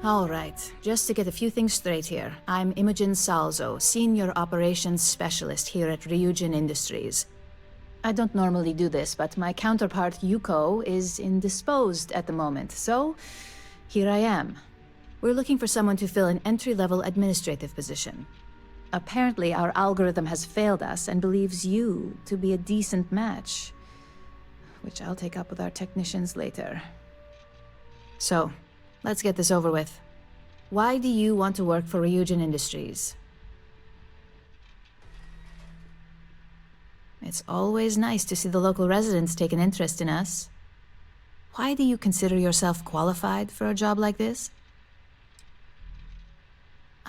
All right, just to get a few things straight here. I'm Imogene Salzo, Senior Operations Specialist here at Ryujin Industries. I don't normally do this, but my counterpart Yuko is indisposed at the moment, so here I am. We're looking for someone to fill an entry-level administrative position. Apparently, our algorithm has failed us and believes you to be a decent match, which I'll take up with our technicians later. So, let's get this over with. Why do you want to work for Ryujin Industries? It's always nice to see the local residents take an interest in us. Why do you consider yourself qualified for a job like this?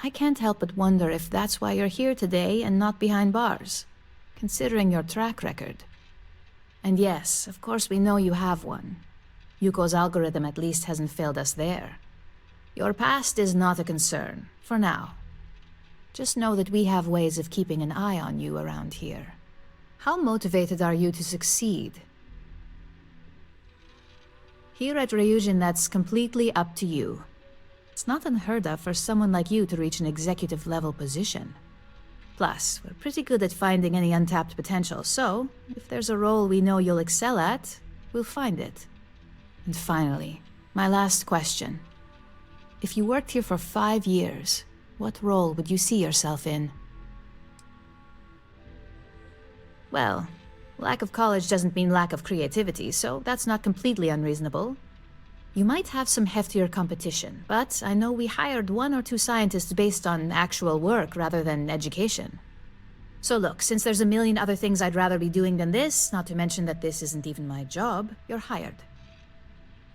I can't help but wonder if that's why you're here today and not behind bars, considering your track record. And yes, of course we know you have one. Yuko's algorithm at least hasn't failed us there. Your past is not a concern, for now. Just know that we have ways of keeping an eye on you around here. How motivated are you to succeed? Here at Ryujin, that's completely up to you. It's not unheard of for someone like you to reach an executive-level position. Plus, we're pretty good at finding any untapped potential, so if there's a role we know you'll excel at, we'll find it. And finally, my last question. If you worked here for 5 years, what role would you see yourself in? Well, lack of college doesn't mean lack of creativity, so that's not completely unreasonable. You might have some heftier competition, but I know we hired 1 or 2 scientists based on actual work rather than education. So look, since there's a million other things I'd rather be doing than this, not to mention that this isn't even my job, you're hired.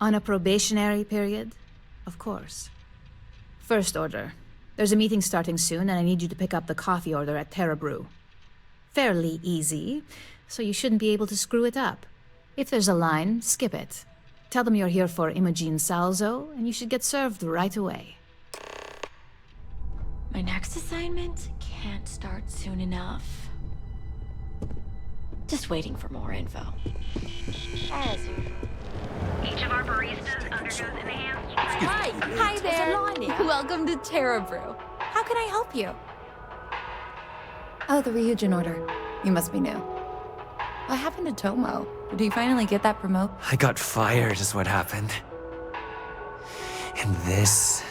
On a probationary period, of course. First order. There's a meeting starting soon, and I need you to pick up the coffee order at Terra Brew. Fairly easy, so you shouldn't be able to screw it up. If there's a line, skip it. Tell them you're here for Imogene Salzo, and you should get served right away. My next assignment can't start soon enough. Just waiting for more info. As usual. Each of our baristas undergoes enhanced... Hi there! Welcome to Terra Brew. How can I help you? Oh, the Ryujin order. You must be new. What happened to Tomo? Did he finally get that promote? I got fired is what happened. And this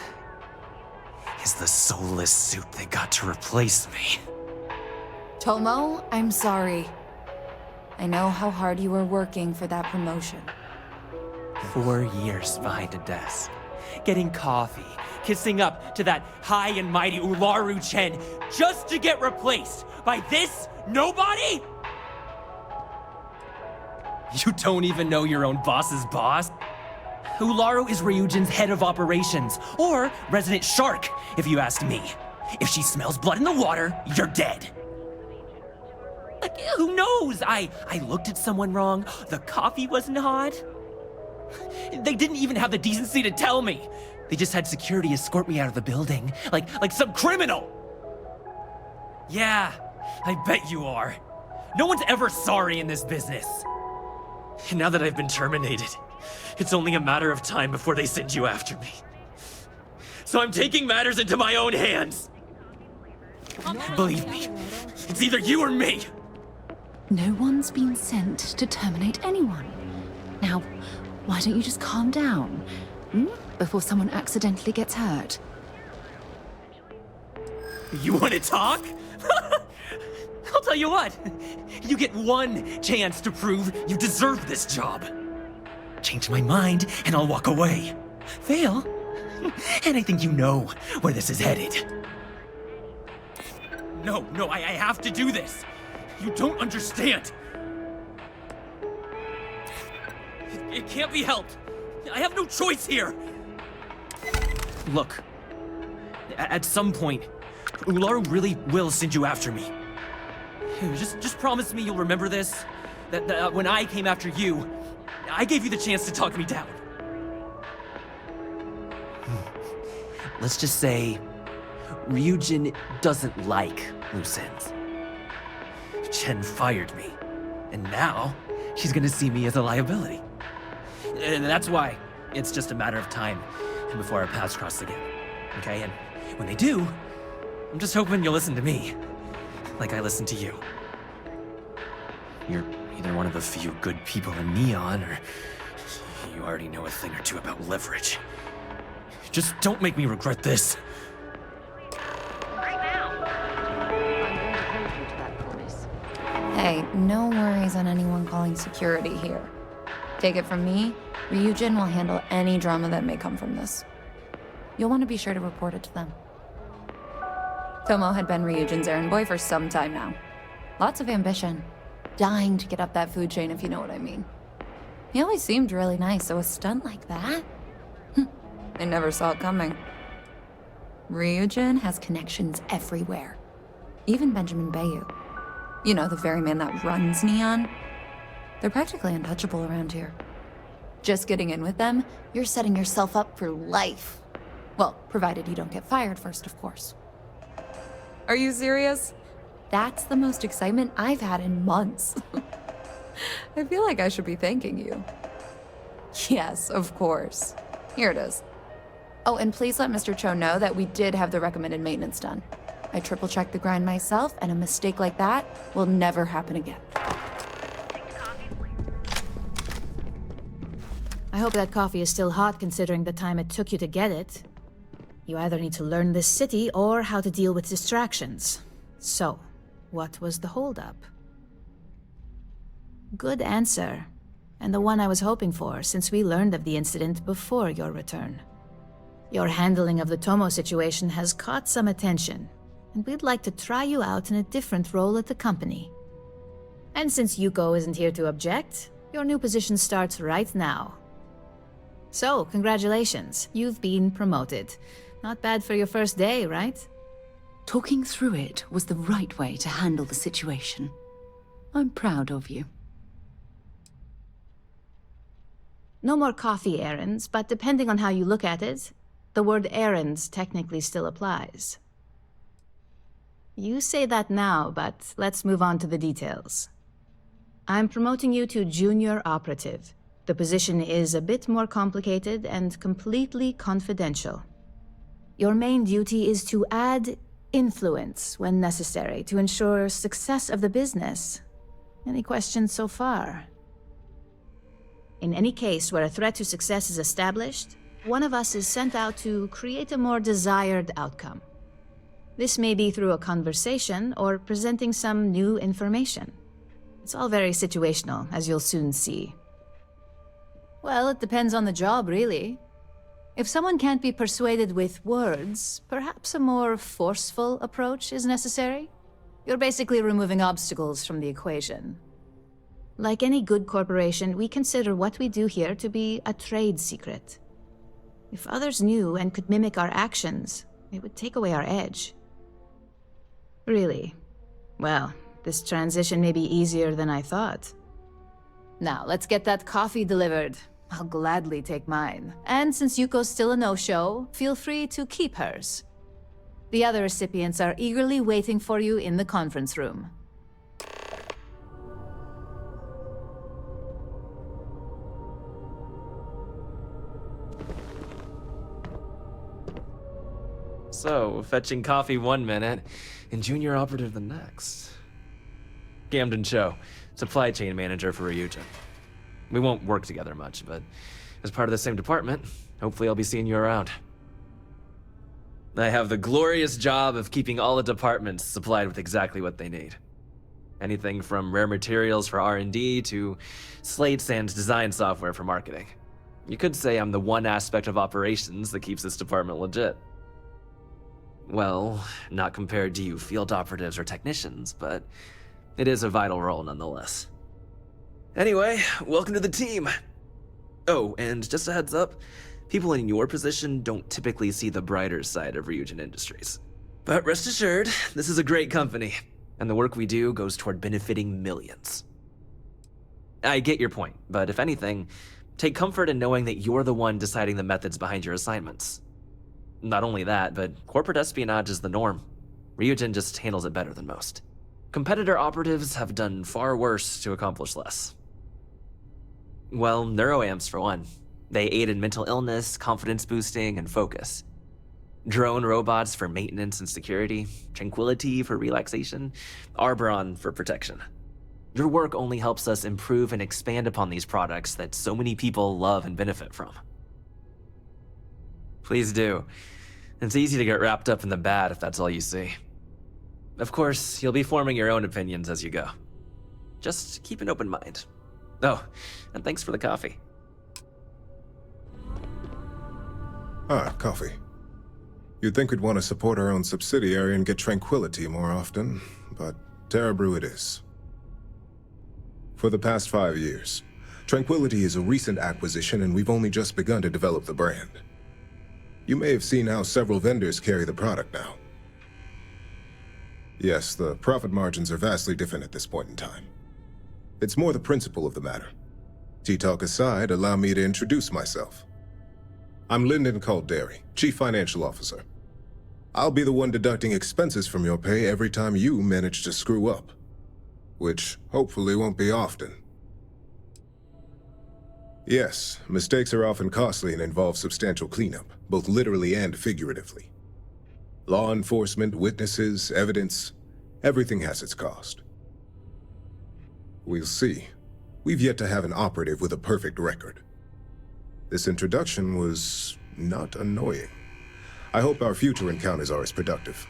is the soulless suit they got to replace me. Tomo, I'm sorry. I know how hard you were working for that promotion. 4 years behind a desk, getting coffee, kissing up to that high and mighty Ularu Chen, just to get replaced by this nobody? You don't even know your own boss's boss? Ularu is Ryujin's head of operations, or resident shark, if you ask me. If she smells blood in the water, you're dead. Like, who knows? I looked at someone wrong, the coffee wasn't hot. They didn't even have the decency to tell me. They just had security escort me out of the building, like some criminal. Yeah, I bet you are. No one's ever sorry in this business. And now that I've been terminated, it's only a matter of time before they send you after me. So I'm taking matters into my own hands. Believe me, it's either you or me. No one's been sent to terminate anyone. Now, why don't you just calm down? Before someone accidentally gets hurt. You want to talk? I'll tell you what. You get one chance to prove you deserve this job. Change my mind, and I'll walk away. Fail, and I think you know where this is headed. No, I have to do this. You don't understand. It can't be helped. I have no choice here. Look, at some point, Ularu really will send you after me. Just promise me you'll remember this. That when I came after you, I gave you the chance to talk me down. Let's just say, Ryujin doesn't like loose ends. Chen fired me, and now she's gonna see me as a liability. And that's why it's just a matter of time before our paths cross again, okay? And when they do, I'm just hoping you'll listen to me, like I listen to you. You're either one of the few good people in Neon, or you already know a thing or two about leverage. Just don't make me regret this. Right now. Hey, no worries on anyone calling security here. Take it from me, Ryujin will handle any drama that may come from this. You'll want to be sure to report it to them. Tomo had been Ryujin's errand boy for some time now. Lots of ambition. Dying to get up that food chain, if you know what I mean. He always seemed really nice, so a stunt like that? I never saw it coming. Ryujin has connections everywhere. Even Benjamin Bayu. You know, the very man that runs Neon. They're practically untouchable around here. Just getting in with them, you're setting yourself up for life. Well, provided you don't get fired first, of course. Are you serious? That's the most excitement I've had in months. I feel like I should be thanking you. Yes, of course. Here it is. Oh, and please let Mr. Cho know that we did have the recommended maintenance done. I triple-checked the grind myself, and a mistake like that will never happen again. I hope that coffee is still hot considering the time it took you to get it. You either need to learn this city or how to deal with distractions. So, what was the holdup? Good answer, and the one I was hoping for since we learned of the incident before your return. Your handling of the Tomo situation has caught some attention, and we'd like to try you out in a different role at the company. And since Yuko isn't here to object, your new position starts right now. So, congratulations, you've been promoted. Not bad for your first day, right? Talking through it was the right way to handle the situation. I'm proud of you. No more coffee errands, but depending on how you look at it, the word errands technically still applies. You say that now, but let's move on to the details. I'm promoting you to junior operative. The position is a bit more complicated and completely confidential. Your main duty is to add influence when necessary to ensure success of the business. Any questions so far? In any case where a threat to success is established, one of us is sent out to create a more desired outcome. This may be through a conversation or presenting some new information. It's all very situational, as you'll soon see. Well, it depends on the job, really. If someone can't be persuaded with words, perhaps a more forceful approach is necessary. You're basically removing obstacles from the equation. Like any good corporation, we consider what we do here to be a trade secret. If others knew and could mimic our actions, it would take away our edge. Really? Well, this transition may be easier than I thought. Now, let's get that coffee delivered. I'll gladly take mine. And since Yuko's still a no-show, feel free to keep hers. The other recipients are eagerly waiting for you in the conference room. So, fetching coffee 1 minute, and junior operative the next. Gamden Cho, supply chain manager for Ryujin. We won't work together much, but as part of the same department, hopefully I'll be seeing you around. I have the glorious job of keeping all the departments supplied with exactly what they need. Anything from rare materials for R&D to slates and design software for marketing. You could say I'm the one aspect of operations that keeps this department legit. Well, not compared to you field operatives or technicians, but it is a vital role nonetheless. Anyway, welcome to the team. Oh, and just a heads up, people in your position don't typically see the brighter side of Ryujin Industries. But rest assured, this is a great company, and the work we do goes toward benefiting millions. I get your point, but if anything, take comfort in knowing that you're the one deciding the methods behind your assignments. Not only that, but corporate espionage is the norm. Ryujin just handles it better than most. Competitor operatives have done far worse to accomplish less. Well, neuroamps for one. They aid in mental illness, confidence boosting, and focus. Drone robots for maintenance and security, Tranquility for relaxation, Arboron for protection. Your work only helps us improve and expand upon these products that so many people love and benefit from. Please do. It's easy to get wrapped up in the bad if that's all you see. Of course, you'll be forming your own opinions as you go. Just keep an open mind. Oh, and thanks for the coffee. Ah, coffee. You'd think we'd want to support our own subsidiary and get Tranquility more often, but Terra Brew it is. For the past 5 years, Tranquility is a recent acquisition and we've only just begun to develop the brand. You may have seen how several vendors carry the product now. Yes, the profit margins are vastly different at this point in time. It's more the principle of the matter. Tea-talk aside, allow me to introduce myself. I'm Lyndon Calderi, Chief Financial Officer. I'll be the one deducting expenses from your pay every time you manage to screw up. Which hopefully won't be often. Yes, mistakes are often costly and involve substantial cleanup, both literally and figuratively. Law enforcement, witnesses, evidence, everything has its cost. We'll see. We've yet to have an operative with a perfect record. This introduction was not annoying. I hope our future encounters are as productive.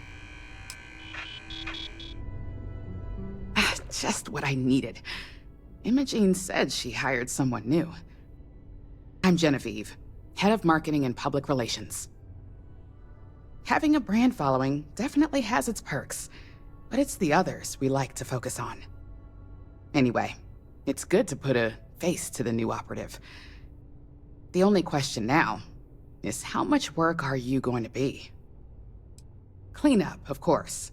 Just what I needed. Imogene said she hired someone new. I'm Genevieve, Head of Marketing and Public Relations. Having a brand following definitely has its perks, but it's the others we like to focus on. Anyway, it's good to put a face to the new operative. The only question now is how much work are you going to be? Cleanup, of course.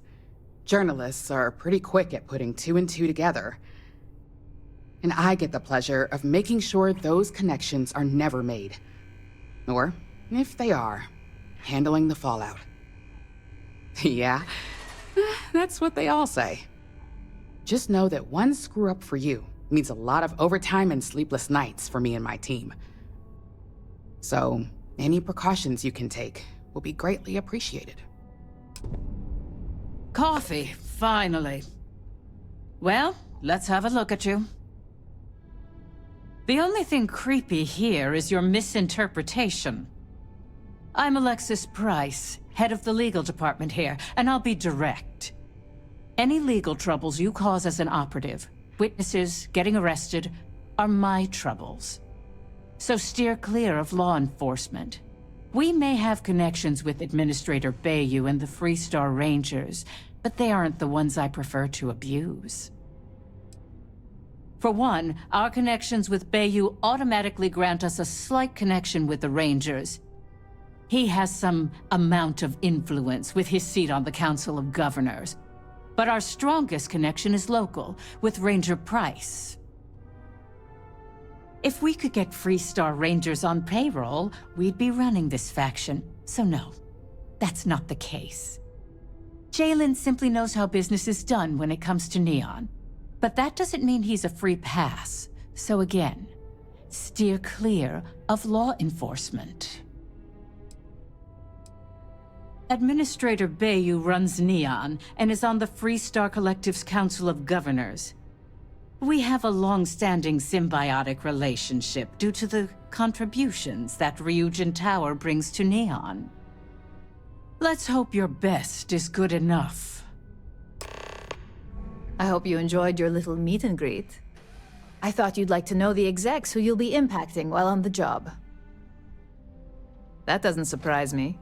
Journalists are pretty quick at putting 2 and 2 together. And I get the pleasure of making sure those connections are never made. Or, if they are, handling the fallout. Yeah, that's what they all say. Just know that one screw-up for you means a lot of overtime and sleepless nights for me and my team. So, any precautions you can take will be greatly appreciated. Coffee, finally. Well, let's have a look at you. The only thing creepy here is your misinterpretation. I'm Alexis Price, head of the legal department here, and I'll be direct. Any legal troubles you cause as an operative, witnesses, getting arrested, are my troubles. So steer clear of law enforcement. We may have connections with Administrator Bayou and the Freestar Rangers, but they aren't the ones I prefer to abuse. For one, our connections with Bayou automatically grant us a slight connection with the Rangers. He has some amount of influence with his seat on the Council of Governors. But our strongest connection is local, with Ranger Price. If we could get Freestar Rangers on payroll, we'd be running this faction. So no, that's not the case. Jalen simply knows how business is done when it comes to Neon. But that doesn't mean he's a free pass. So again, steer clear of law enforcement. Administrator Bayou runs Neon and is on the Freestar Collective's Council of Governors. We have a long-standing symbiotic relationship due to the contributions that Ryujin Tower brings to Neon. Let's hope your best is good enough. I hope you enjoyed your little meet and greet. I thought you'd like to know the execs who you'll be impacting while on the job. That doesn't surprise me.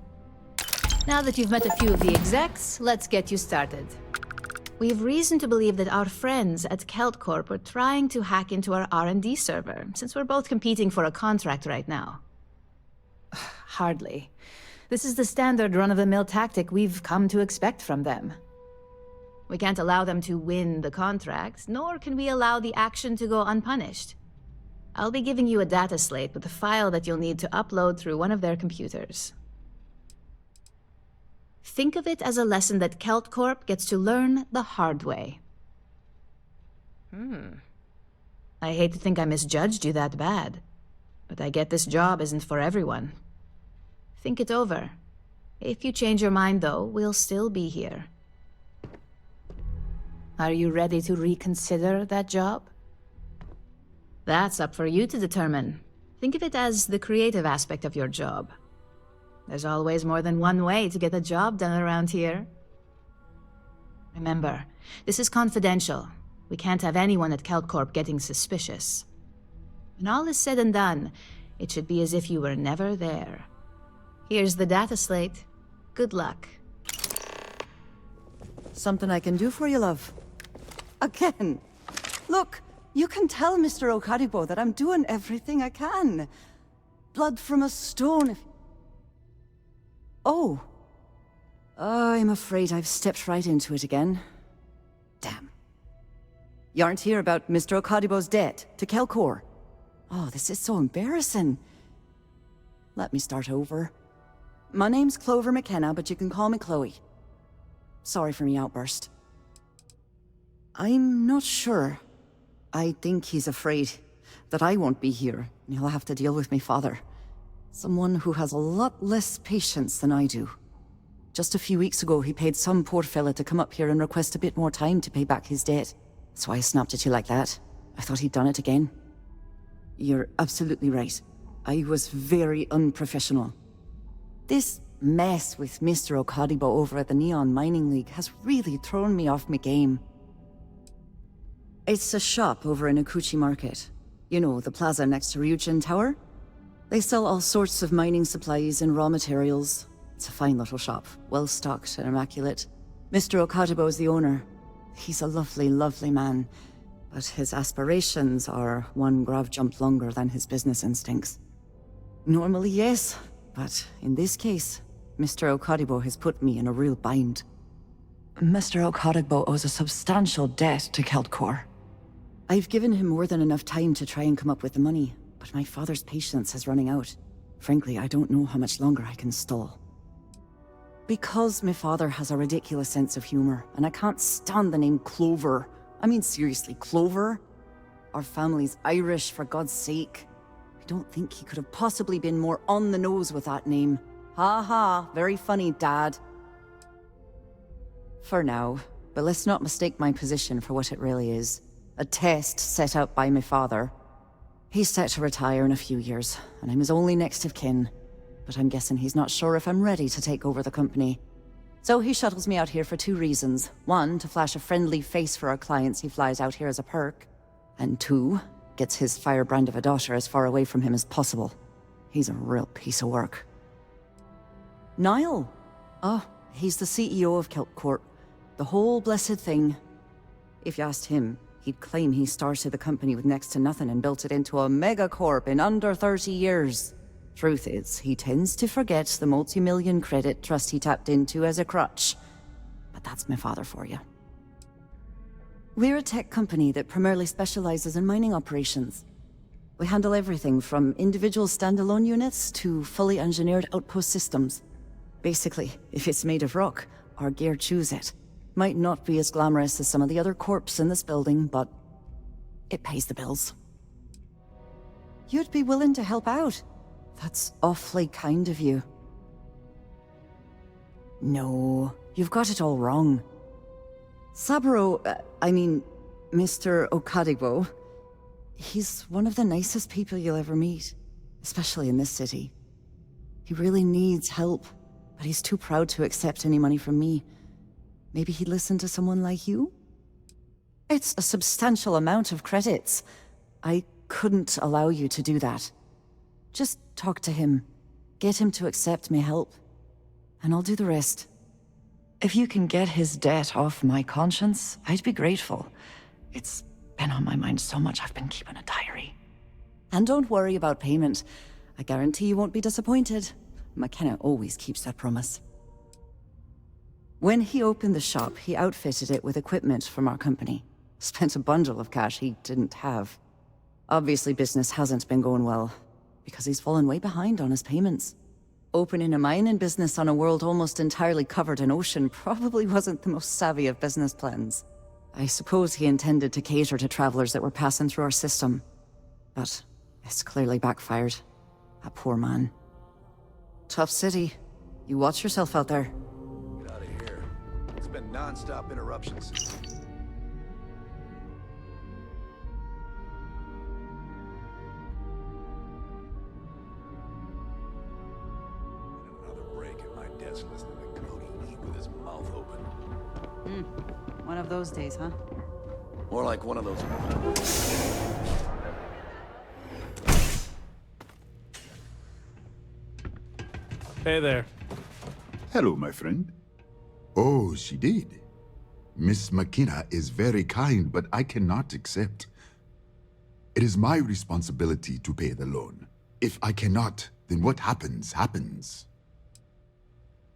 Now that you've met a few of the execs, let's get you started. We have reason to believe that our friends at Celtcorp are trying to hack into our R&D server, since we're both competing for a contract right now. Hardly. This is the standard run-of-the-mill tactic we've come to expect from them. We can't allow them to win the contract, nor can we allow the action to go unpunished. I'll be giving you a data slate with a file that you'll need to upload through one of their computers. Think of it as a lesson that Celtcorp gets to learn the hard way. I hate to think I misjudged you that bad. But I get this job isn't for everyone. Think it over. If you change your mind, though, we'll still be here. Are you ready to reconsider that job? That's up for you to determine. Think of it as the creative aspect of your job. There's always more than one way to get a job done around here. Remember, this is confidential. We can't have anyone at Celtcorp getting suspicious. When all is said and done, it should be as if you were never there. Here's the data slate. Good luck. Something I can do for you, love. Again. Look, you can tell Mr. Okaribo that I'm doing everything I can. Blood from a stone if... Oh. I'm afraid I've stepped right into it again. Damn. You aren't here about Mr. Okaribo's debt to Celtcorp. Oh, this is so embarrassing. Let me start over. My name's Clover McKenna, but you can call me Chloe. Sorry for me outburst. I'm not sure. I think he's afraid that I won't be here, and he'll have to deal with my father. Someone who has a lot less patience than I do. Just a few weeks ago, he paid some poor fella to come up here and request a bit more time to pay back his debt. That's why I snapped at you like that. I thought he'd done it again. You're absolutely right. I was very unprofessional. This mess with Mr. Okaribo over at the Neon Mining League has really thrown me off my game. It's a shop over in Akuchi Market. You know, the plaza next to Ryujin Tower? They sell all sorts of mining supplies and raw materials. It's a fine little shop, well-stocked and immaculate. Mr. Okaribo is the owner. He's a lovely, lovely man. But his aspirations are one grav jump longer than his business instincts. Normally, yes, but in this case, Mr. Okaribo has put me in a real bind. Mr. Okaribo owes a substantial debt to Celtcorp. I've given him more than enough time to try and come up with the money, but my father's patience is running out. Frankly, I don't know how much longer I can stall. Because my father has a ridiculous sense of humor, and I can't stand the name Clover. I mean, seriously, Clover? Our family's Irish, for God's sake. I don't think he could have possibly been more on the nose with that name. Ha ha, very funny, Dad. For now, but let's not mistake my position for what it really is. A test set out by my father. He's set to retire in a few years, and I'm his only next of kin. But I'm guessing he's not sure if I'm ready to take over the company. So he shuttles me out here for two reasons. One, to flash a friendly face for our clients he flies out here as a perk. And two, gets his firebrand of a daughter as far away from him as possible. He's a real piece of work. Niall? Oh, he's the CEO of Celtcorp. The whole blessed thing. If you asked him, he'd claim he started the company with next to nothing and built it into a megacorp in under 30 years. Truth is, he tends to forget the multi-million credit trust he tapped into as a crutch. But that's my father for you. We're a tech company that primarily specializes in mining operations. We handle everything from individual standalone units to fully engineered outpost systems. Basically, if it's made of rock, our gear chews it. Might not be as glamorous as some of the other corps in this building, but it pays the bills. You'd be willing to help out? That's awfully kind of you. No, you've got it all wrong. Mr. Okaribo, he's one of the nicest people you'll ever meet, especially in this city. He really needs help, but he's too proud to accept any money from me. Maybe he'd listen to someone like you? It's a substantial amount of credits. I couldn't allow you to do that. Just talk to him. Get him to accept my help. And I'll do the rest. If you can get his debt off my conscience, I'd be grateful. It's been on my mind so much I've been keeping a diary. And don't worry about payment. I guarantee you won't be disappointed. McKenna always keeps that promise. When he opened the shop, he outfitted it with equipment from our company. Spent a bundle of cash he didn't have. Obviously, business hasn't been going well, because he's fallen way behind on his payments. Opening a mining business on a world almost entirely covered in ocean probably wasn't the most savvy of business plans. I suppose he intended to cater to travelers that were passing through our system. But It's clearly backfired. That poor man. Tough city. You watch yourself out there. Get out of here. It's been non-stop interruptions. Another break at my desk listening to Cody eat with his mouth open. One of those days, huh? More like one of those. Hey there. Hello, my friend. Oh, she did. Miss McKenna is very kind, but I cannot accept. It is my responsibility to pay the loan. If I cannot, then what happens, happens.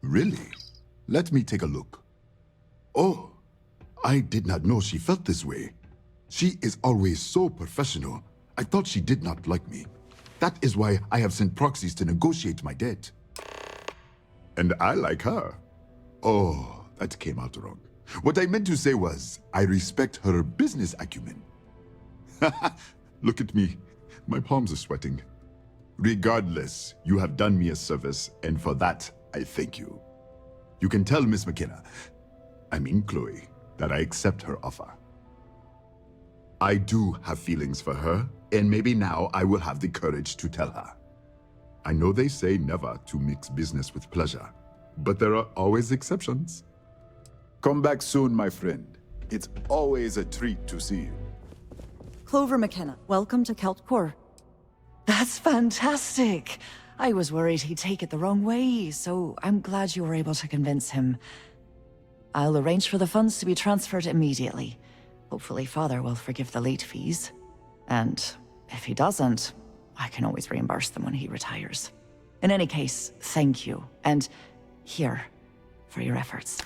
Really? Let me take a look. Oh, I did not know she felt this way. She is always so professional. I thought she did not like me. That is why I have sent proxies to negotiate my debt. And I like her. Oh, that came out wrong. What I meant to say was, I respect her business acumen. Look at me. My palms are sweating. Regardless, you have done me a service, and for that, I thank you. You can tell Miss McKenna, I mean Chloe, that I accept her offer. I do have feelings for her, and maybe now I will have the courage to tell her. I know they say never to mix business with pleasure, but there are always exceptions. Come back soon, my friend. It's always a treat to see you. Clover McKenna, welcome to Celtcorp. That's fantastic. I was worried he'd take it the wrong way, so I'm glad you were able to convince him. I'll arrange for the funds to be transferred immediately. Hopefully Father will forgive the late fees. And if he doesn't, I can always reimburse them when he retires. In any case, thank you, and here for your efforts.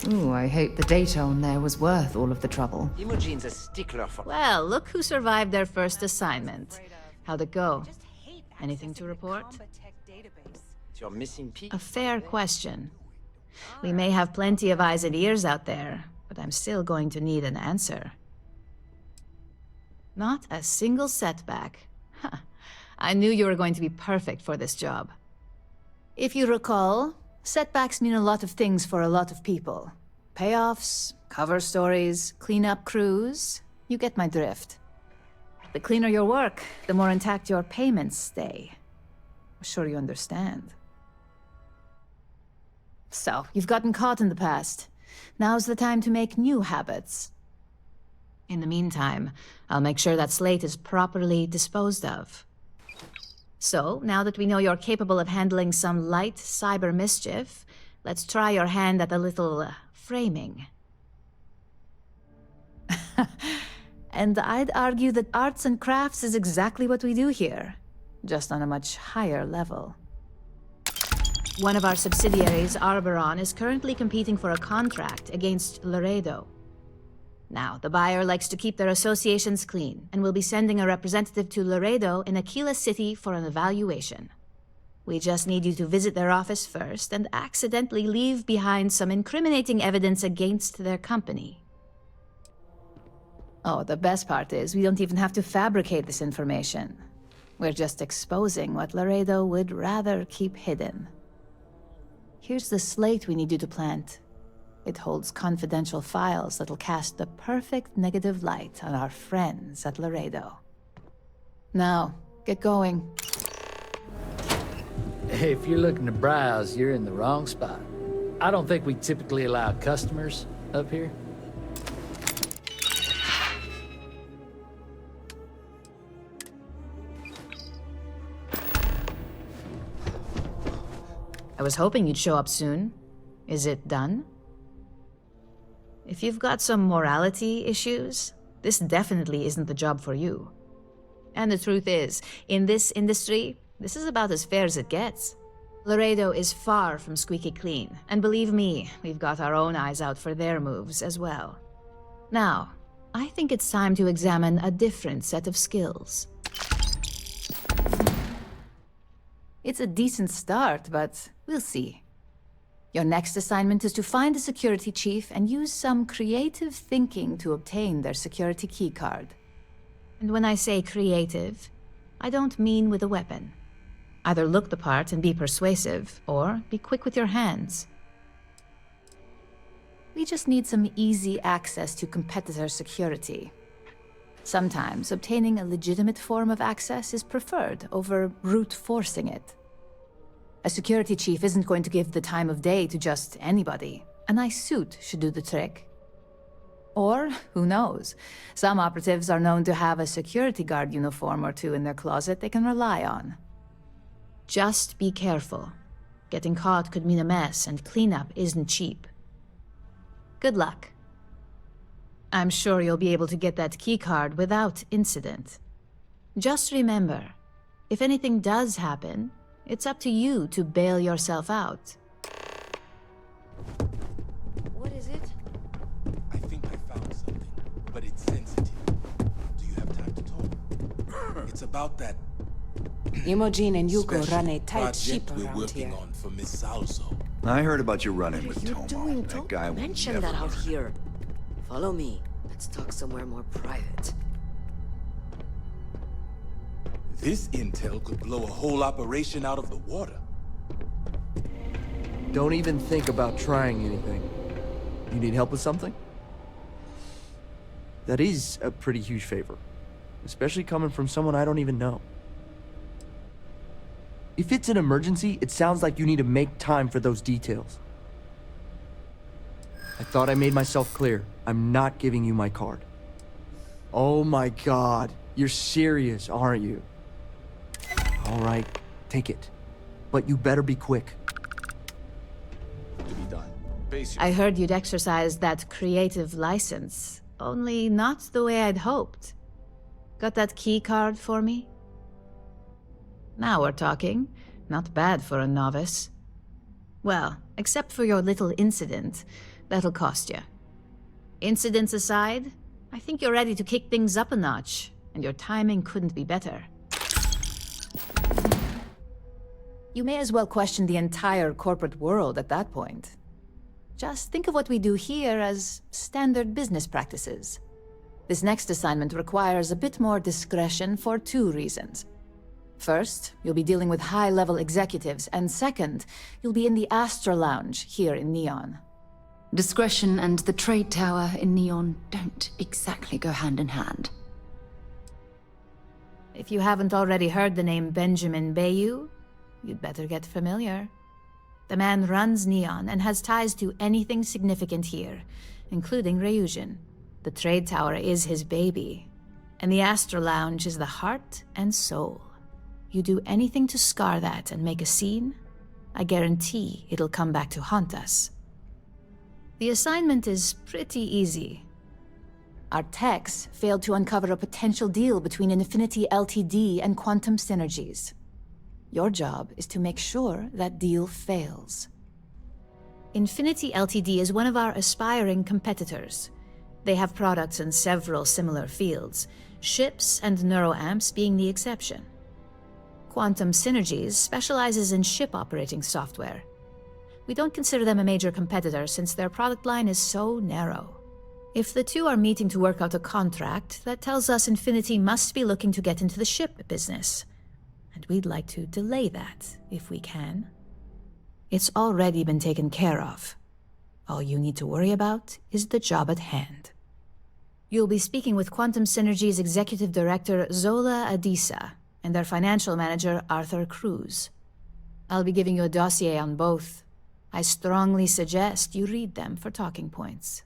Ooh, I hope the data on there was worth all of the trouble. Imogene's a stickler for... Well, look who survived their first assignment. How'd it go? Anything to report? Your missing piece. A fair question. We may have plenty of eyes and ears out there, but I'm still going to need an answer. Not a single setback. Huh. I knew you were going to be perfect for this job. If you recall, setbacks mean a lot of things for a lot of people. Payoffs, cover stories, cleanup crews. You get my drift. The cleaner your work, the more intact your payments stay. I'm sure you understand. So, you've gotten caught in the past. Now's the time to make new habits. In the meantime, I'll make sure that slate is properly disposed of. So, now that we know you're capable of handling some light cyber mischief, let's try your hand at a little framing. And I'd argue that arts and crafts is exactly what we do here, just on a much higher level. One of our subsidiaries, Arboron, is currently competing for a contract against Laredo. Now, the buyer likes to keep their associations clean, and will be sending a representative to Laredo in Aquila City for an evaluation. We just need you to visit their office first and accidentally leave behind some incriminating evidence against their company. Oh, the best part is we don't even have to fabricate this information. We're just exposing what Laredo would rather keep hidden. Here's the slate we need you to plant. It holds confidential files that'll cast the perfect negative light on our friends at Laredo. Now, get going. If you're looking to browse, you're in the wrong spot. I don't think we typically allow customers up here. I was hoping you'd show up soon. Is it done? If you've got some morality issues, this definitely isn't the job for you. And the truth is, in this industry, this is about as fair as it gets. Laredo is far from squeaky clean, and believe me, we've got our own eyes out for their moves as well. Now, I think it's time to examine a different set of skills. It's a decent start, but we'll see. Your next assignment is to find the security chief and use some creative thinking to obtain their security keycard. And when I say creative, I don't mean with a weapon. Either look the part and be persuasive, or be quick with your hands. We just need some easy access to competitor security. Sometimes obtaining a legitimate form of access is preferred over brute forcing it. A security chief isn't going to give the time of day to just anybody. A nice suit should do the trick. Or, who knows, some operatives are known to have a security guard uniform or two in their closet they can rely on. Just be careful. Getting caught could mean a mess, and cleanup isn't cheap. Good luck. I'm sure you'll be able to get that keycard without incident. Just remember, if anything does happen, it's up to you to bail yourself out. What is it? I think I found something, but it's sensitive. Do you have time to talk? It's about that Imogene and Yuko run a tight project ship we're around working here. on for Miss Salso. I heard about your run-in with You're Tomo. doing? That guy will Mention never that out learn. here. Follow me. Let's talk somewhere more private. This intel could blow a whole operation out of the water. Don't even think about trying anything. You need help with something? That is a pretty huge favor, especially coming from someone I don't even know. If it's an emergency, it sounds like you need to make time for those details. I thought I made myself clear. I'm not giving you my card. Oh my god, you're serious, aren't you? All right, take it. But you better be quick. To be done. I heard you'd exercised that creative license, only not the way I'd hoped. Got that key card for me? Now we're talking. Not bad for a novice. Well, except for your little incident, that'll cost you. Incidents aside, I think you're ready to kick things up a notch, and your timing couldn't be better. You may as well question the entire corporate world at that point. Just think of what we do here as standard business practices. This next assignment requires a bit more discretion for two reasons. First, you'll be dealing with high-level executives, and second, you'll be in the Astral Lounge here in Neon. Discretion and the trade tower in Neon don't exactly go hand in hand. If you haven't already heard the name Benjamin Bayou, you'd better get familiar. The man runs Neon and has ties to anything significant here, including Ryujin. The trade tower is his baby, and the Astral Lounge is the heart and soul. You do anything to scar that and make a scene, I guarantee it'll come back to haunt us. The assignment is pretty easy. Our techs failed to uncover a potential deal between Infinity Ltd and Quantum Synergies. Your job is to make sure that deal fails. Infinity Ltd is one of our aspiring competitors. They have products in several similar fields, ships and neuroamps being the exception. Quantum Synergies specializes in ship operating software. We don't consider them a major competitor since their product line is so narrow. If the two are meeting to work out a contract, that tells us Infinity must be looking to get into the ship business. And we'd like to delay that, if we can. It's already been taken care of. All you need to worry about is the job at hand. You'll be speaking with Quantum Synergy's Executive Director Zola Adisa and their Financial Manager Arthur Cruz. I'll be giving you a dossier on both. I strongly suggest you read them for talking points.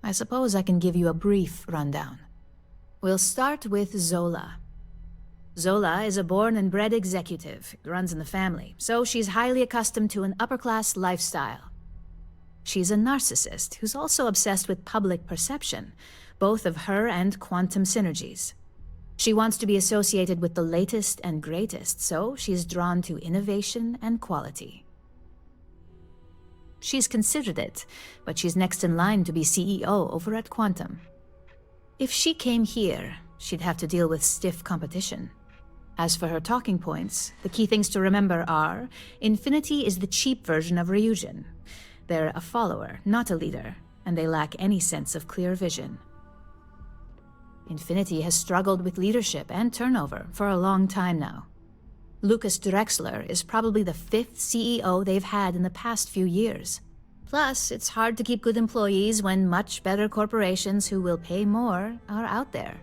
I suppose I can give you a brief rundown. We'll start with Zola. Zola is a born and bred executive. It runs in the family, so she's highly accustomed to an upper-class lifestyle. She's a narcissist who's also obsessed with public perception, both of her and Quantum Synergies. She wants to be associated with the latest and greatest, so she's drawn to innovation and quality. She's considered it, but she's next in line to be CEO over at Quantum. If she came here, she'd have to deal with stiff competition. As for her talking points, the key things to remember are, Infinity is the cheap version of Ryujin. They're a follower, not a leader, and they lack any sense of clear vision. Infinity has struggled with leadership and turnover for a long time now. Lucas Drexler is probably the 5th CEO they've had in the past few years. Plus, it's hard to keep good employees when much better corporations who will pay more are out there.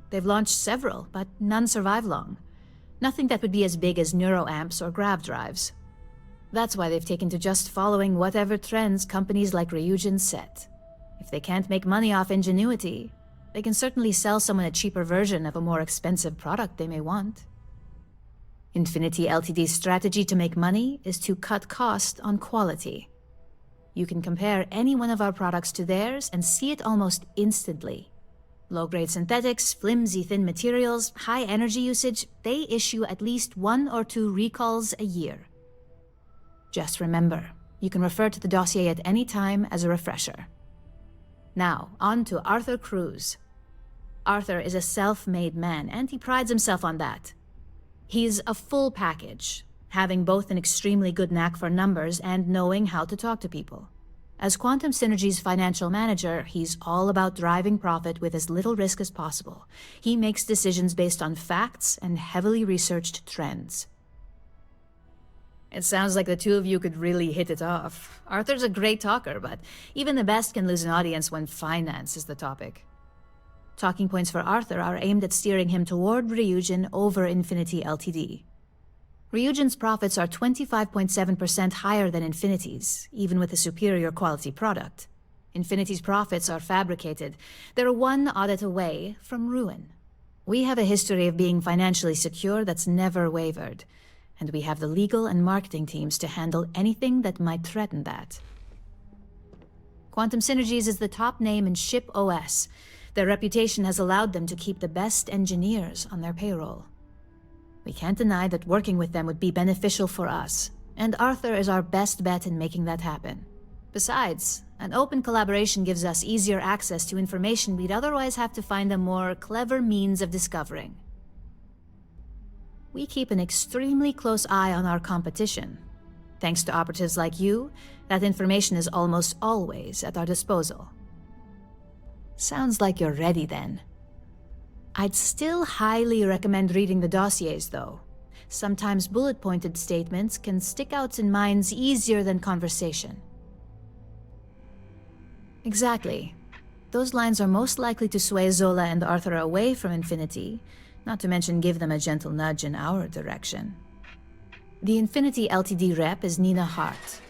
They've launched several, but none survive long. Nothing that would be as big as neuroamps or grav drives. That's why they've taken to just following whatever trends companies like Ryujin set. If they can't make money off ingenuity, they can certainly sell someone a cheaper version of a more expensive product they may want. Infinity Ltd's strategy to make money is to cut cost on quality. You can compare any one of our products to theirs and see it almost instantly. Low-grade synthetics, flimsy thin materials, high energy usage, they issue at least 1 or 2 recalls a year. Just remember, you can refer to the dossier at any time as a refresher. Now, on to Arthur Cruz. Arthur is a self-made man, and he prides himself on that. He's a full package, having both an extremely good knack for numbers and knowing how to talk to people. As Quantum Synergy's financial manager, he's all about driving profit with as little risk as possible. He makes decisions based on facts and heavily researched trends. It sounds like the two of you could really hit it off. Arthur's a great talker, but even the best can lose an audience when finance is the topic. Talking points for Arthur are aimed at steering him toward Ryujin over Infinity Ltd. Ryujin's profits are 25.7% higher than Infinity's, even with a superior quality product. Infinity's profits are fabricated. They're one audit away from ruin. We have a history of being financially secure that's never wavered, and we have the legal and marketing teams to handle anything that might threaten that. Quantum Synergies is the top name in ship OS. Their reputation has allowed them to keep the best engineers on their payroll. We can't deny that working with them would be beneficial for us, and Arthur is our best bet in making that happen. Besides, an open collaboration gives us easier access to information we'd otherwise have to find a more clever means of discovering. We keep an extremely close eye on our competition. Thanks to operatives like you, that information is almost always at our disposal. Sounds like you're ready then. I'd still highly recommend reading the dossiers, though. Sometimes bullet-pointed statements can stick out in minds easier than conversation. Exactly. Those lines are most likely to sway Zola and Arthur away from Infinity, not to mention give them a gentle nudge in our direction. The Infinity Ltd rep is Nina Hart.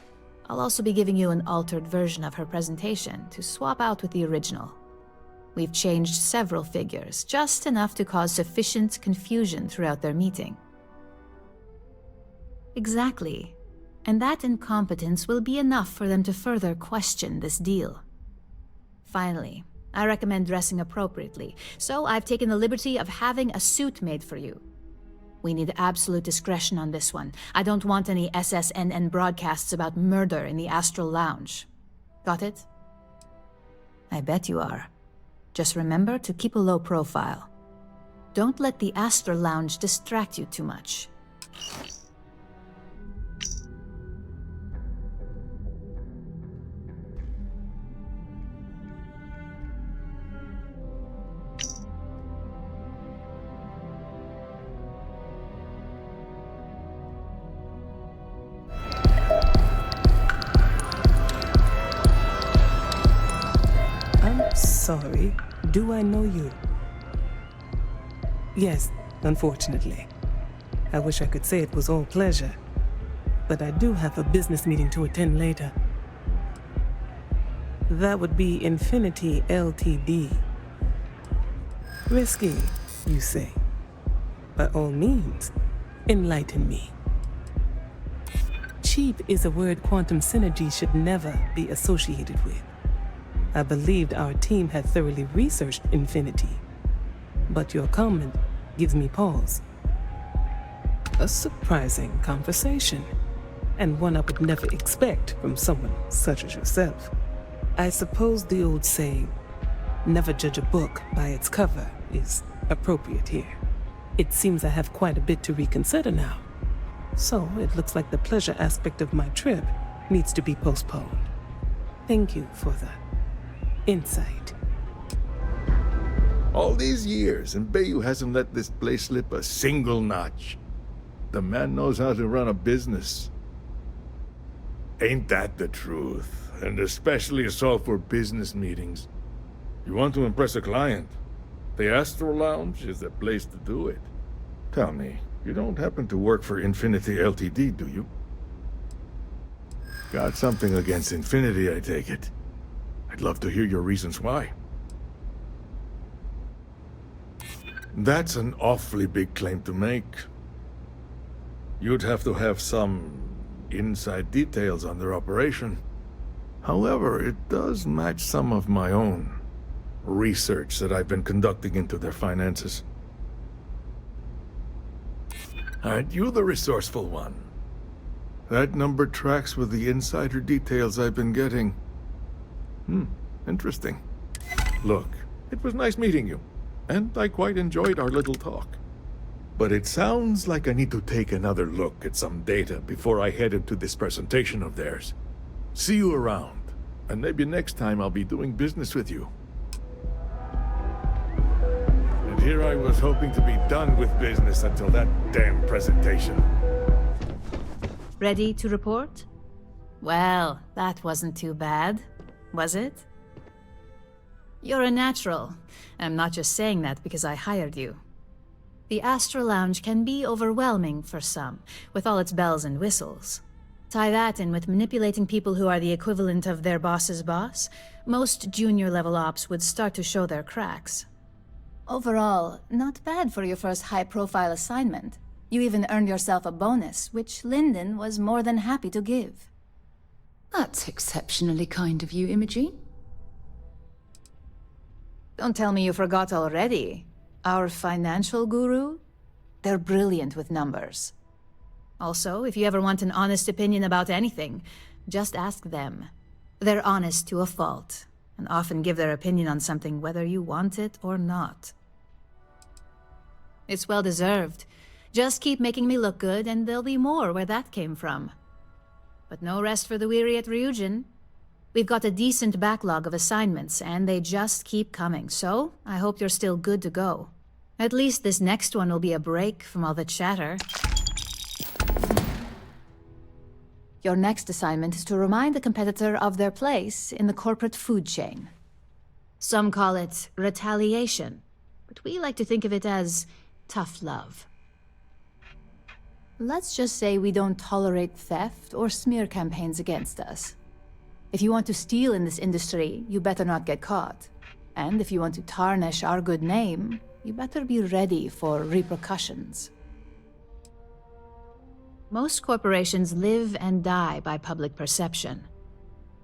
I'll also be giving you an altered version of her presentation to swap out with the original. We've changed several figures, just enough to cause sufficient confusion throughout their meeting. Exactly. And that incompetence will be enough for them to further question this deal. Finally, I recommend dressing appropriately, so I've taken the liberty of having a suit made for you. We need absolute discretion on this one. I don't want any SSNN broadcasts about murder in the Astral Lounge. Got it? I bet you are. Just remember to keep a low profile. Don't let the Astral Lounge distract you too much. Sorry, do I know you? Yes, unfortunately. I wish I could say it was all pleasure, but I do have a business meeting to attend later. That would be Infinity Ltd. Risky, you say? By all means, enlighten me. Cheap is a word Quantum Synergy should never be associated with. I believed our team had thoroughly researched Infinity, but your comment gives me pause. A surprising conversation, and one I would never expect from someone such as yourself. I suppose the old saying, never judge a book by its cover, is appropriate here. It seems I have quite a bit to reconsider now. So it looks like the pleasure aspect of my trip needs to be postponed. Thank you for the insight. All these years, and Bayou hasn't let this place slip a single notch. The man knows how to run a business. Ain't that the truth? And especially so for business meetings. You want to impress a client? The Astral Lounge is the place to do it. Tell me, you don't happen to work for Infinity Ltd, do you? Got something against Infinity, I take it. I'd love to hear your reasons why. That's an awfully big claim to make. You'd have to have some inside details on their operation. However, it does match some of my own research that I've been conducting into their finances. Aren't you the resourceful one? That number tracks with the insider details I've been getting. Interesting. Look, it was nice meeting you, and I quite enjoyed our little talk. But it sounds like I need to take another look at some data before I head into this presentation of theirs. See you around, and maybe next time I'll be doing business with you. And here I was hoping to be done with business until that damn presentation. Ready to report? Well, that wasn't too bad, was it? You're a natural. I'm not just saying that because I hired you. The Astral Lounge can be overwhelming for some, with all its bells and whistles. Tie that in with manipulating people who are the equivalent of their boss's boss, most junior-level ops would start to show their cracks. Overall, not bad for your first high-profile assignment. You even earned yourself a bonus, which Lyndon was more than happy to give. That's exceptionally kind of you, Imogene. Don't tell me you forgot already. Our financial guru? They're brilliant with numbers. Also, if you ever want an honest opinion about anything, just ask them. They're honest to a fault, and often give their opinion on something whether you want it or not. It's well deserved. Just keep making me look good, and there'll be more where that came from. But no rest for the weary at Ryujin. We've got a decent backlog of assignments, and they just keep coming, so I hope you're still good to go. At least this next one will be a break from all the chatter. Your next assignment is to remind the competitor of their place in the corporate food chain. Some call it retaliation, but we like to think of it as tough love. Let's just say we don't tolerate theft or smear campaigns against us. If you want to steal in this industry, you better not get caught. And if you want to tarnish our good name, you better be ready for repercussions. Most corporations live and die by public perception.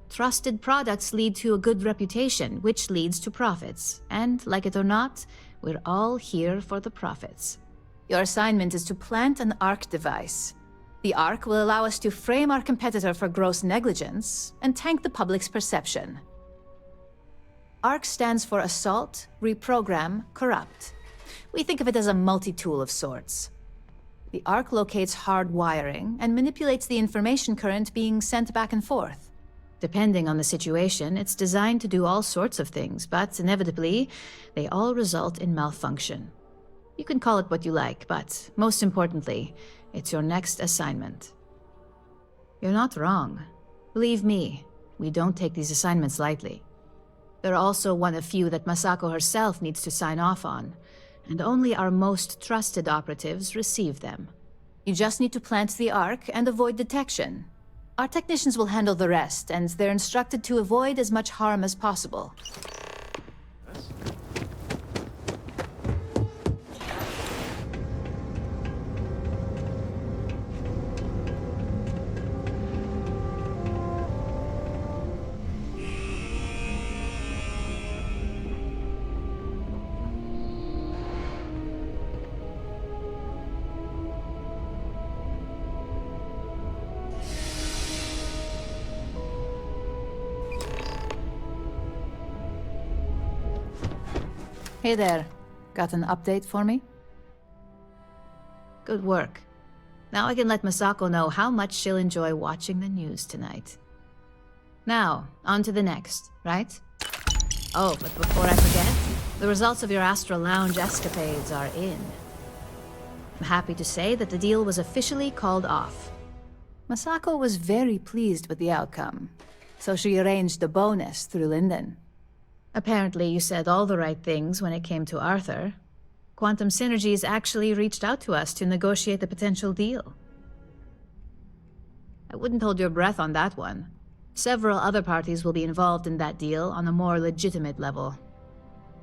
Trusted products lead to a good reputation, which leads to profits. And, like it or not, we're all here for the profits. Your assignment is to plant an ARC device. The ARC will allow us to frame our competitor for gross negligence and tank the public's perception. ARC stands for Assault, Reprogram, Corrupt. We think of it as a multi-tool of sorts. The ARC locates hard wiring and manipulates the information current being sent back and forth. Depending on the situation, it's designed to do all sorts of things, but inevitably, they all result in malfunction. You can call it what you like, but most importantly, it's your next assignment. You're not wrong. Believe me, we don't take these assignments lightly. They're also one of few that Masako herself needs to sign off on, and only our most trusted operatives receive them. You just need to plant the ARC and avoid detection. Our technicians will handle the rest, and they're instructed to avoid as much harm as possible. Hey there. Got an update for me? Good work. Now I can let Masako know how much she'll enjoy watching the news tonight. Now, on to the next, right? Oh, but before I forget, the results of your Astral Lounge escapades are in. I'm happy to say that the deal was officially called off. Masako was very pleased with the outcome, so she arranged a bonus through Linden. Apparently, you said all the right things when it came to Arthur. Quantum Synergies actually reached out to us to negotiate the potential deal. I wouldn't hold your breath on that one. Several other parties will be involved in that deal on a more legitimate level.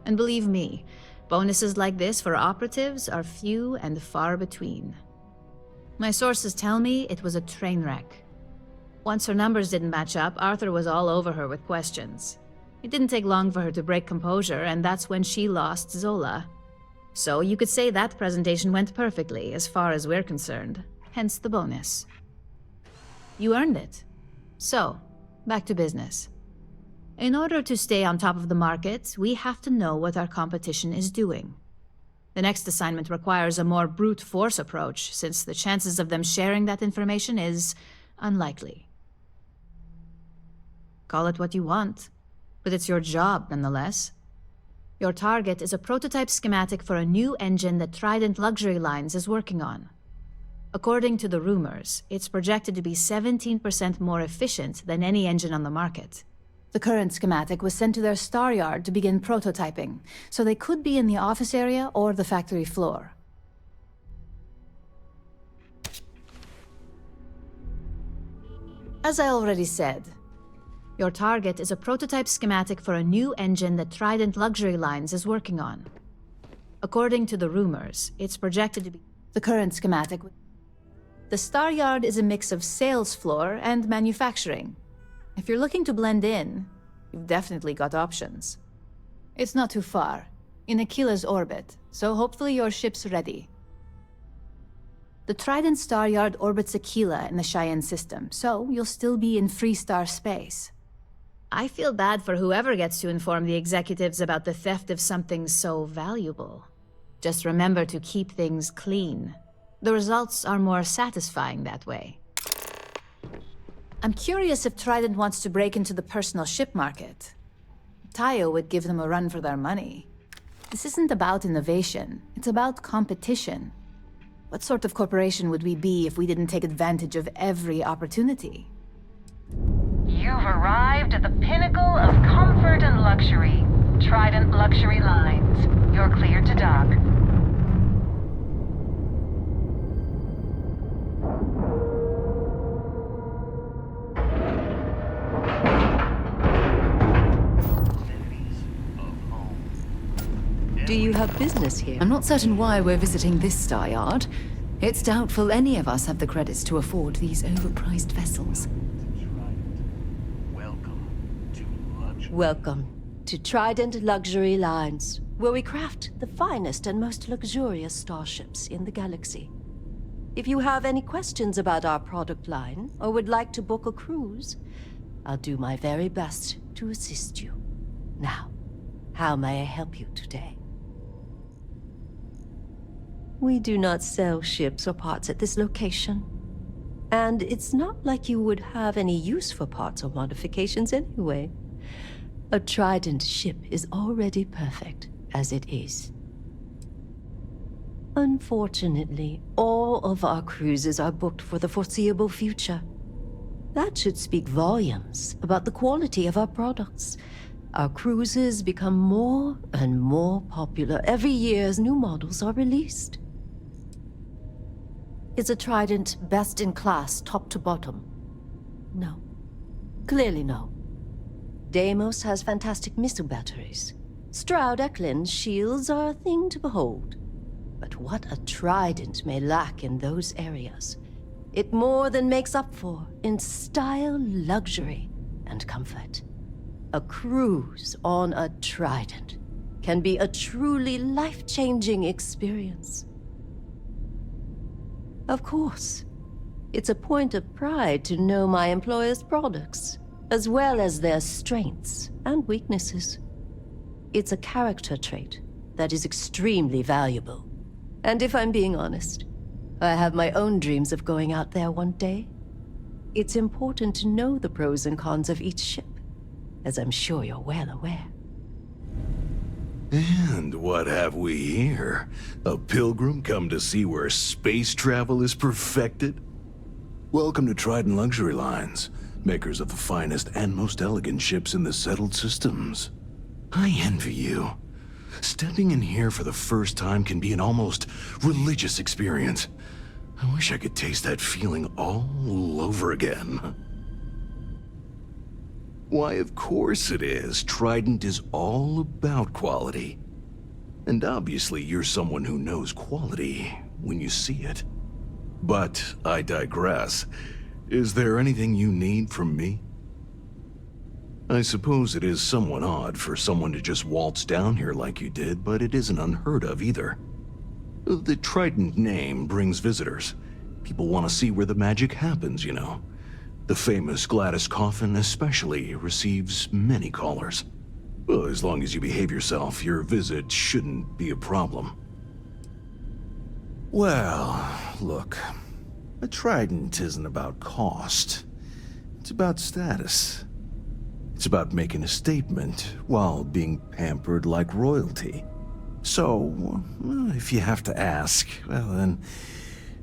And believe me, bonuses like this for operatives are few and far between. My sources tell me it was a train wreck. Once her numbers didn't match up, Arthur was all over her with questions. It didn't take long for her to break composure, and that's when she lost Zola. So you could say that presentation went perfectly, as far as we're concerned. Hence the bonus. You earned it. So, back to business. In order to stay on top of the market, we have to know what our competition is doing. The next assignment requires a more brute force approach, since the chances of them sharing that information is unlikely. Call it what you want, but it's your job nonetheless. Your target is a prototype schematic for a new engine that Trident Luxury Lines is working on. According to the rumors, it's projected to be 17% more efficient than any engine on the market. The current schematic was sent to their Star Yard to begin prototyping, so they could be in the office area or the factory floor. As I already said, your target is a prototype schematic for a new engine that Trident Luxury Lines is working on. According to the rumors, it's projected to be the current schematic. The Star Yard is a mix of sales floor and manufacturing. If you're looking to blend in, you've definitely got options. It's not too far, in Aquila's orbit, so hopefully your ship's ready. The Trident Star Yard orbits Aquila in the Cheyenne system, so you'll still be in free star space. I feel bad for whoever gets to inform the executives about the theft of something so valuable. Just remember to keep things clean. The results are more satisfying that way. I'm curious if Trident wants to break into the personal ship market. Tayo would give them a run for their money. This isn't about innovation, it's about competition. What sort of corporation would we be if we didn't take advantage of every opportunity? You've arrived at the pinnacle of comfort and luxury. Trident Luxury Lines. You're cleared to dock. Do you have business here? I'm not certain why we're visiting this Star Yard. It's doubtful any of us have the credits to afford these overpriced vessels. Welcome to Trident Luxury Lines, where we craft the finest and most luxurious starships in the galaxy. If you have any questions about our product line, or would like to book a cruise, I'll do my very best to assist you. Now, how may I help you today? We do not sell ships or parts at this location. And it's not like you would have any use for parts or modifications anyway. A Trident ship is already perfect as it is. Unfortunately, all of our cruises are booked for the foreseeable future. That should speak volumes about the quality of our products. Our cruises become more and more popular every year as new models are released. Is a Trident best in class, top to bottom? No. Clearly no. Deimos has fantastic missile batteries. Stroud Eklund's shields are a thing to behold. But what a Trident may lack in those areas, it more than makes up for in style, luxury, and comfort. A cruise on a Trident can be a truly life-changing experience. Of course, it's a point of pride to know my employer's products, as well as their strengths and weaknesses. It's a character trait that is extremely valuable. And if I'm being honest, I have my own dreams of going out there one day. It's important to know the pros and cons of each ship, as I'm sure you're well aware. And what have we here? A pilgrim come to see where space travel is perfected? Welcome to Trident Luxury Lines, makers of the finest and most elegant ships in the settled systems. I envy you. Stepping in here for the first time can be an almost religious experience. I wish I could taste that feeling all over again. Why, of course it is. Trident is all about quality. And obviously you're someone who knows quality when you see it. But I digress. Is there anything you need from me? I suppose it is somewhat odd for someone to just waltz down here like you did, but it isn't unheard of either. The Trident name brings visitors. People want to see where the magic happens, you know. The famous Gladys coffin especially receives many callers. Well, as long as you behave yourself, your visit shouldn't be a problem. Well, look, a Trident isn't about cost. It's about status. It's about making a statement while being pampered like royalty. So, if you have to ask, well then,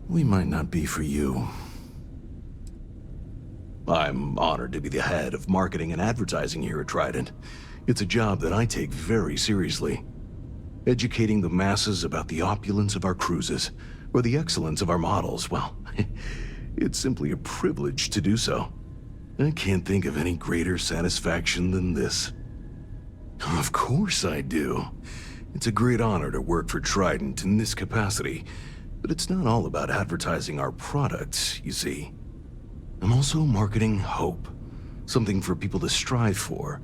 we might not be for you. I'm honored to be the head of marketing and advertising here at Trident. It's a job that I take very seriously. Educating the masses about the opulence of our cruises, or the excellence of our models, well, it's simply a privilege to do so. I can't think of any greater satisfaction than this. Of course I do. It's a great honor to work for Trident in this capacity, but it's not all about advertising our products, you see. I'm also marketing hope, something for people to strive for.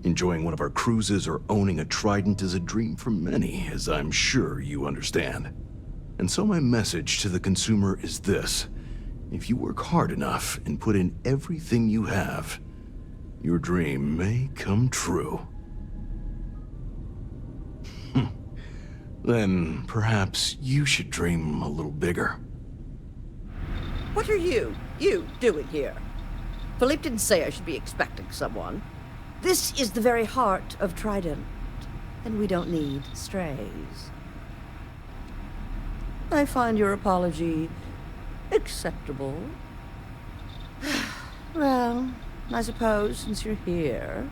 Enjoying one of our cruises or owning a Trident is a dream for many, as I'm sure you understand. And so my message to the consumer is this. If you work hard enough and put in everything you have, your dream may come true. Then perhaps you should dream a little bigger. What are you doing here? Philippe didn't say I should be expecting someone. This is the very heart of Trident, and we don't need strays. I find your apology acceptable. Well, I suppose since you're here,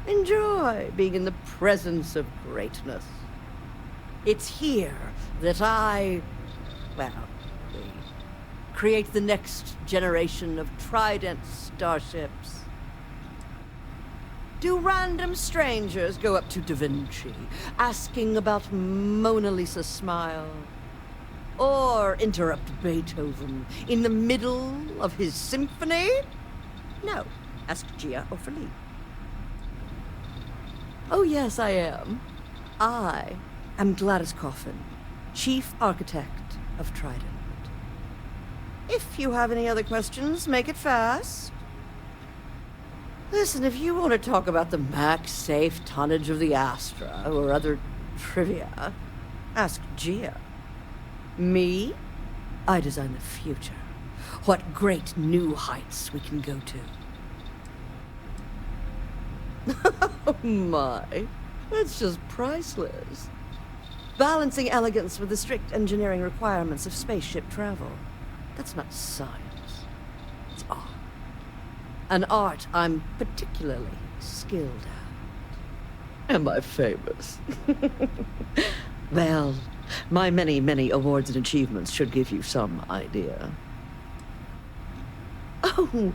enjoy being in the presence of greatness. It's here that we create the next generation of Trident starships. Do random strangers go up to Da Vinci, asking about Mona Lisa's smile? Or interrupt Beethoven in the middle of his symphony? No. Ask Gia or Philippe. Oh yes, I am. I am Gladys Coffin, Chief Architect of Trident. If you have any other questions, make it fast. Listen, if you want to talk about the max-safe tonnage of the Astral or other trivia, ask Gia. Me? I design the future. What great new heights we can go to. Oh my, that's just priceless. Balancing elegance with the strict engineering requirements of spaceship travel. That's not science. It's art. An art I'm particularly skilled at. Am I famous? Well, my many, many awards and achievements should give you some idea. Oh,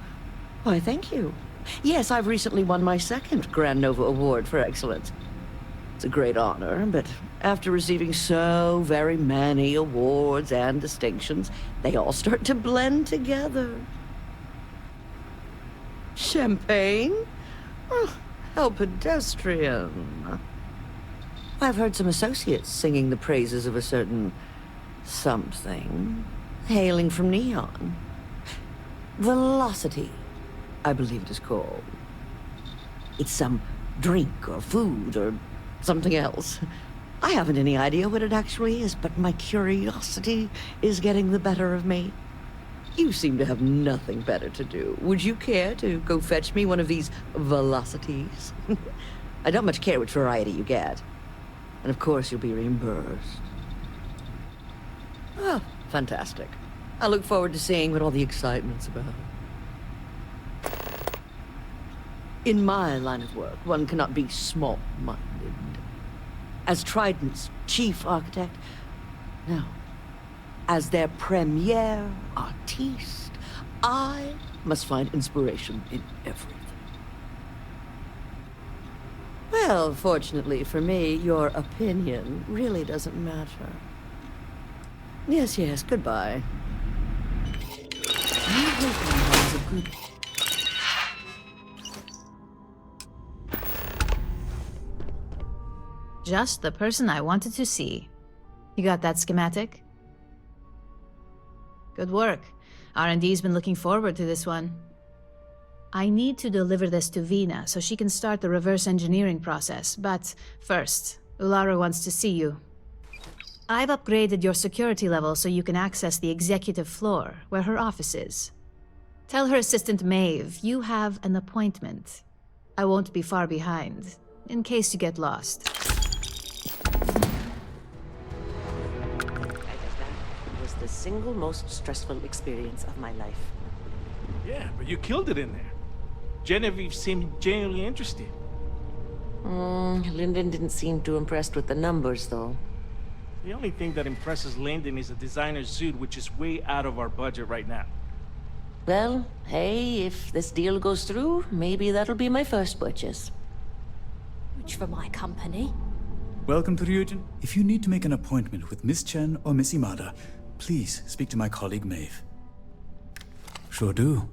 why thank you. Yes, I've recently won my second Grand Nova Award for excellence. It's a great honor, but after receiving so very many awards and distinctions, they all start to blend together. Champagne? Oh, how pedestrian. I've heard some associates singing the praises of a certain something, hailing from Neon. Velocity, I believe it is called. It's some drink or food or something else. I haven't any idea what it actually is, but my curiosity is getting the better of me. You seem to have nothing better to do. Would you care to go fetch me one of these velocities? I don't much care which variety you get. And of course you'll be reimbursed. Oh, fantastic. I look forward to seeing what all the excitement's about. In my line of work, one cannot be small-minded. As Trident's chief architect, no. As their premier artiste, I must find inspiration in everything. Well, fortunately for me, your opinion really doesn't matter. Yes, yes, goodbye. I hope you have a good... Just the person I wanted to see. You got that schematic? Good work. R&D's been looking forward to this one. I need to deliver this to Veena so she can start the reverse engineering process, but first, Ularu wants to see you. I've upgraded your security level so you can access the executive floor, where her office is. Tell her assistant Maeve you have an appointment. I won't be far behind, in case you get lost. The single most stressful experience of my life. Yeah, but you killed it in there. Genevieve seemed genuinely interested. Lyndon didn't seem too impressed with the numbers, though. The only thing that impresses Lyndon is a designer suit, which is way out of our budget right now. Well, hey, if this deal goes through, maybe that'll be my first purchase. Which for my company. Welcome to Ryujin. If you need to make an appointment with Miss Chen or Miss Imada, please speak to my colleague Maeve. Sure do.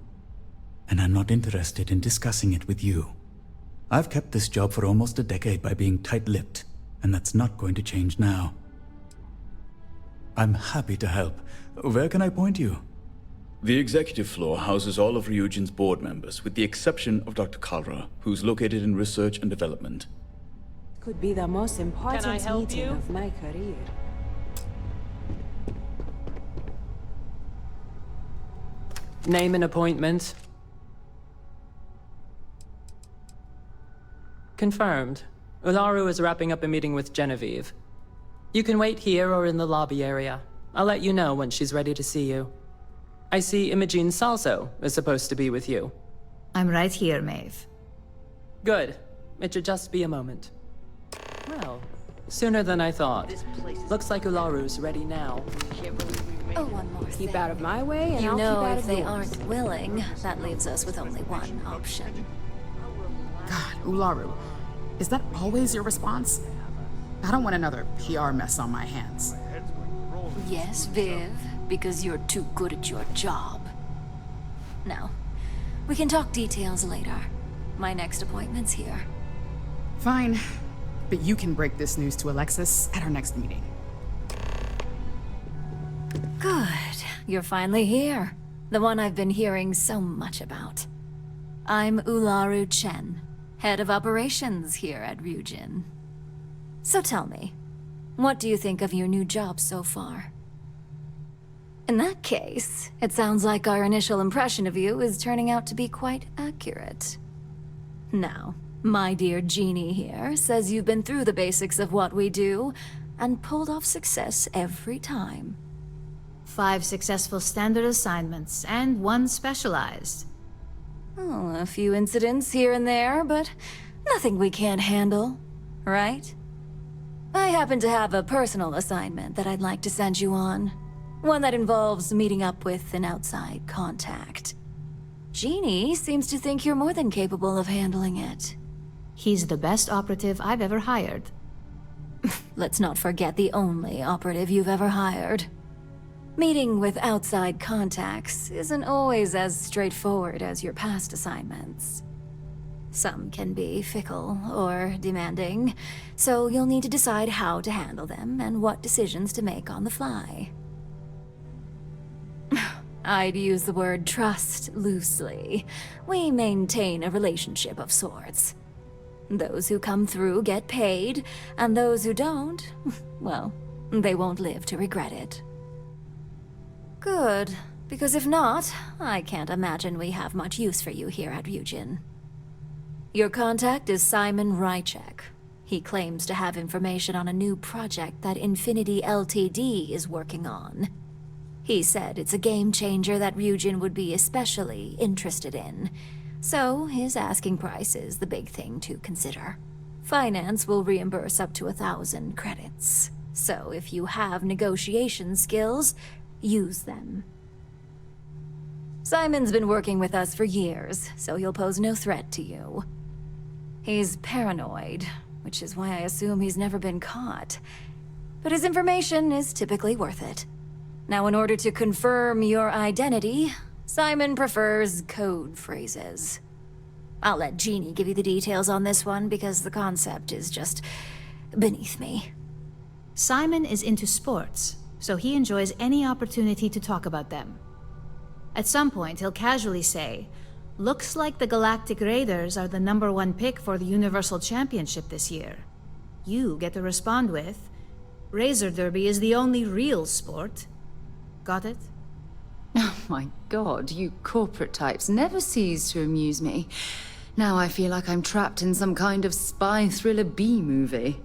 And I'm not interested in discussing it with you. I've kept this job for almost a decade by being tight-lipped, and that's not going to change now. I'm happy to help. Where can I point you? The executive floor houses all of Ryujin's board members, with the exception of Dr. Kalra, who's located in research and development. Could be the most important meeting of my career. Name and appointment. Confirmed. Ularu is wrapping up a meeting with Genevieve. You can wait here or in the lobby area. I'll let you know when she's ready to see you. I see Imogene Salso is supposed to be with you. I'm right here, Maeve. Good. It should just be a moment. Well, sooner than I thought. Looks like Ularu's ready now. Oh, one more thing. Keep out of my way, and you I'll keep know out if of they yours. aren't willing, that leaves us with only one option. God, Ularu, is that always your response? I don't want another PR mess on my hands. Yes, Viv, because you're too good at your job. Now, we can talk details later. My next appointment's here. Fine, but you can break this news to Alexis at our next meeting. Good. You're finally here. The one I've been hearing so much about. I'm Ularu Chen, head of operations here at Ryujin. So tell me, what do you think of your new job so far? In that case, it sounds like our initial impression of you is turning out to be quite accurate. Now, my dear Jeannie here says you've been through the basics of what we do and pulled off success every time. 5 successful standard assignments, and 1 specialized. Oh, a few incidents here and there, but nothing we can't handle, right? I happen to have a personal assignment that I'd like to send you on. One that involves meeting up with an outside contact. Jeannie seems to think you're more than capable of handling it. He's the best operative I've ever hired. Let's not forget the only operative you've ever hired. Meeting with outside contacts isn't always as straightforward as your past assignments. Some can be fickle or demanding, so you'll need to decide how to handle them and what decisions to make on the fly. I'd use the word trust loosely. We maintain a relationship of sorts. Those who come through get paid, and those who don't, well, they won't live to regret it. Good, because if not, I can't imagine we have much use for you here at Ryujin. Your contact is Simon Rychek. He claims to have information on a new project that Infinity Ltd is working on. He said it's a game changer that Ryujin would be especially interested in. So his asking price is the big thing to consider. Finance will reimburse up to 1,000 credits. So if you have negotiation skills, use them. Simon's been working with us for years, so he'll pose no threat to you. He's paranoid, which is why I assume he's never been caught. But his information is typically worth it. Now, in order to confirm your identity, Simon prefers code phrases. I'll let Jeannie give you the details on this one because the concept is just beneath me. Simon is into sports, so he enjoys any opportunity to talk about them. At some point, he'll casually say, "Looks like the Galactic Raiders are the #1 pick for the Universal Championship this year." You get to respond with, "Razor Derby is the only real sport." Got it? Oh my god, you corporate types never cease to amuse me. Now I feel like I'm trapped in some kind of spy thriller B-movie.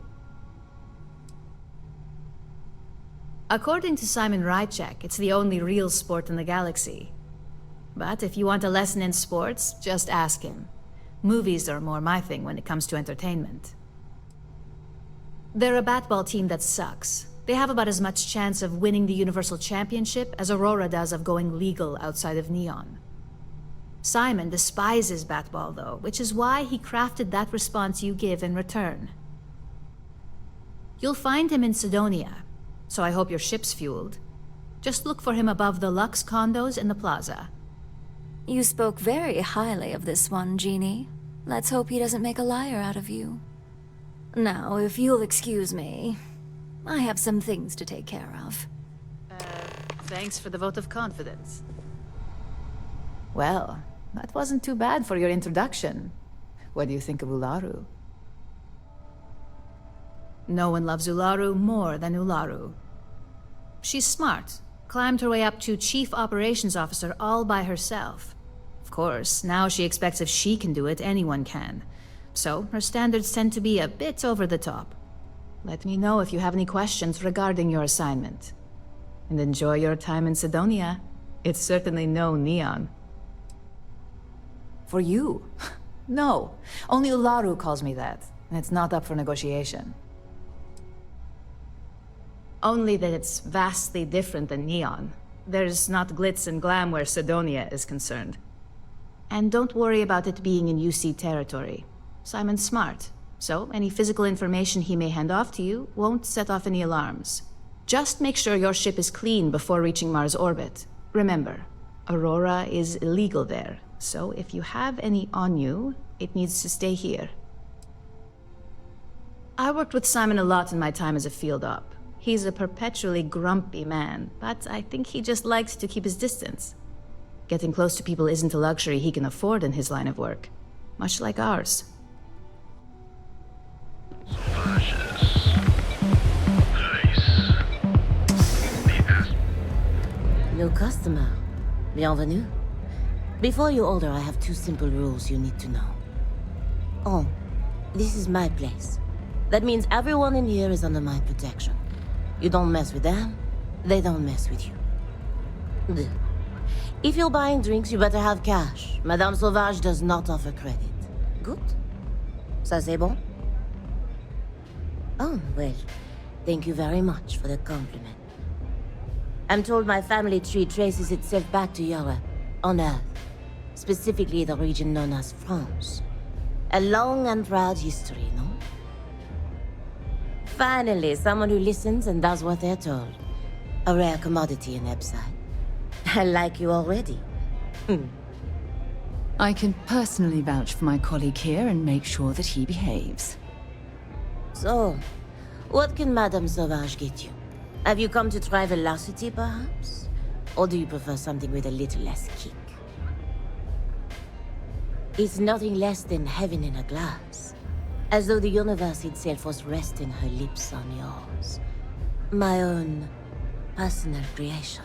According to Simon Rychek, it's the only real sport in the galaxy. But if you want a lesson in sports, just ask him. Movies are more my thing when it comes to entertainment. They're a batball team that sucks. They have about as much chance of winning the Universal Championship as Aurora does of going legal outside of Neon. Simon despises batball, though, which is why he crafted that response you give in return. You'll find him in Cydonia, so I hope your ship's fueled. Just look for him above the Lux condos in the plaza. You spoke very highly of this one, Jeannie. Let's hope he doesn't make a liar out of you. Now, if you'll excuse me, I have some things to take care of. Thanks for the vote of confidence. Well, that wasn't too bad for your introduction. What do you think of Ularu? No one loves Ularu more than Ularu. She's smart. Climbed her way up to Chief Operations Officer all by herself. Of course, now she expects if she can do it, anyone can. So, her standards tend to be a bit over the top. Let me know if you have any questions regarding your assignment. And enjoy your time in Cydonia. It's certainly no Neon. For you? No. Only Ularu calls me that, and it's not up for negotiation. Only that it's vastly different than Neon. There's not glitz and glam where Cydonia is concerned. And don't worry about it being in UC territory. Simon's smart, so any physical information he may hand off to you won't set off any alarms. Just make sure your ship is clean before reaching Mars orbit. Remember, Aurora is illegal there, so if you have any on you, it needs to stay here. I worked with Simon a lot in my time as a field op. He's a perpetually grumpy man, but I think he just likes to keep his distance. Getting close to people isn't a luxury he can afford in his line of work, much like ours. New customer. Bienvenue. Before you order, I have 2 simple rules you need to know. Oh, this is my place. That means everyone in here is under my protection. You don't mess with them, they don't mess with you. Deux. If you're buying drinks, you better have cash. Madame Sauvage does not offer credit. Good? Ça c'est bon? Oh, well, thank you very much for the compliment. I'm told my family tree traces itself back to Europe, on Earth. Specifically the region known as France. A long and proud history, no? Finally, someone who listens and does what they're told. A rare commodity in Epside. I like you already. I can personally vouch for my colleague here and make sure that he behaves. So, what can Madame Sauvage get you? Have you come to try velocity, perhaps? Or do you prefer something with a little less kick? It's nothing less than heaven in a glass. As though the universe itself was resting her lips on yours. My own personal creation.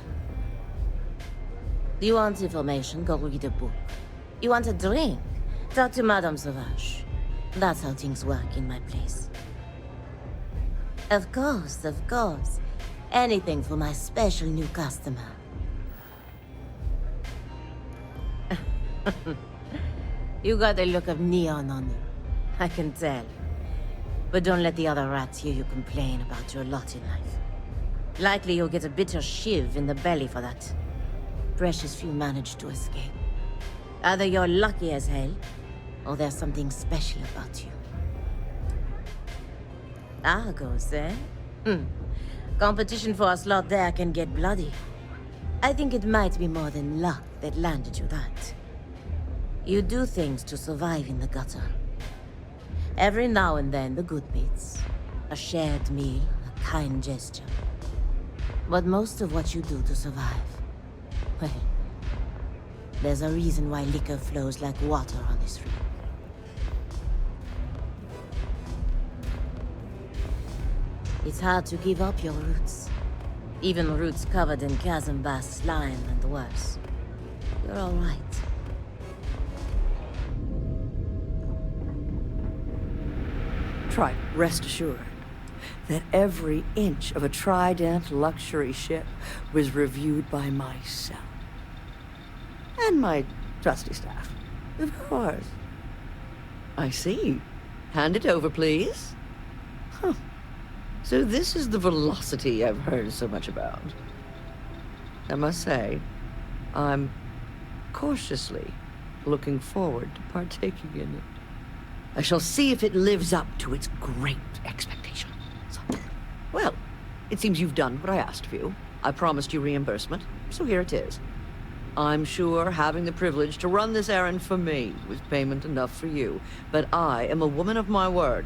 You want information? Go read a book. You want a drink? Talk to Madame Sauvage. That's how things work in my place. Of course, of course. Anything for my special new customer. You got a look of neon on you. I can tell. But don't let the other rats hear you complain about your lot in life. Likely you'll get a bitter shiv in the belly for that. Precious few manage to escape. Either you're lucky as hell, or there's something special about you. Argos, eh? Competition for a slot there can get bloody. I think it might be more than luck that landed you that. You do things to survive in the gutter. Every now and then, the good bits. A shared meal, a kind gesture. But most of what you do to survive, well, there's a reason why liquor flows like water on this rig. It's hard to give up your roots. Even roots covered in chasm-bass slime and worse. You're all right. Try, rest assured that every inch of a Trident luxury ship was reviewed by myself. And my trusty staff, of course. I see. Hand it over, please. Huh. So this is the velocity I've heard so much about. I must say, I'm cautiously looking forward to partaking in it. I shall see if it lives up to its great expectations. Well, it seems you've done what I asked of you. I promised you reimbursement, so here it is. I'm sure having the privilege to run this errand for me was payment enough for you, but I am a woman of my word.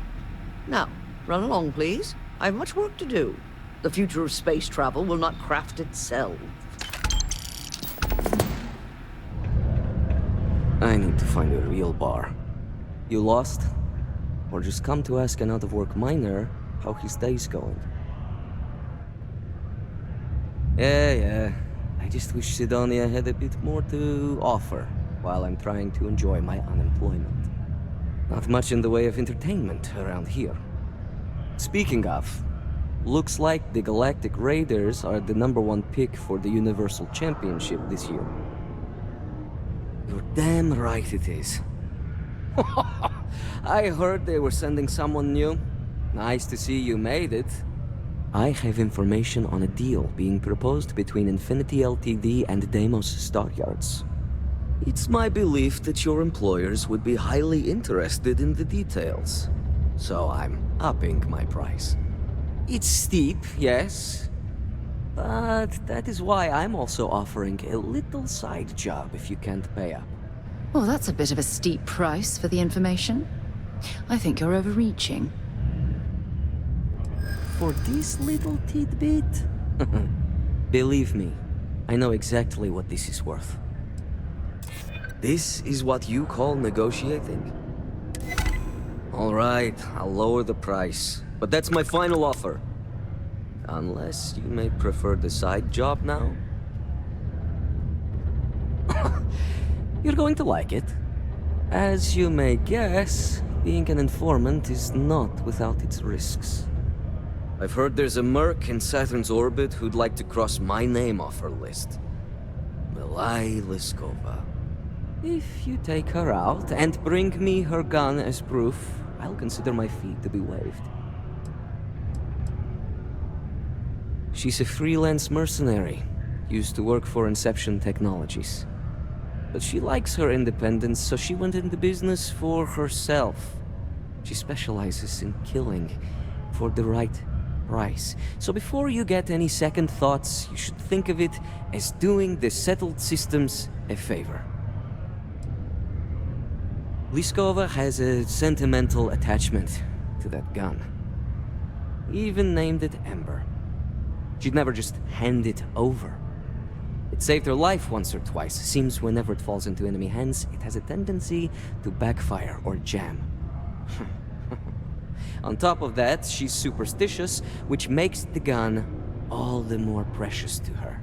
Now, run along, please. I have much work to do. The future of space travel will not craft itself. I need to find a real bar. You lost? Or just come to ask an out-of-work miner how his day's going? Yeah. I just wish Cydonia had a bit more to offer while I'm trying to enjoy my unemployment. Not much in the way of entertainment around here. Speaking of, looks like the Galactic Raiders are the #1 pick for the Universal Championship this year. You're damn right it is. I heard they were sending someone new. Nice to see you made it. I have information on a deal being proposed between Infinity Ltd and Deimos Stockyards. It's my belief that your employers would be highly interested in the details. So I'm upping my price. It's steep, yes. But that is why I'm also offering a little side job if you can't pay up. Well, that's a bit of a steep price for the information. I think you're overreaching. For this little tidbit? Believe me, I know exactly what this is worth. This is what you call negotiating? All right, I'll lower the price, but that's my final offer. Unless you may prefer the side job now? You're going to like it. As you may guess, being an informant is not without its risks. I've heard there's a merc in Saturn's orbit who'd like to cross my name off her list. Malai Liskova. If you take her out and bring me her gun as proof, I'll consider my fee to be waived. She's a freelance mercenary, used to work for Inception Technologies. But she likes her independence, so she went into business for herself. She specializes in killing for the right price. So before you get any second thoughts, you should think of it as doing the settled systems a favor. Liskova has a sentimental attachment to that gun. Even named it Ember. She'd never just hand it over. It saved her life once or twice. Seems whenever it falls into enemy hands, it has a tendency to backfire or jam. On top of that, she's superstitious, which makes the gun all the more precious to her.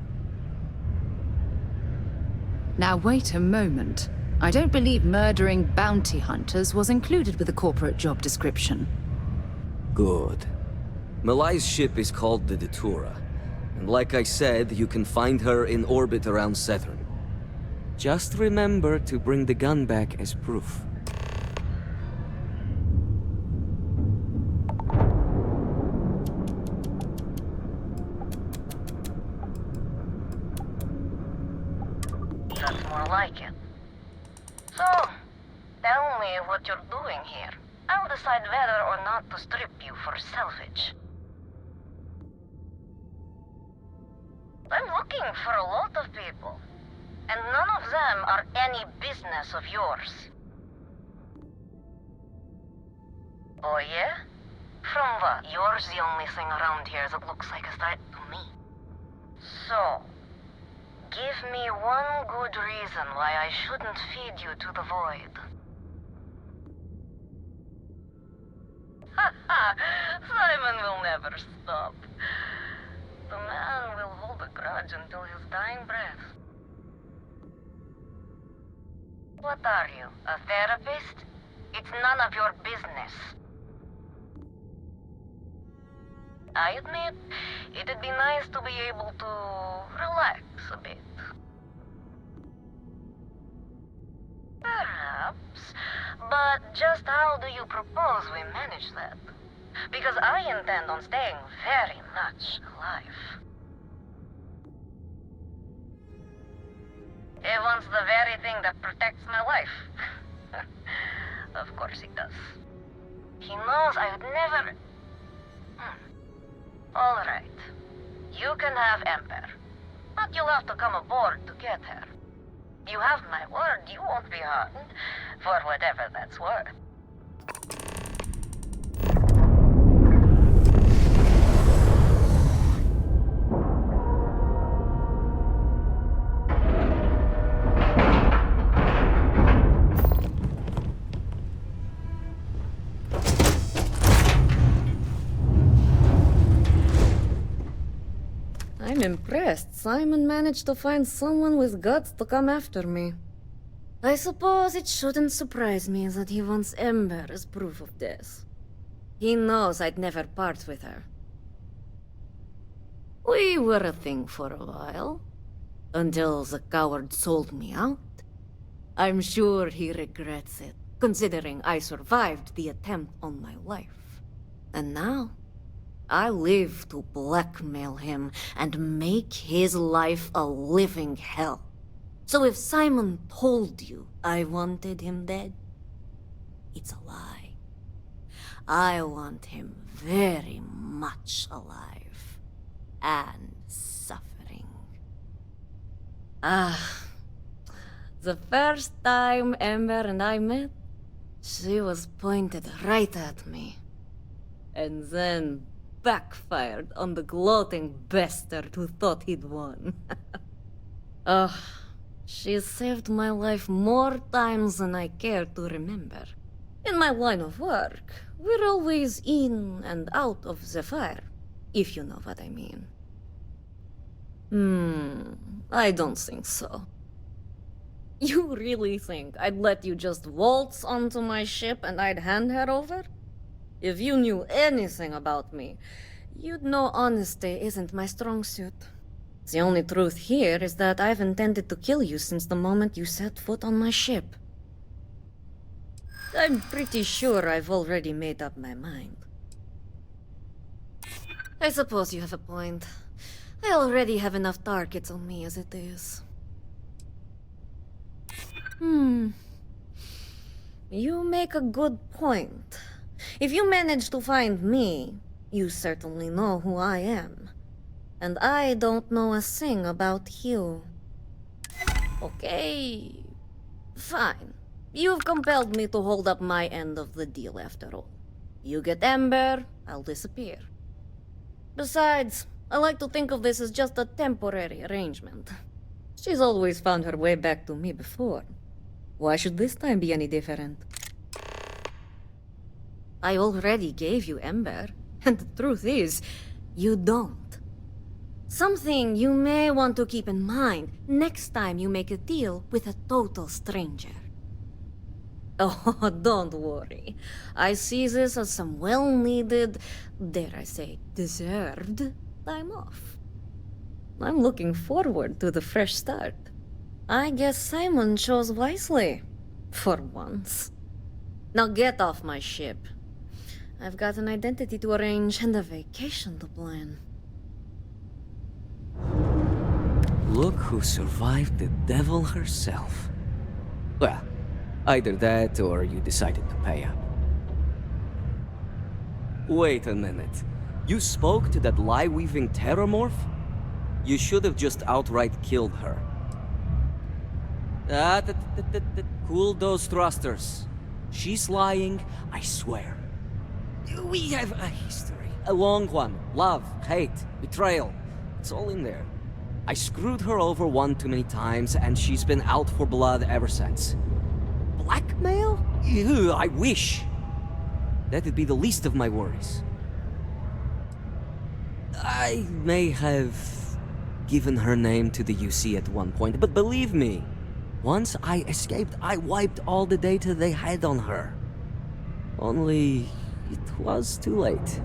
Now wait a moment. I don't believe murdering bounty hunters was included with the corporate job description. Good. Malai's ship is called the Datura. And like I said, you can find her in orbit around Saturn. Just remember to bring the gun back as proof. That's more like it. So, tell me what you're doing here. I'll decide whether or not to strip you for salvage. I'm looking for a lot of people, and none of them are any business of yours. Oh yeah? From what? Yours the only thing around here that looks like a threat to me. So, give me one good reason why I shouldn't feed you to the void. Haha! Simon will never stop. The man will hold a grudge until his dying breath. What are you, a therapist? It's none of your business. I admit, it'd be nice to be able to relax a bit. Perhaps, but just how do you propose we manage that? Because I intend on staying very much alive. He wants the very thing that protects my life. Of course he does. He knows I would never... All right. You can have Ember. But you'll have to come aboard to get her. You have my word, you won't be harmed, for whatever that's worth. I'm impressed. Simon managed to find someone with guts to come after me. I suppose it shouldn't surprise me that he wants Ember as proof of this. He knows I'd never part with her. We were a thing for a while, until the coward sold me out. I'm sure he regrets it, considering I survived the attempt on my life. And now, I live to blackmail him and make his life a living hell. So if Simon told you I wanted him dead, it's a lie. I want him very much alive and suffering. The first time Ember and I met, she was pointed right at me. And then backfired on the gloating bastard who thought he'd won. She saved my life more times than I care to remember. In my line of work, we're always in and out of the fire, if you know what I mean. I don't think so. You really think I'd let you just waltz onto my ship and I'd hand her over? If you knew anything about me, you'd know honesty isn't my strong suit. The only truth here is that I've intended to kill you since the moment you set foot on my ship. I'm pretty sure I've already made up my mind. I suppose you have a point. I already have enough targets on me as it is. You make a good point. If you manage to find me, you certainly know who I am. And I don't know a thing about you. Okay, fine. You've compelled me to hold up my end of the deal after all. You get Ember, I'll disappear. Besides, I like to think of this as just a temporary arrangement. She's always found her way back to me before. Why should this time be any different? I already gave you Ember, and the truth is, you don't. Something you may want to keep in mind next time you make a deal with a total stranger. Oh, don't worry. I see this as some well-needed, dare I say, deserved time off. I'm looking forward to the fresh start. I guess Simon chose wisely, for once. Now get off my ship. I've got an identity to arrange and a vacation to plan. Look who survived the devil herself. Well, either that or you decided to pay up. Wait a minute. You spoke to that lie-weaving terramorph? You should have just outright killed her. Cool those thrusters. She's lying, I swear. We have a history. A long one. Love, hate, betrayal. It's all in there. I screwed her over one too many times, and she's been out for blood ever since. Blackmail? Ew, I wish. That'd be the least of my worries. I may have given her name to the UC at one point, but believe me, once I escaped, I wiped all the data they had on her. Only it was too late.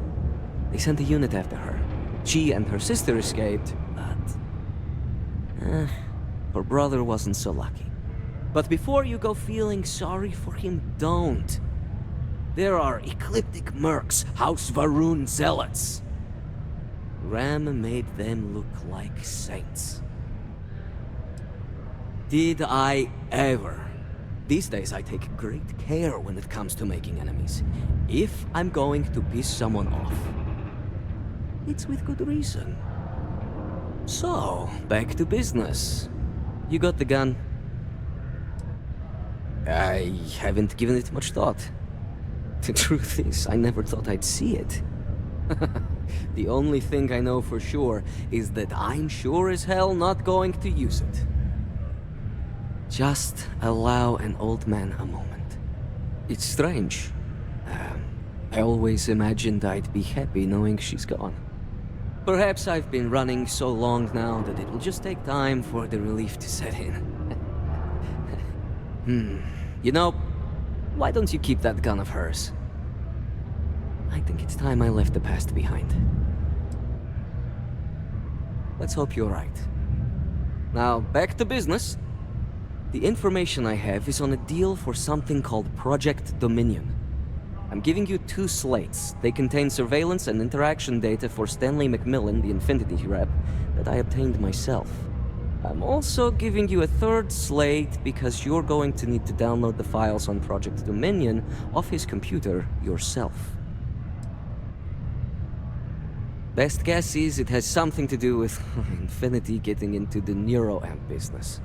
They sent a unit after her. She and her sister escaped, but her brother wasn't so lucky. But before you go feeling sorry for him, don't. There are ecliptic mercs, House Varun zealots. Ram made them look like saints. Did I ever? These days I take great care when it comes to making enemies. If I'm going to piss someone off, it's with good reason. So, back to business. You got the gun? I haven't given it much thought. The truth is, I never thought I'd see it. The only thing I know for sure is that I'm sure as hell not going to use it. Just allow an old man a moment. It's strange. I always imagined I'd be happy knowing she's gone. Perhaps I've been running so long now that it will just take time for the relief to set in. You know, why don't you keep that gun of hers? I think it's time I left the past behind. Let's hope you're right. Now, back to business. The information I have is on a deal for something called Project Dominion. I'm giving you 2 slates. They contain surveillance and interaction data for Stanley McMillan, the Infinity rep, that I obtained myself. I'm also giving you a 3rd slate because you're going to need to download the files on Project Dominion off his computer yourself. Best guess is it has something to do with Infinity getting into the Neuroamp business.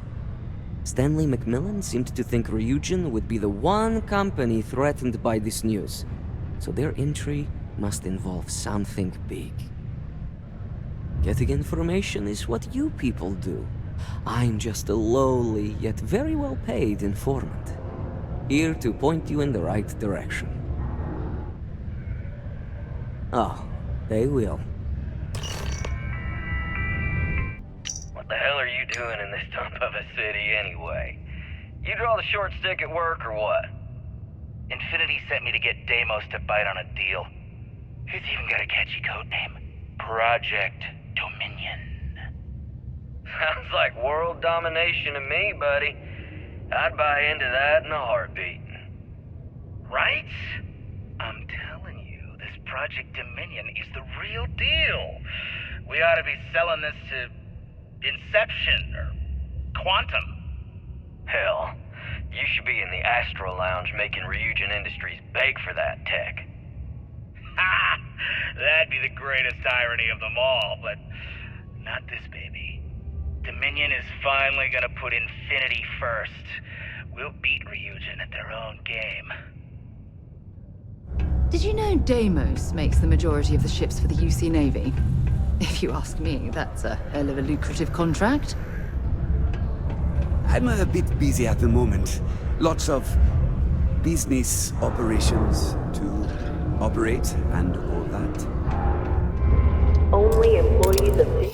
Stanley McMillan seemed to think Ryujin would be the one company threatened by this news, so their entry must involve something big. Getting information is what you people do. I'm just a lowly, yet very well-paid informant, here to point you in the right direction. Oh, they will. What the hell are you doing in this dump of a city anyway? You draw the short stick at work or what? Infinity sent me to get Deimos to bite on a deal. He's even got a catchy code name. Project Dominion. Sounds like world domination to me, buddy. I'd buy into that in a heartbeat. Right? I'm telling you, this Project Dominion is the real deal. We ought to be selling this to Inception or Quantum. Hell, you should be in the Astral Lounge making Ryujin Industries beg for that tech. Ha! That'd be the greatest irony of them all, but not this baby. Dominion is finally gonna put Infinity first. We'll beat Ryujin at their own game. Did you know Deimos makes the majority of the ships for the UC Navy? If you ask me, that's a hell of a lucrative contract. I'm a bit busy at the moment. Lots of business operations to operate, and all that. Only employees of the...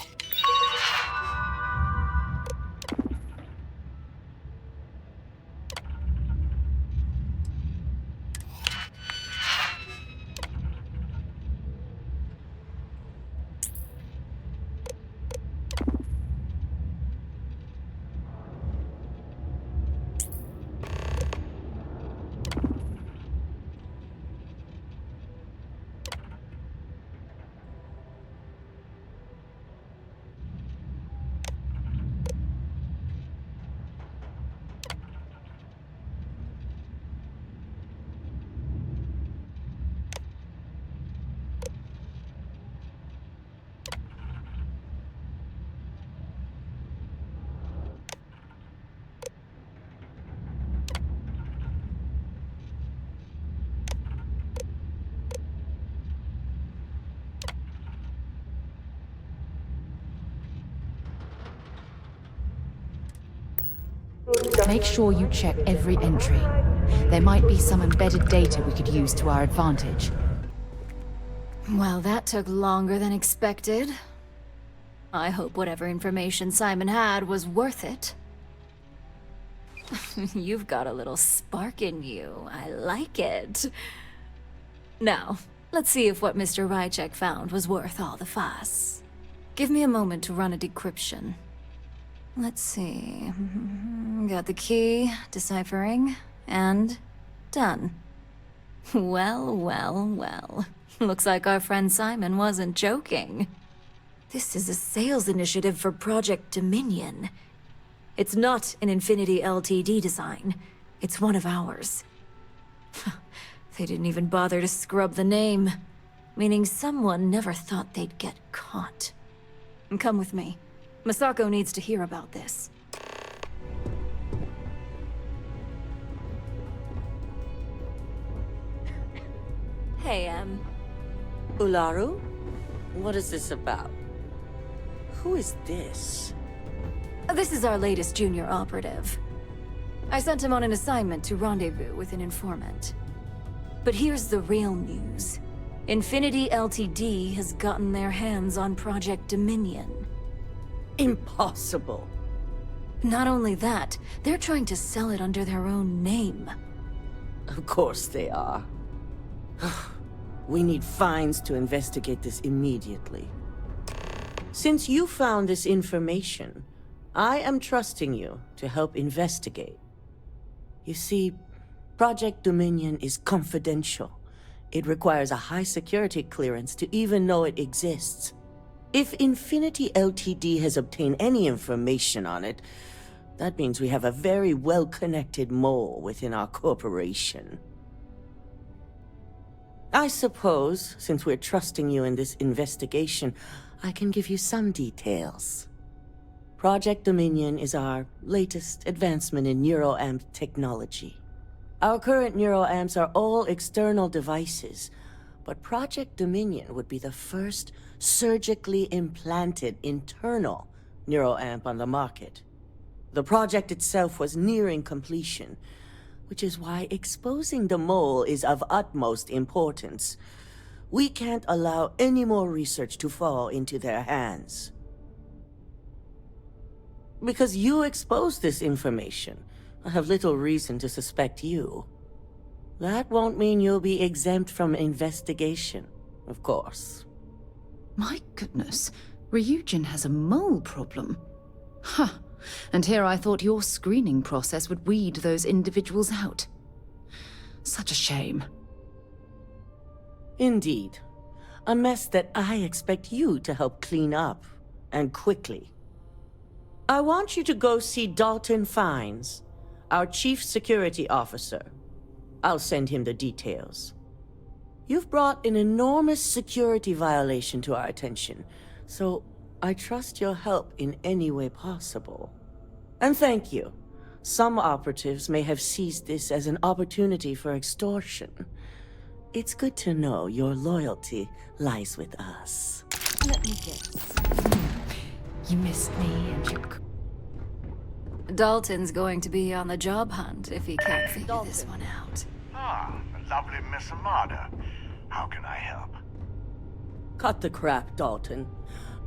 Make sure you check every entry. There might be some embedded data we could use to our advantage. Well, that took longer than expected. I hope whatever information Simon had was worth it. You've got a little spark in you. I like it. Now, let's see if what Mr. Ryujin found was worth all the fuss. Give me a moment to run a decryption. Let's see. Got the key, deciphering, and done. Well, well, well. Looks like our friend Simon wasn't joking. This is a sales initiative for Project Dominion. It's not an Infinity Ltd design. It's one of ours. They didn't even bother to scrub the name, meaning someone never thought they'd get caught. Come with me. Masako needs to hear about this. Hey, Ularu? What is this about? Who is this? This is our latest junior operative. I sent him on an assignment to rendezvous with an informant. But here's the real news. Infinity Ltd has gotten their hands on Project Dominion. Impossible. Not only that, they're trying to sell it under their own name. Of course they are. We need fines to investigate this immediately. Since you found this information, I am trusting you to help investigate. You see, Project Dominion is confidential. It requires a high security clearance to even know it exists. If Infinity Ltd has obtained any information on it, that means we have a very well-connected mole within our corporation. I suppose, since we're trusting you in this investigation, I can give you some details. Project Dominion is our latest advancement in neuroamp technology. Our current neuroamps are all external devices, but Project Dominion would be the first surgically implanted internal neuroamp on the market. The project itself was nearing completion, which is why exposing the mole is of utmost importance. We can't allow any more research to fall into their hands. Because you exposed this information, I have little reason to suspect you. That won't mean you'll be exempt from investigation, of course. My goodness, Ryujin has a mole problem. Huh. And here I thought your screening process would weed those individuals out. Such a shame. Indeed. A mess that I expect you to help clean up, and quickly. I want you to go see Dalton Fines, our Chief Security Officer. I'll send him the details. You've brought an enormous security violation to our attention, so I trust your help in any way possible. And thank you. Some operatives may have seized this as an opportunity for extortion. It's good to know your loyalty lies with us. Let me guess. You missed me and you... Dalton's going to be on the job hunt if he can't figure this one out. Ah, the lovely Miss Amada. How can I help? Cut the crap, Dalton.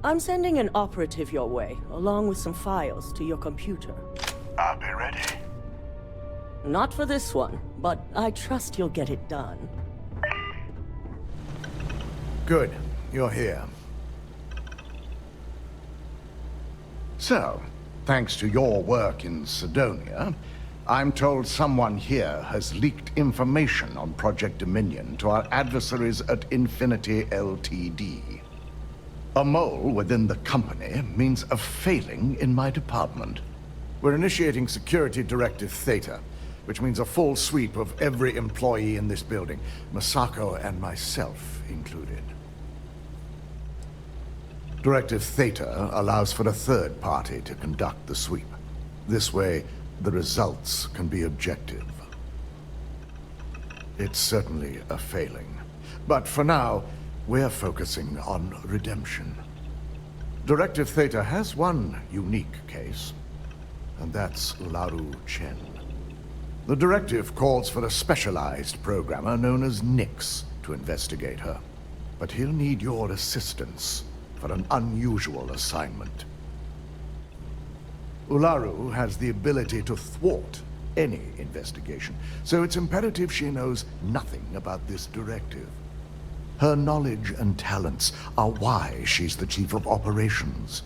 I'm sending an operative your way, along with some files to your computer. I'll be ready. Not for this one, but I trust you'll get it done. Good. You're here. So, thanks to your work in Cydonia, I'm told someone here has leaked information on Project Dominion to our adversaries at Infinity Ltd. A mole within the company means a failing in my department. We're initiating Security Directive Theta, which means a full sweep of every employee in this building, Masako and myself included. Directive Theta allows for a third party to conduct the sweep. This way, the results can be objective. It's certainly a failing, but for now, we're focusing on redemption. Directive Theta has one unique case, and that's Ularu Chen. The directive calls for a specialized programmer known as Nix to investigate her, but he'll need your assistance for an unusual assignment. Ularu has the ability to thwart any investigation, so it's imperative she knows nothing about this directive. Her knowledge and talents are why she's the chief of operations,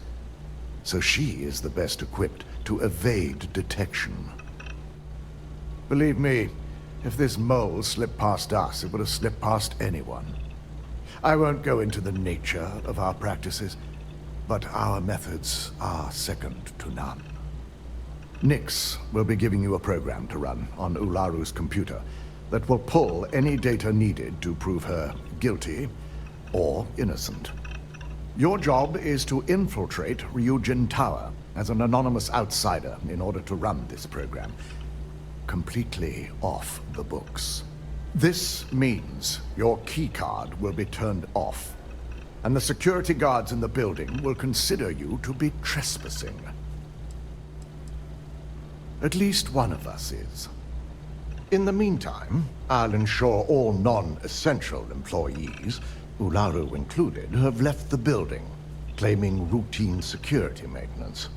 so she is the best equipped to evade detection. Believe me, if this mole slipped past us, it would have slipped past anyone. I won't go into the nature of our practices, but our methods are second to none. Nix will be giving you a program to run on Ularu's computer that will pull any data needed to prove her guilty or innocent. Your job is to infiltrate Ryujin Tower as an anonymous outsider in order to run this program completely off the books. This means your keycard will be turned off, and the security guards in the building will consider you to be trespassing. At least one of us is. In the meantime, I'll ensure all non-essential employees, Ularu included, have left the building, claiming routine security maintenance.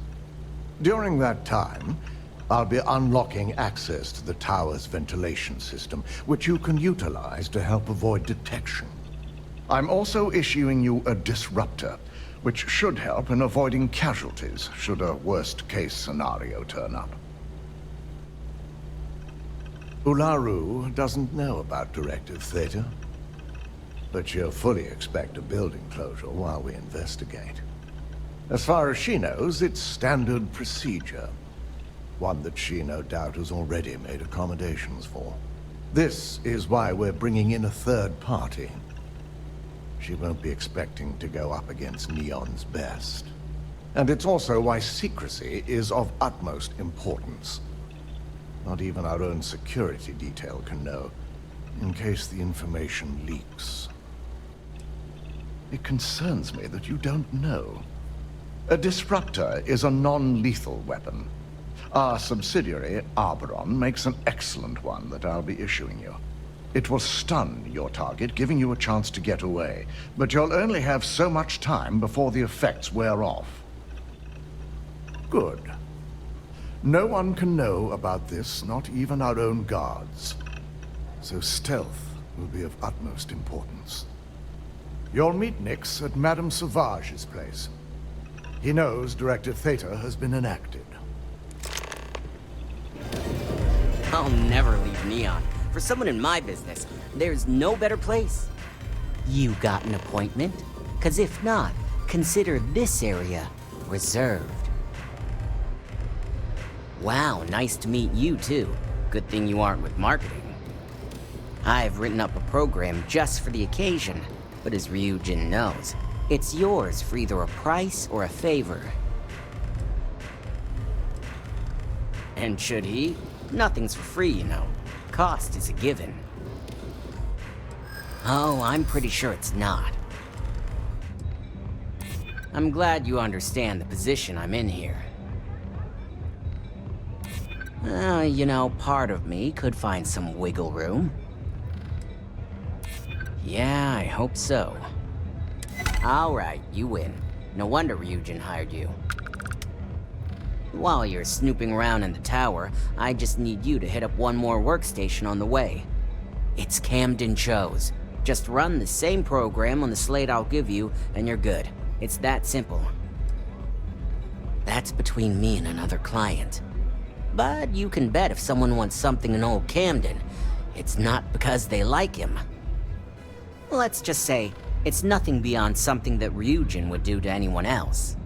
During that time, I'll be unlocking access to the tower's ventilation system, which you can utilize to help avoid detection. I'm also issuing you a disruptor, which should help in avoiding casualties should a worst-case scenario turn up. Ularu doesn't know about Directive Theta, but she'll fully expect a building closure while we investigate. As far as she knows, it's standard procedure. One that she no doubt has already made accommodations for. This is why we're bringing in a third party. She won't be expecting to go up against Neon's best. And it's also why secrecy is of utmost importance. Not even our own security detail can know, in case the information leaks. It concerns me that you don't know. A disruptor is a non-lethal weapon. Our subsidiary, Arboron, makes an excellent one that I'll be issuing you. It will stun your target, giving you a chance to get away, but you'll only have so much time before the effects wear off. Good. No one can know about this, not even our own guards. So stealth will be of utmost importance. You'll meet Nix at Madame Sauvage's place. He knows Directive Theta has been enacted. I'll never leave Neon. For someone in my business, there's no better place. You got an appointment? 'Cause if not, consider this area reserved. Wow, nice to meet you too. Good thing you aren't with marketing. I've written up a program just for the occasion, but as Ryujin knows, it's yours for either a price or a favor. And should he? Nothing's for free, you know. Cost is a given. Oh, I'm pretty sure it's not. I'm glad you understand the position I'm in here. You know, part of me could find some wiggle room. Yeah, I hope so. Alright, you win. No wonder Ryujin hired you. While you're snooping around in the tower, I just need you to hit up one more workstation on the way. It's Camden Cho's. Just run the same program on the slate I'll give you, and you're good. It's that simple. That's between me and another client. But you can bet if someone wants something in old Camden, it's not because they like him. Let's just say, it's nothing beyond something that Ryujin would do to anyone else.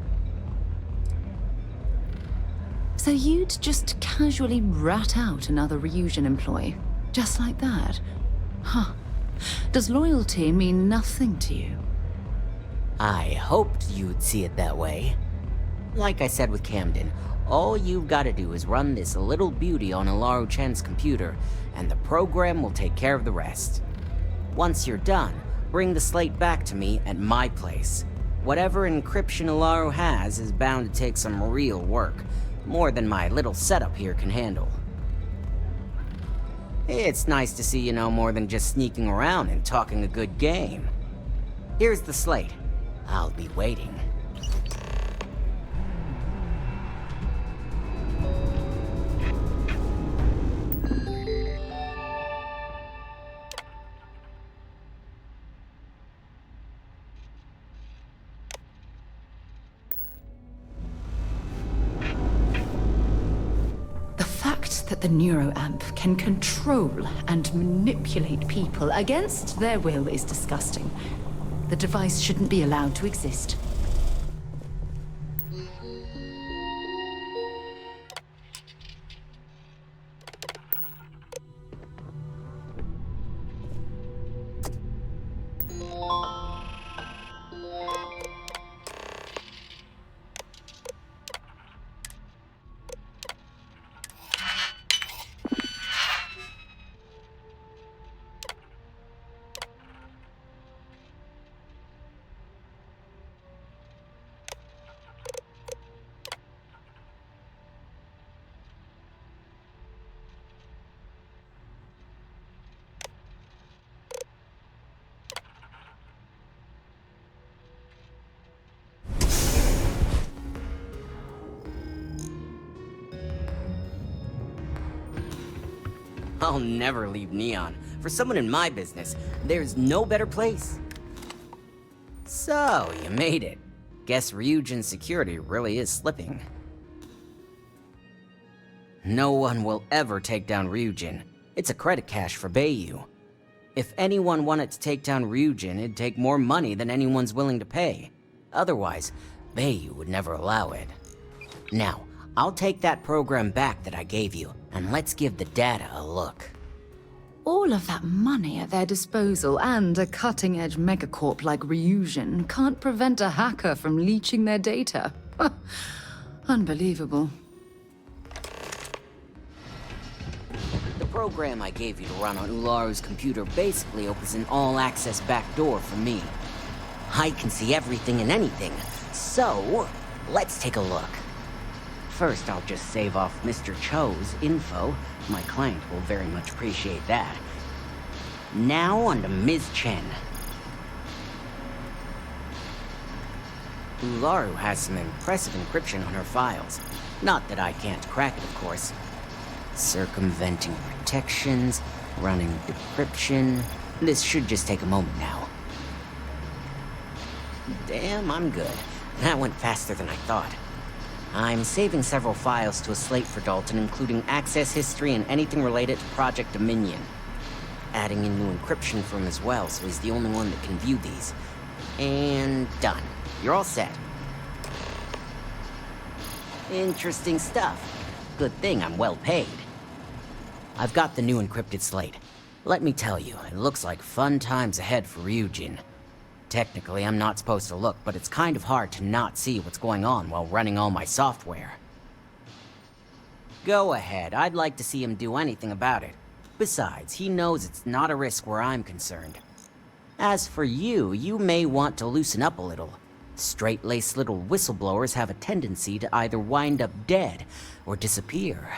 So you'd just casually rat out another Ryujin employee? Just like that? Huh. Does loyalty mean nothing to you? I hoped you'd see it that way. Like I said with Camden, all you've got to do is run this little beauty on Ularu Chen's computer, and the program will take care of the rest. Once you're done, bring the slate back to me at my place. Whatever encryption Ularu has is bound to take some real work, more than my little setup here can handle. It's nice to see you know more than just sneaking around and talking a good game. Here's the slate. I'll be waiting. That the Neuroamp can control and manipulate people against their will is disgusting. The device shouldn't be allowed to exist. I'll never leave Neon. For someone in my business, there's no better place. So, you made it. Guess Ryujin's security really is slipping. No one will ever take down Ryujin. It's a credit cash for Bayu. If anyone wanted to take down Ryujin, it'd take more money than anyone's willing to pay. Otherwise, Bayu would never allow it. Now, I'll take that program back that I gave you, and let's give the data a look. All of that money at their disposal and a cutting-edge megacorp like Ryujin can't prevent a hacker from leeching their data. Unbelievable. The program I gave you to run on Ularu's computer basically opens an all-access backdoor for me. I can see everything and anything, so let's take a look. First, I'll just save off Mr. Cho's info. My client will very much appreciate that. Now on to Ms. Chen. Ularu has some impressive encryption on her files. Not that I can't crack it, of course. Circumventing protections, running decryption. This should just take a moment now. Damn, I'm good. That went faster than I thought. I'm saving several files to a slate for Dalton, including access history and anything related to Project Dominion. Adding in new encryption for him as well, so he's the only one that can view these. And done. You're all set. Interesting stuff. Good thing I'm well paid. I've got the new encrypted slate. Let me tell you, it looks like fun times ahead for Ryujin. Technically, I'm not supposed to look, but it's kind of hard to not see what's going on while running all my software. Go ahead, I'd like to see him do anything about it. Besides, he knows it's not a risk where I'm concerned. As for you, you may want to loosen up a little. Straight-laced little whistleblowers have a tendency to either wind up dead or disappear.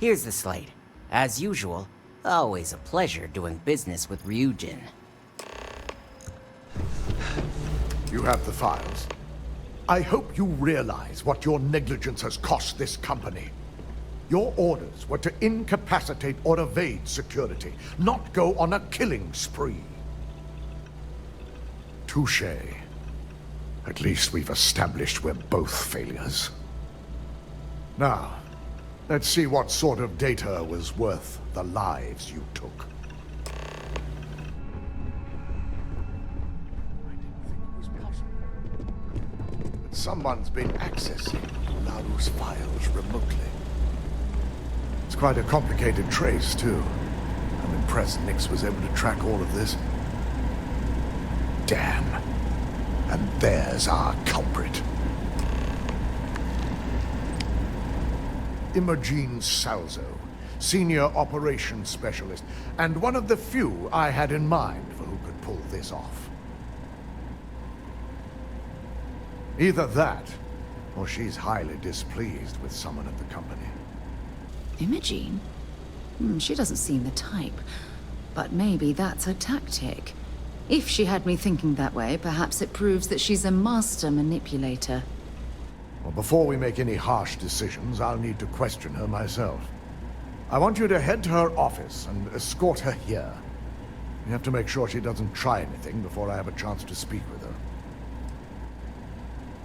Here's the slate. As usual, always a pleasure doing business with Ryujin. You have the files. I hope you realize what your negligence has cost this company. Your orders were to incapacitate or evade security, not go on a killing spree. Touché. At least we've established we're both failures. Now, let's see what sort of data was worth the lives you took. But someone's been accessing Ularu's files remotely. It's quite a complicated trace, too. I'm impressed Nix was able to track all of this. Damn. And there's our culprit. Imogene Salzo, Senior Operations Specialist, and one of the few I had in mind for who could pull this off. Either that, or she's highly displeased with someone at the company. Imogene? She doesn't seem the type. But maybe that's her tactic. If she had me thinking that way, perhaps it proves that she's a master manipulator. Well, before we make any harsh decisions, I'll need to question her myself. I want you to head to her office and escort her here. You have to make sure she doesn't try anything before I have a chance to speak with her.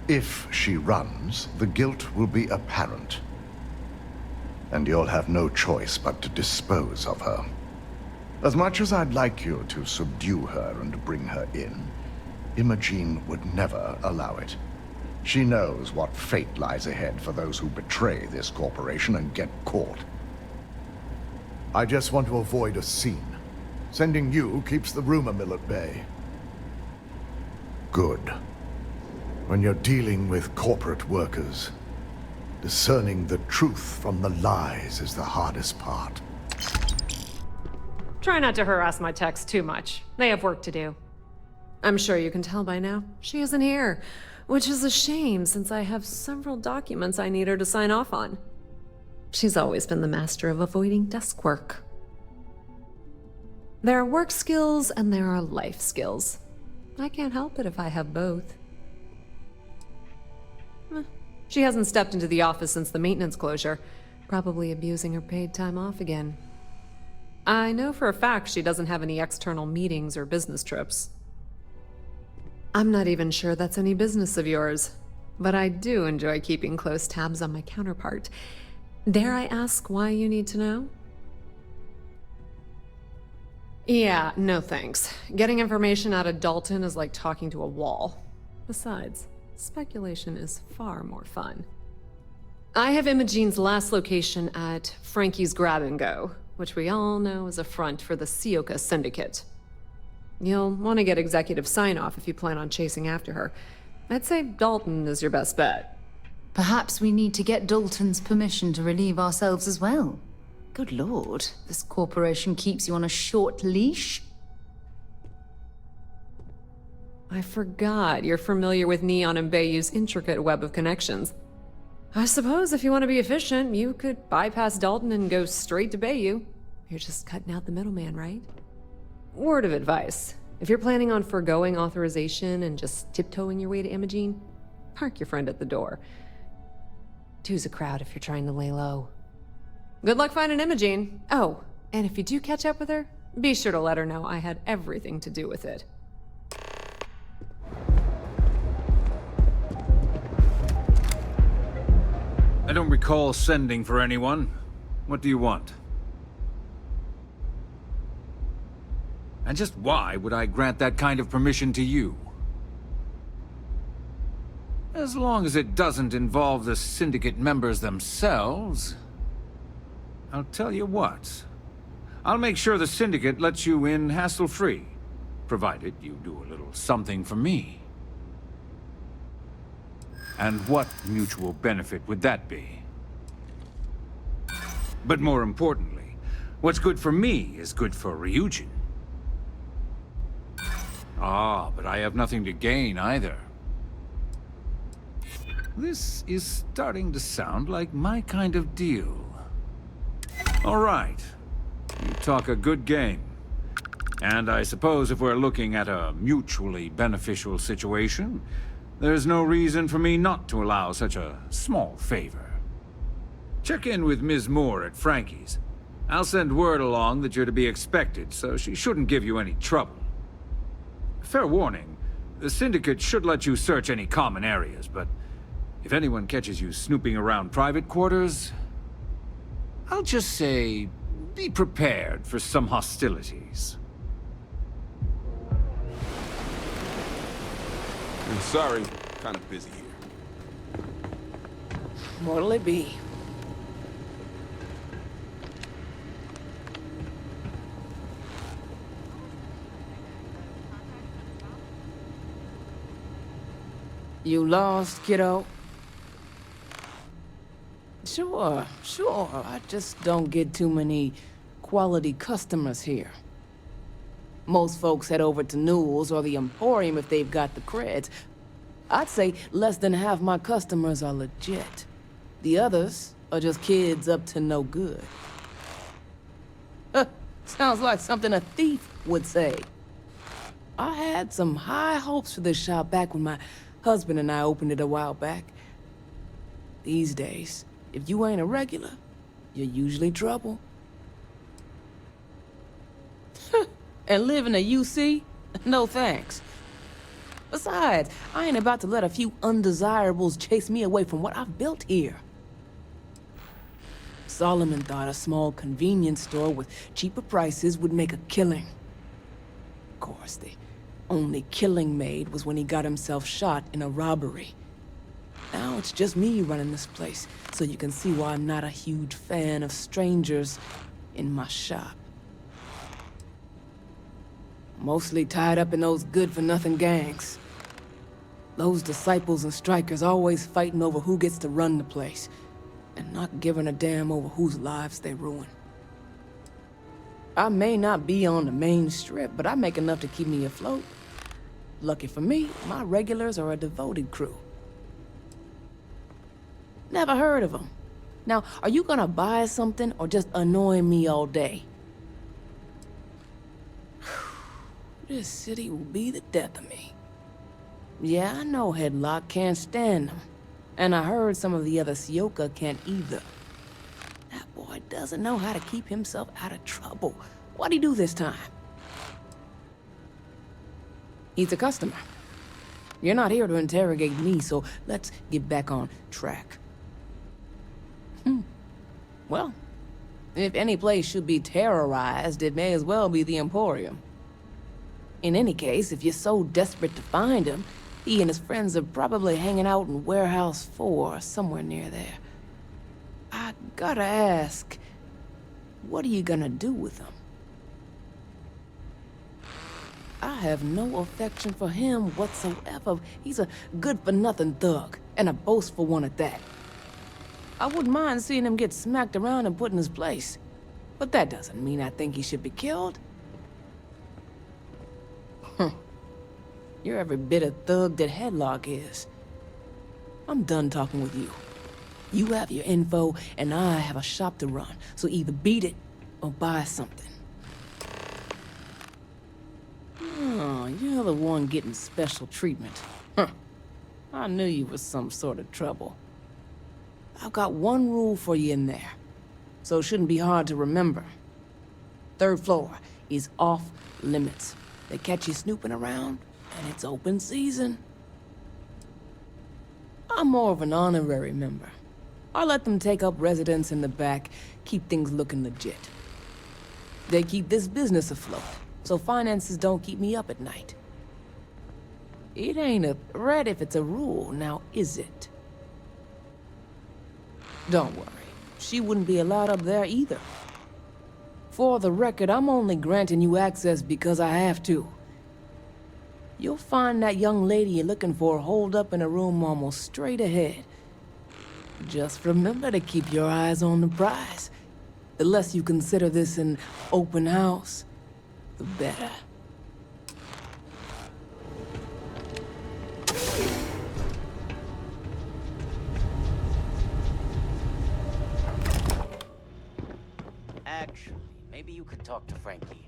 If she runs, the guilt will be apparent. And you'll have no choice but to dispose of her. As much as I'd like you to subdue her and bring her in, Imogene would never allow it. She knows what fate lies ahead for those who betray this corporation and get caught. I just want to avoid a scene. Sending you keeps the rumor mill at bay. Good. When you're dealing with corporate workers, discerning the truth from the lies is the hardest part. Try not to harass my techs too much. They have work to do. I'm sure you can tell by now. She isn't here, which is a shame since I have several documents I need her to sign off on. She's always been the master of avoiding desk work. There are work skills and there are life skills. I can't help it if I have both. She hasn't stepped into the office since the maintenance closure, probably abusing her paid time off again. I know for a fact she doesn't have any external meetings or business trips. I'm not even sure that's any business of yours, but I do enjoy keeping close tabs on my counterpart. Dare I ask why you need to know? Yeah, no thanks. Getting information out of Dalton is like talking to a wall. Besides, speculation is far more fun. I have Imogene's last location at Frankie's Grab and Go, which we all know is a front for the Sioka Syndicate. You'll want to get executive sign-off if you plan on chasing after her. I'd say Dalton is your best bet. Perhaps we need to get Dalton's permission to relieve ourselves as well. Good lord, this corporation keeps you on a short leash. I forgot you're familiar with Neon and Bayou's intricate web of connections. I suppose if you want to be efficient, you could bypass Dalton and go straight to Bayou. You're just cutting out the middleman, right? Word of advice. If you're planning on forgoing authorization and just tiptoeing your way to Imogene, park your friend at the door. Two's a crowd if you're trying to lay low. Good luck finding Imogene. Oh, and if you do catch up with her, be sure to let her know I had everything to do with it. I don't recall sending for anyone. What do you want? And just why would I grant that kind of permission to you? As long as it doesn't involve the Syndicate members themselves. I'll tell you what. I'll make sure the Syndicate lets you in hassle-free, provided you do a little something for me. And what mutual benefit would that be? But more importantly, what's good for me is good for Ryujin. Ah, but I have nothing to gain either. This is starting to sound like my kind of deal. All right. You talk a good game. And I suppose if we're looking at a mutually beneficial situation, there's no reason for me not to allow such a small favor. Check in with Ms. Moore at Frankie's. I'll send word along that you're to be expected, so she shouldn't give you any trouble. Fair warning, the Syndicate should let you search any common areas, but if anyone catches you snooping around private quarters, I'll just say, be prepared for some hostilities. I'm sorry, kind of busy here. What'll it be? You lost, kiddo? Sure. I just don't get too many quality customers here. Most folks head over to Newell's or the Emporium if they've got the creds. I'd say less than half my customers are legit. The others are just kids up to no good. Sounds like something a thief would say. I had some high hopes for this shop back when my husband and I opened it a while back. These days, if you ain't a regular, you're usually trouble. And live in a UC? No thanks. Besides, I ain't about to let a few undesirables chase me away from what I've built here. Solomon thought a small convenience store with cheaper prices would make a killing. Of course, the only killing made was when he got himself shot in a robbery. Now it's just me running this place, so you can see why I'm not a huge fan of strangers in my shop. Mostly tied up in those good-for-nothing gangs. Those disciples and strikers always fighting over who gets to run the place, and not giving a damn over whose lives they ruin. I may not be on the main strip, but I make enough to keep me afloat. Lucky for me, my regulars are a devoted crew. Never heard of them. Now, are you gonna buy something or just annoy me all day? This city will be the death of me. Yeah, I know Headlock can't stand them. And I heard some of the other Sioka can't either. That boy doesn't know how to keep himself out of trouble. What'd he do this time? He's a customer. You're not here to interrogate me, so let's get back on track. Well, if any place should be terrorized, it may as well be the Emporium. In any case, if you're so desperate to find him, he and his friends are probably hanging out in Warehouse 4, somewhere near there. I gotta ask, what are you gonna do with him? I have no affection for him whatsoever. He's a good-for-nothing thug, and a boastful one at that. I wouldn't mind seeing him get smacked around and put in his place. But that doesn't mean I think he should be killed. You're every bit a thug that Headlock is. I'm done talking with you. You have your info, and I have a shop to run, so either beat it or buy something. Oh, you're the one getting special treatment. I knew you was some sort of trouble. I've got one rule for you in there, so it shouldn't be hard to remember. 3rd floor is off limits. They catch you snooping around, and it's open season. I'm more of an honorary member. I let them take up residence in the back, keep things looking legit. They keep this business afloat, so finances don't keep me up at night. It ain't a threat if it's a rule, now is it? Don't worry, she wouldn't be allowed up there either. For the record, I'm only granting you access because I have to. You'll find that young lady you're looking for holed up in a room almost straight ahead. Just remember to keep your eyes on the prize. The less you consider this an open house, the better. Actually, maybe you could talk to Frankie.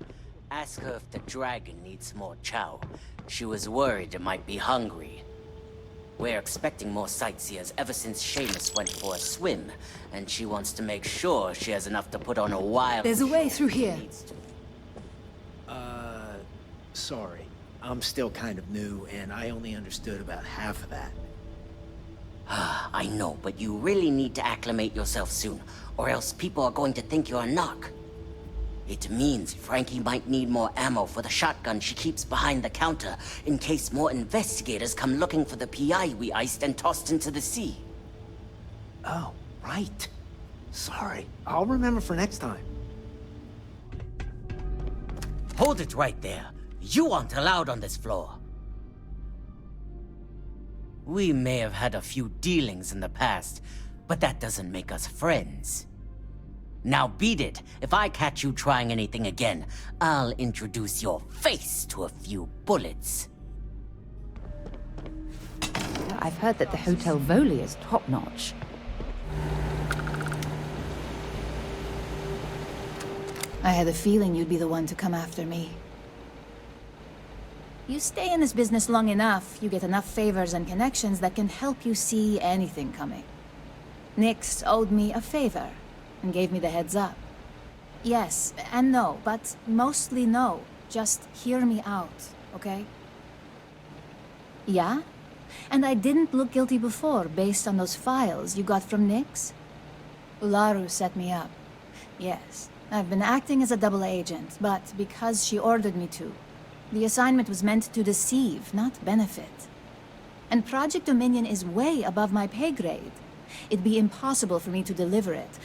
Ask her if the dragon needs more chow. She was worried it might be hungry. We're expecting more sightseers ever since Seamus went for a swim, and she wants to make sure she has enough to put on a wild... There's a way through here. Sorry. I'm still kind of new, and I only understood about half of that. I know, but you really need to acclimate yourself soon, or else people are going to think you're a knock. It means Frankie might need more ammo for the shotgun she keeps behind the counter, in case more investigators come looking for the PI we iced and tossed into the sea. Oh, right. Sorry. I'll remember for next time. Hold it right there. You aren't allowed on this floor. We may have had a few dealings in the past, but that doesn't make us friends. Now beat it. If I catch you trying anything again, I'll introduce your face to a few bullets. I've heard that the Hotel Voli is top-notch. I had a feeling you'd be the one to come after me. You stay in this business long enough, you get enough favors and connections that can help you see anything coming. Nyx owed me a favor, and gave me the heads up. Yes and no, but mostly no. Just hear me out, okay? Yeah? And I didn't look guilty before, based on those files you got from Nyx? Ularu set me up. Yes, I've been acting as a double agent, but because she ordered me to. The assignment was meant to deceive, not benefit. And Project Dominion is way above my pay grade. It'd be impossible for me to deliver it.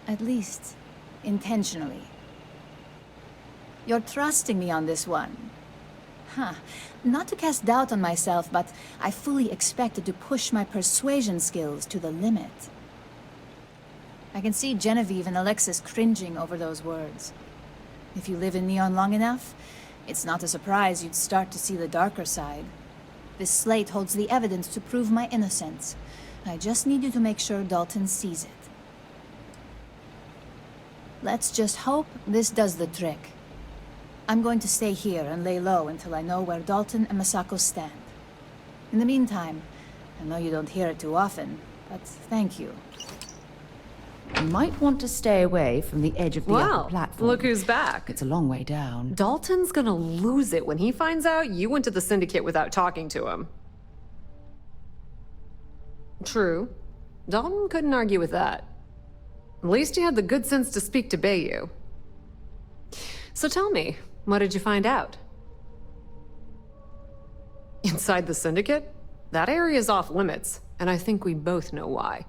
At least, intentionally. You're trusting me on this one. Huh. Not to cast doubt on myself, but I fully expected to push my persuasion skills to the limit. I can see Genevieve and Alexis cringing over those words. If you live in Neon long enough, it's not a surprise you'd start to see the darker side. This slate holds the evidence to prove my innocence. I just need you to make sure Dalton sees it. Let's just hope this does the trick. I'm going to stay here and lay low until I know where Dalton and Masako stand. In the meantime, I know you don't hear it too often, but thank you. You might want to stay away from the edge of the upper platform. Look who's back. It's a long way down. Dalton's gonna lose it when he finds out you went to the Syndicate without talking to him. True. Dalton couldn't argue with that. At least he had the good sense to speak to Bayou. So tell me, what did you find out? Inside the Syndicate? That area's off limits, and I think we both know why.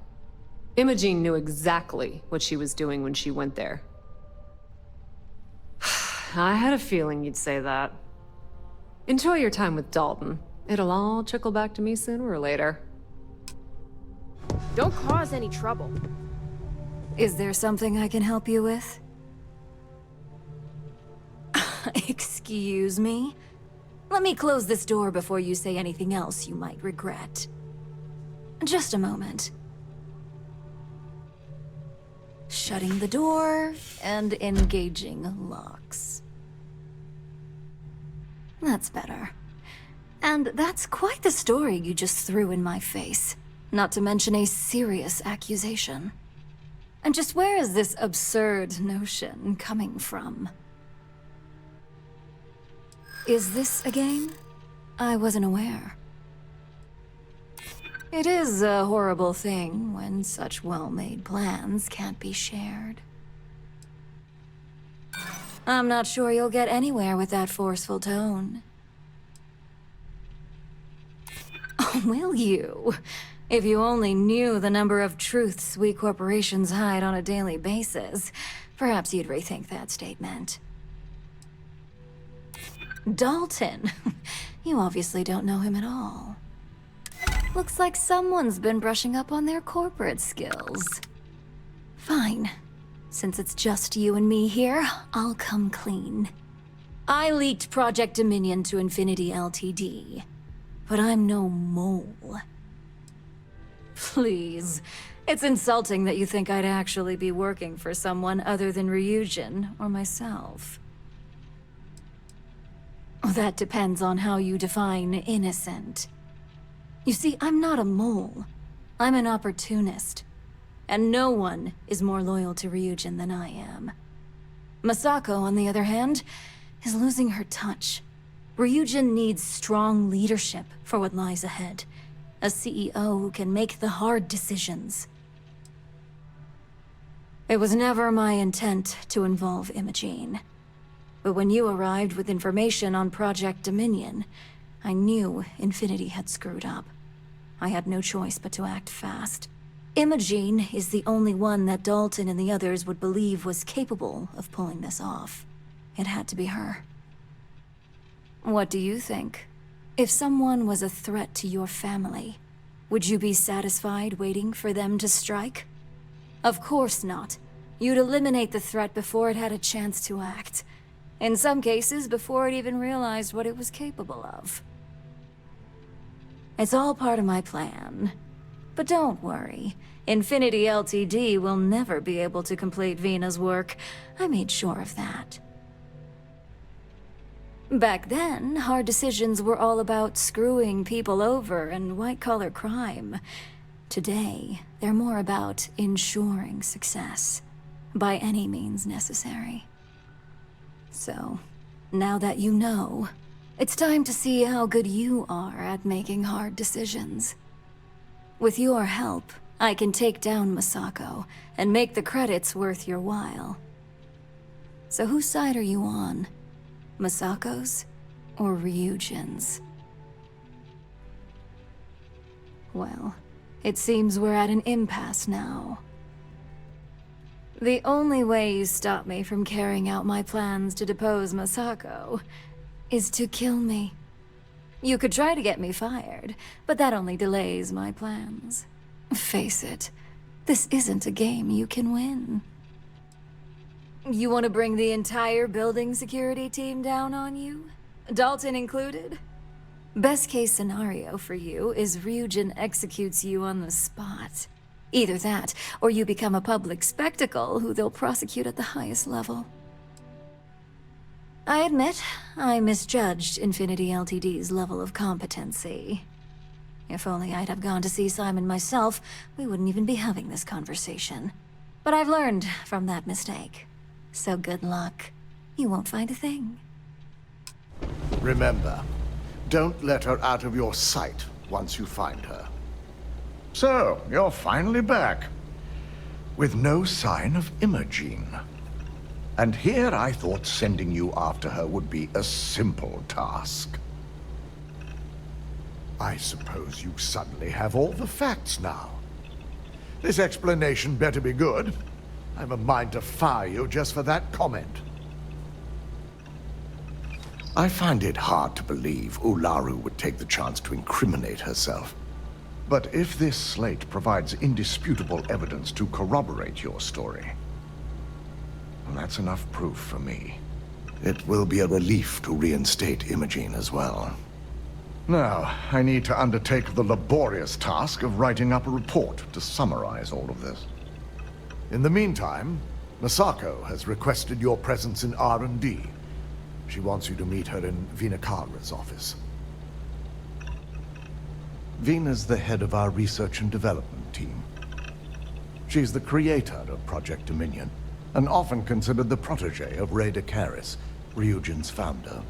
Imogene knew exactly what she was doing when she went there. I had a feeling you'd say that. Enjoy your time with Dalton. It'll all trickle back to me sooner or later. Don't cause any trouble. Is there something I can help you with? Excuse me? Let me close this door before you say anything else you might regret. Just a moment. Shutting the door and engaging locks. That's better. And that's quite the story you just threw in my face. Not to mention a serious accusation. And just where is this absurd notion coming from? Is this a game? I wasn't aware. It is a horrible thing when such well-made plans can't be shared. I'm not sure you'll get anywhere with that forceful tone. Oh, will you? If you only knew the number of truths we corporations hide on a daily basis, perhaps you'd rethink that statement. Dalton. You obviously don't know him at all. Looks like someone's been brushing up on their corporate skills. Fine. Since it's just you and me here, I'll come clean. I leaked Project Dominion to Infinity Ltd. But I'm no mole. Please. It's insulting that you think I'd actually be working for someone other than Ryujin or myself. That depends on how you define innocent. You see, I'm not a mole. I'm an opportunist. And no one is more loyal to Ryujin than I am. Masako, on the other hand, is losing her touch. Ryujin needs strong leadership for what lies ahead. A CEO who can make the hard decisions. It was never my intent to involve Imogene. But when you arrived with information on Project Dominion, I knew Infinity had screwed up. I had no choice but to act fast. Imogene is the only one that Dalton and the others would believe was capable of pulling this off. It had to be her. What do you think? If someone was a threat to your family, would you be satisfied waiting for them to strike? Of course not. You'd eliminate the threat before it had a chance to act. In some cases, before it even realized what it was capable of. It's all part of my plan. But don't worry. Infinity Ltd. will never be able to complete Veena's work. I made sure of that. Back then, hard decisions were all about screwing people over and white-collar crime. Today, they're more about ensuring success, by any means necessary. So, now that you know, it's time to see how good you are at making hard decisions. With your help, I can take down Masako and make the credits worth your while. So whose side are you on? Masako's or Ryujin's? Well, it seems we're at an impasse now. The only way you stop me from carrying out my plans to depose Masako is to kill me. You could try to get me fired, but that only delays my plans. Face it, this isn't a game you can win. You want to bring the entire building security team down on you? Dalton included? Best case scenario for you is Ryujin executes you on the spot. Either that, or you become a public spectacle who they'll prosecute at the highest level. I admit, I misjudged Infinity Ltd.'s level of competency. If only I'd have gone to see Simon myself, we wouldn't even be having this conversation. But I've learned from that mistake. So good luck. You won't find a thing. Remember, don't let her out of your sight once you find her. So, you're finally back. With no sign of Imogene. And here I thought sending you after her would be a simple task. I suppose you suddenly have all the facts now. This explanation better be good. I've a mind to fire you just for that comment. I find it hard to believe Ularu would take the chance to incriminate herself. But if this slate provides indisputable evidence to corroborate your story, well, that's enough proof for me. It will be a relief to reinstate Imogene as well. Now, I need to undertake the laborious task of writing up a report to summarize all of this. In the meantime, Masako has requested your presence in R&D. She wants you to meet her in Veena's office. Veena's the head of our research and development team. She's the creator of Project Dominion, and often considered the protege of Ray Decaris, Ryujin's founder.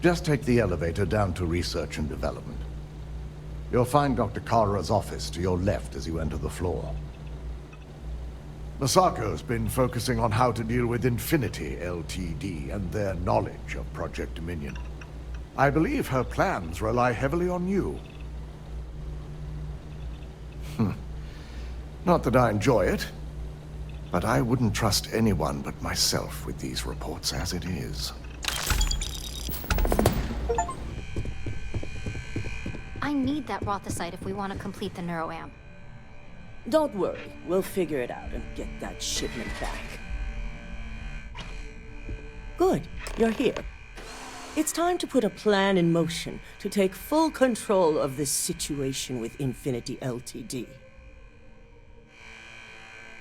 Just take the elevator down to research and development. You'll find Dr. Kara's office to your left as you enter the floor. Masako's been focusing on how to deal with Infinity Ltd. And their knowledge of Project Dominion. I believe her plans rely heavily on you. Not that I enjoy it, but I wouldn't trust anyone but myself with these reports as it is. I need that Rothicite if we want to complete the Neuroamp. Don't worry, we'll figure it out and get that shipment back. Good, you're here. It's time to put a plan in motion to take full control of this situation with Infinity Ltd.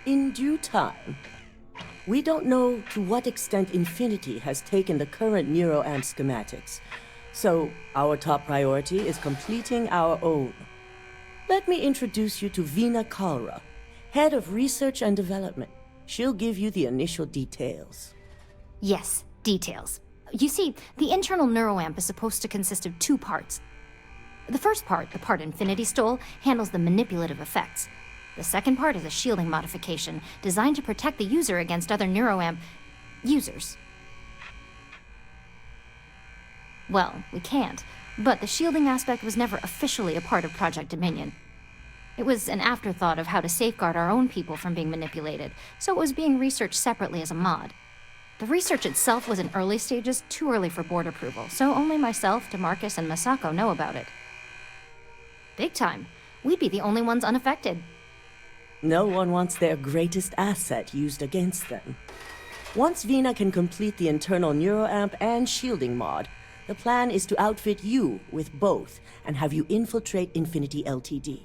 In due time, We don't know to what extent Infinity has taken the current Neuroamp schematics, so our top priority is completing our own. Let me introduce you to Veena Kalra, Head of Research and Development. She'll give you the initial details. Yes, details. You see, the internal neuroamp is supposed to consist of two parts. The first part, the part Infinity stole, handles the manipulative effects. The second part is a shielding modification designed to protect the user against other neuroamp users. Well, we can't, but the shielding aspect was never officially a part of Project Dominion. It was an afterthought of how to safeguard our own people from being manipulated, so it was being researched separately as a mod. The research itself was in early stages, too early for board approval, so only myself, DeMarcus, and Masako know about it. Big time. We'd be the only ones unaffected. No one wants their greatest asset used against them. Once Veena can complete the internal neuroamp and shielding mod, the plan is to outfit you with both and have you infiltrate Infinity Ltd.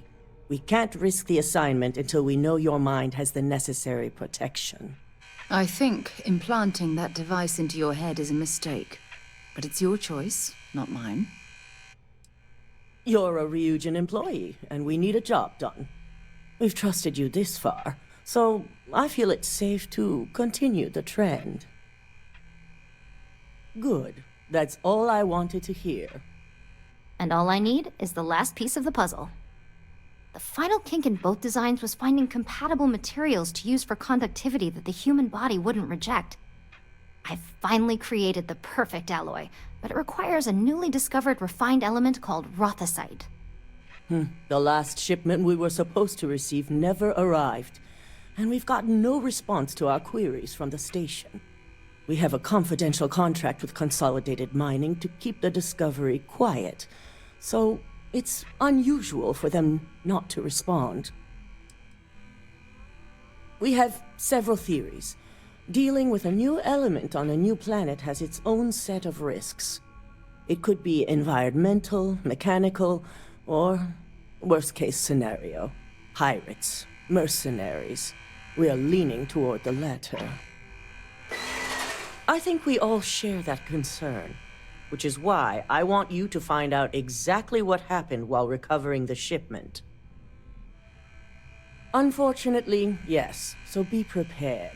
We can't risk the assignment until we know your mind has the necessary protection. I think implanting that device into your head is a mistake. But it's your choice, not mine. You're a Ryujin employee, and we need a job done. We've trusted you this far, so I feel it's safe to continue the trend. Good. That's all I wanted to hear. And all I need is the last piece of the puzzle. The final kink in both designs was finding compatible materials to use for conductivity that the human body wouldn't reject. I've finally created the perfect alloy, but it requires a newly discovered refined element called rothicite. The last shipment we were supposed to receive never arrived, and we've gotten no response to our queries from the station. We have a confidential contract with Consolidated Mining to keep the discovery quiet, so it's unusual for them not to respond. We have several theories. Dealing with a new element on a new planet has its own set of risks. It could be environmental, mechanical, or, worst-case scenario, pirates, mercenaries. We are leaning toward the latter. I think we all share that concern, which is why I want you to find out exactly what happened while recovering the shipment. Unfortunately, yes, so be prepared.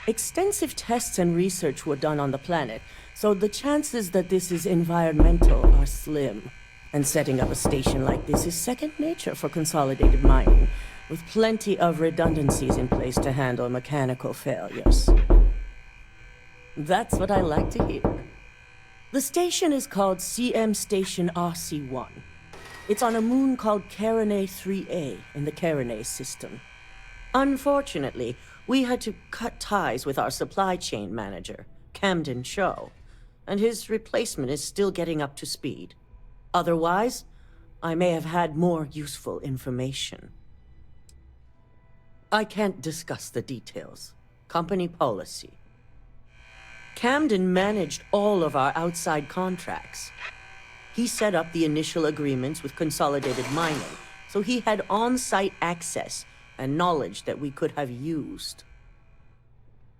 Extensive tests and research were done on the planet, so the chances that this is environmental are slim. And setting up a station like this is second nature for Consolidated Mining, with plenty of redundancies in place to handle mechanical failures. That's what I like to hear. The station is called CM Station RC-1. It's on a moon called Carinae 3A in the Carinae system. Unfortunately, we had to cut ties with our supply chain manager, Camden Shaw, and his replacement is still getting up to speed. Otherwise, I may have had more useful information. I can't discuss the details. Company policy. Camden managed all of our outside contracts. He set up the initial agreements with Consolidated Mining, so he had on-site access and knowledge that we could have used.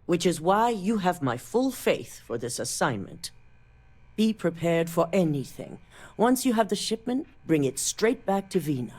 Which is why you have my full faith for this assignment. Be prepared for anything. Once you have the shipment, bring it straight back to Veena.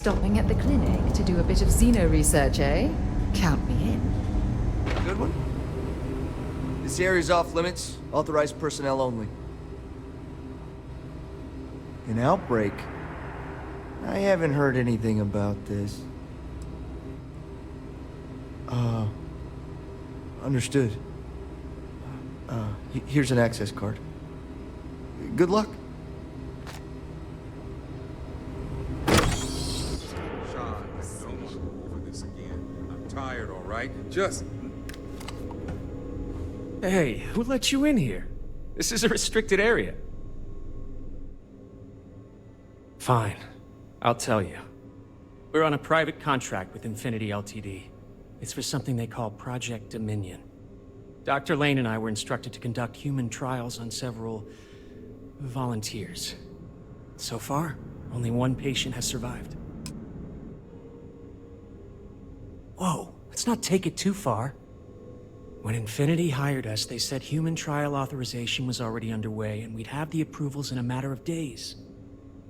Stopping at the clinic to do a bit of xeno research, eh? Count me in. Good one. This area's off limits. Authorized personnel only. An outbreak? I haven't heard anything about this. Understood. Here's an access card. Good luck. Sean, don't want to go over this again. I'm tired, all right? Just... Hey, who let you in here? This is a restricted area. Fine. I'll tell you. We're on a private contract with Infinity Ltd. It's for something they call Project Dominion. Dr. Lane and I were instructed to conduct human trials on several volunteers. So far, only one patient has survived. Whoa, let's not take it too far. When Infinity hired us, they said human trial authorization was already underway and we'd have the approvals in a matter of days.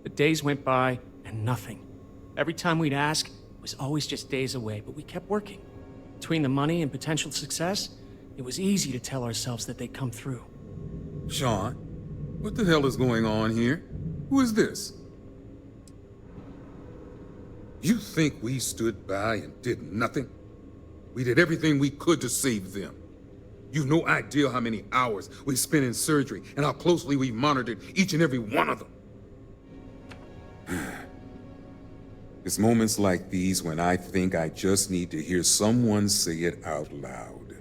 The days went by and nothing. Every time we'd ask, it was always just days away, but we kept working. Between the money and potential success, it was easy to tell ourselves that they'd come through. Sean, what the hell is going on here? Who is this? You think we stood by and did nothing? We did everything we could to save them. You've no idea how many hours we spent in surgery and how closely we monitored each and every one of them. It's moments like these when I think I just need to hear someone say it out loud.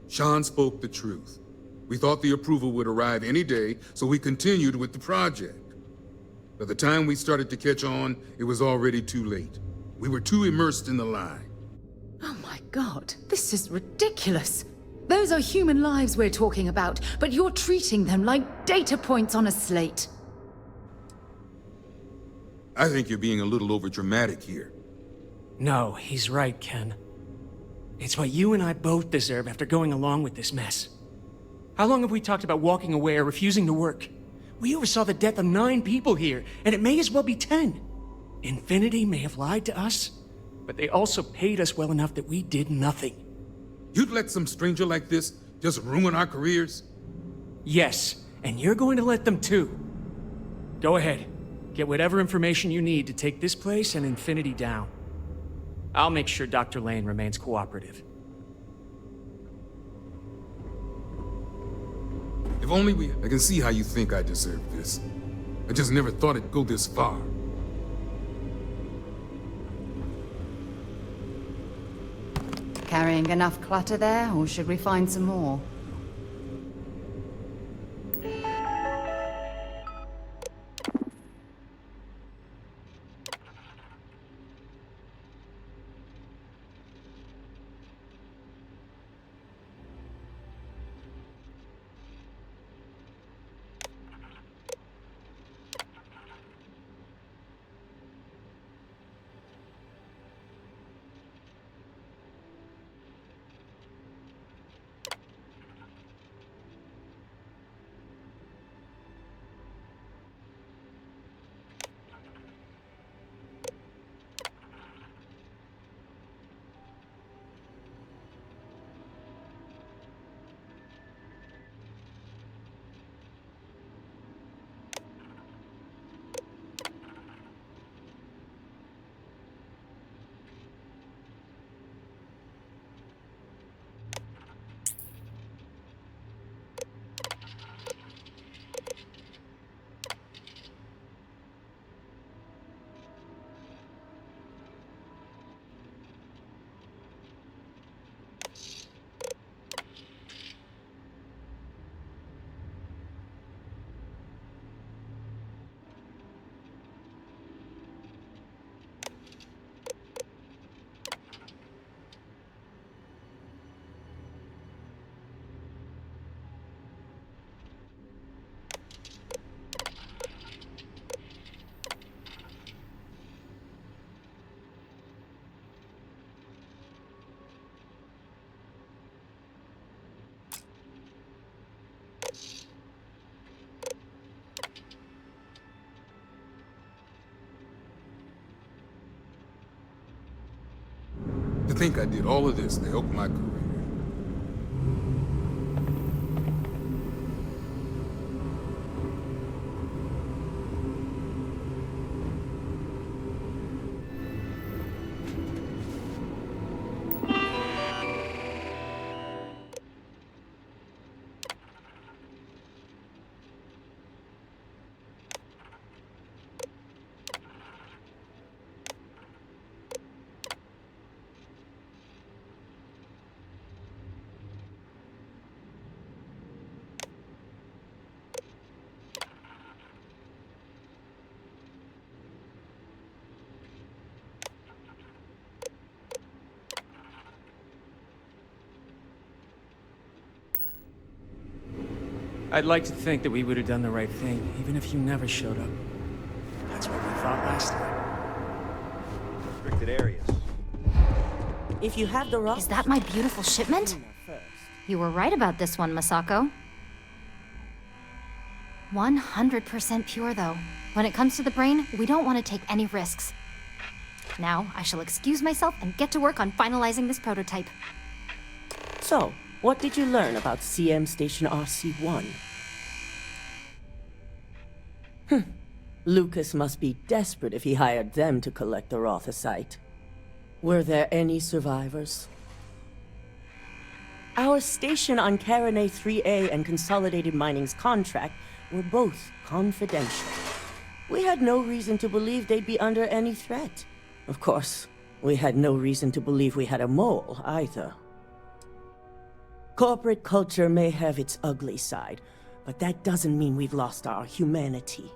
Sean spoke the truth. We thought the approval would arrive any day, so we continued with the project. By the time we started to catch on, it was already too late. We were too immersed in the lie. Oh my god, this is ridiculous. Those are human lives we're talking about, but you're treating them like data points on a slate. I think you're being a little overdramatic here. No, he's right, Ken. It's what you and I both deserve after going along with this mess. How long have we talked about walking away or refusing to work? We oversaw the death of 9 people here, and it may as well be 10. Infinity may have lied to us, but they also paid us well enough that we did nothing. You'd let some stranger like this just ruin our careers? Yes, and you're going to let them too. Go ahead. Get whatever information you need to take this place and Infinity down. I'll make sure Dr. Lane remains cooperative. If only I can see how you think I deserve this. I just never thought it'd go this far. Carrying enough clutter there, or should we find some more? think I did all of this to help my career. I'd like to think that we would have done the right thing, even if you never showed up. That's what we thought last time. Restricted areas. If you have the rock... Is that my beautiful shipment? You were right about this one, Masako. 100% pure, though. When it comes to the brain, we don't want to take any risks. Now, I shall excuse myself and get to work on finalizing this prototype. So, what did you learn about CM Station RC-1? Lucas must be desperate if he hired them to collect the Rothicite. Were there any survivors? Our station on Carinae 3A and Consolidated Mining's contract were both confidential. We had no reason to believe they'd be under any threat. Of course, we had no reason to believe we had a mole, either. Corporate culture may have its ugly side, but that doesn't mean we've lost our humanity.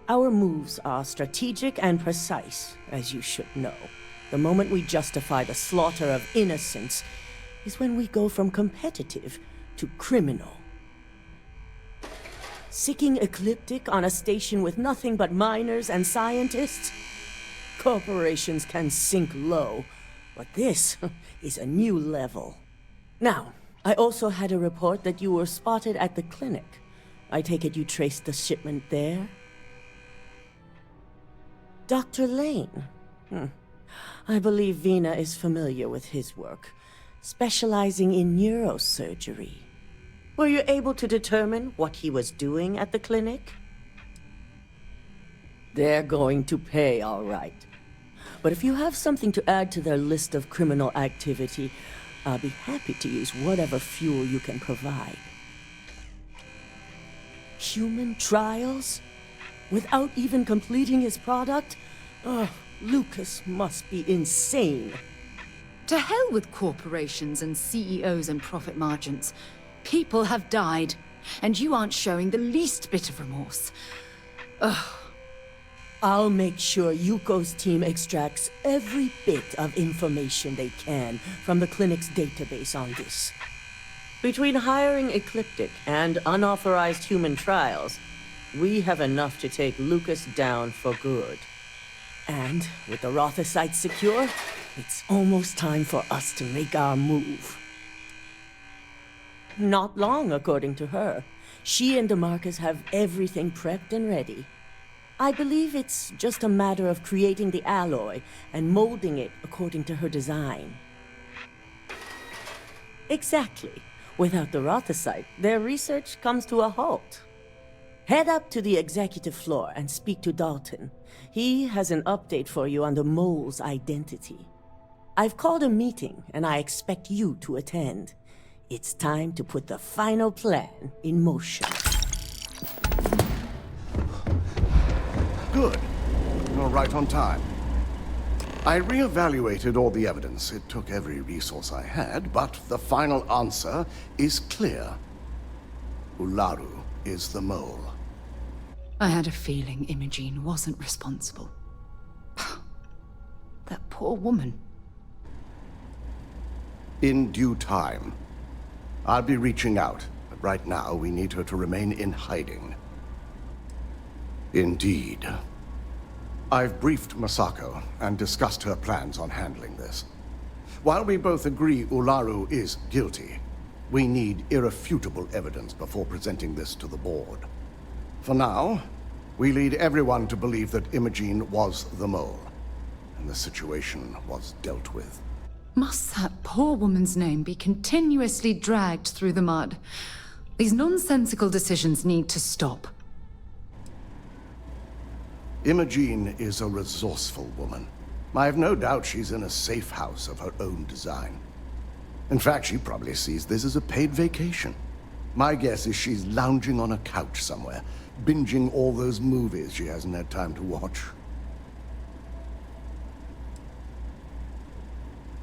Our moves are strategic and precise, as you should know. The moment we justify the slaughter of innocents is when we go from competitive to criminal. Sicking ecliptic on a station with nothing but miners and scientists? Corporations can sink low, but this is a new level. Now, I also had a report that you were spotted at the clinic. I take it you traced the shipment there? Dr. Lane. I believe Veena is familiar with his work, specializing in neurosurgery. Were you able to determine what he was doing at the clinic? They're going to pay, all right. But if you have something to add to their list of criminal activity, I'll be happy to use whatever fuel you can provide. Human trials? Without even completing his product? Lucas must be insane. To hell with corporations and CEOs and profit margins. People have died, and you aren't showing the least bit of remorse. I'll make sure Yuko's team extracts every bit of information they can from the clinic's database on this. Between hiring Ecliptic and unauthorized human trials, we have enough to take Lucas down for good. And with the Rothicite secure, it's almost time for us to make our move. Not long, according to her. She and DeMarcus have everything prepped and ready. I believe it's just a matter of creating the alloy and molding it according to her design. Exactly. Without the Rothicite, their research comes to a halt. Head up to the executive floor and speak to Dalton. He has an update for you on the mole's identity. I've called a meeting, and I expect you to attend. It's time to put the final plan in motion. Good. You're right on time. I re-evaluated all the evidence. It took every resource I had, but the final answer is clear. Ularu is the mole. I had a feeling Imogene wasn't responsible. That poor woman. In due time. I'll be reaching out, but right now we need her to remain in hiding. Indeed. I've briefed Masako and discussed her plans on handling this. While we both agree Ularu is guilty, we need irrefutable evidence before presenting this to the board. For now, we lead everyone to believe that Imogene was the mole, and the situation was dealt with. Must that poor woman's name be continuously dragged through the mud? These nonsensical decisions need to stop. Imogene is a resourceful woman. I have no doubt she's in a safe house of her own design. In fact, she probably sees this as a paid vacation. My guess is she's lounging on a couch somewhere, binging all those movies she hasn't had time to watch.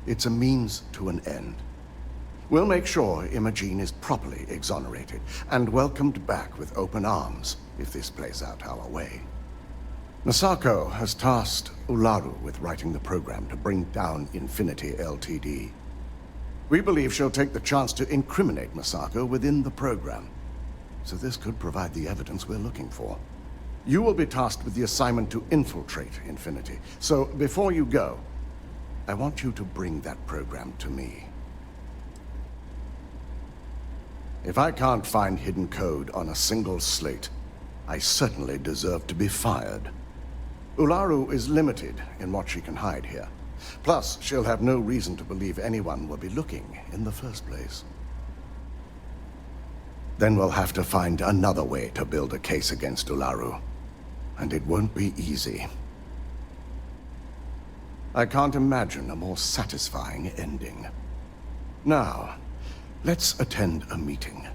It's a means to an end. We'll make sure Imogene is properly exonerated and welcomed back with open arms if this plays out our way. Masako has tasked Ularu with writing the program to bring down Infinity Ltd. We believe she'll take the chance to incriminate Masako within the program, so this could provide the evidence we're looking for. You will be tasked with the assignment to infiltrate Infinity, so before you go, I want you to bring that program to me. If I can't find hidden code on a single slate, I certainly deserve to be fired. Ularu is limited in what she can hide here. Plus, she'll have no reason to believe anyone will be looking in the first place. Then we'll have to find another way to build a case against Ularu. And it won't be easy. I can't imagine a more satisfying ending. Now, let's attend a meeting.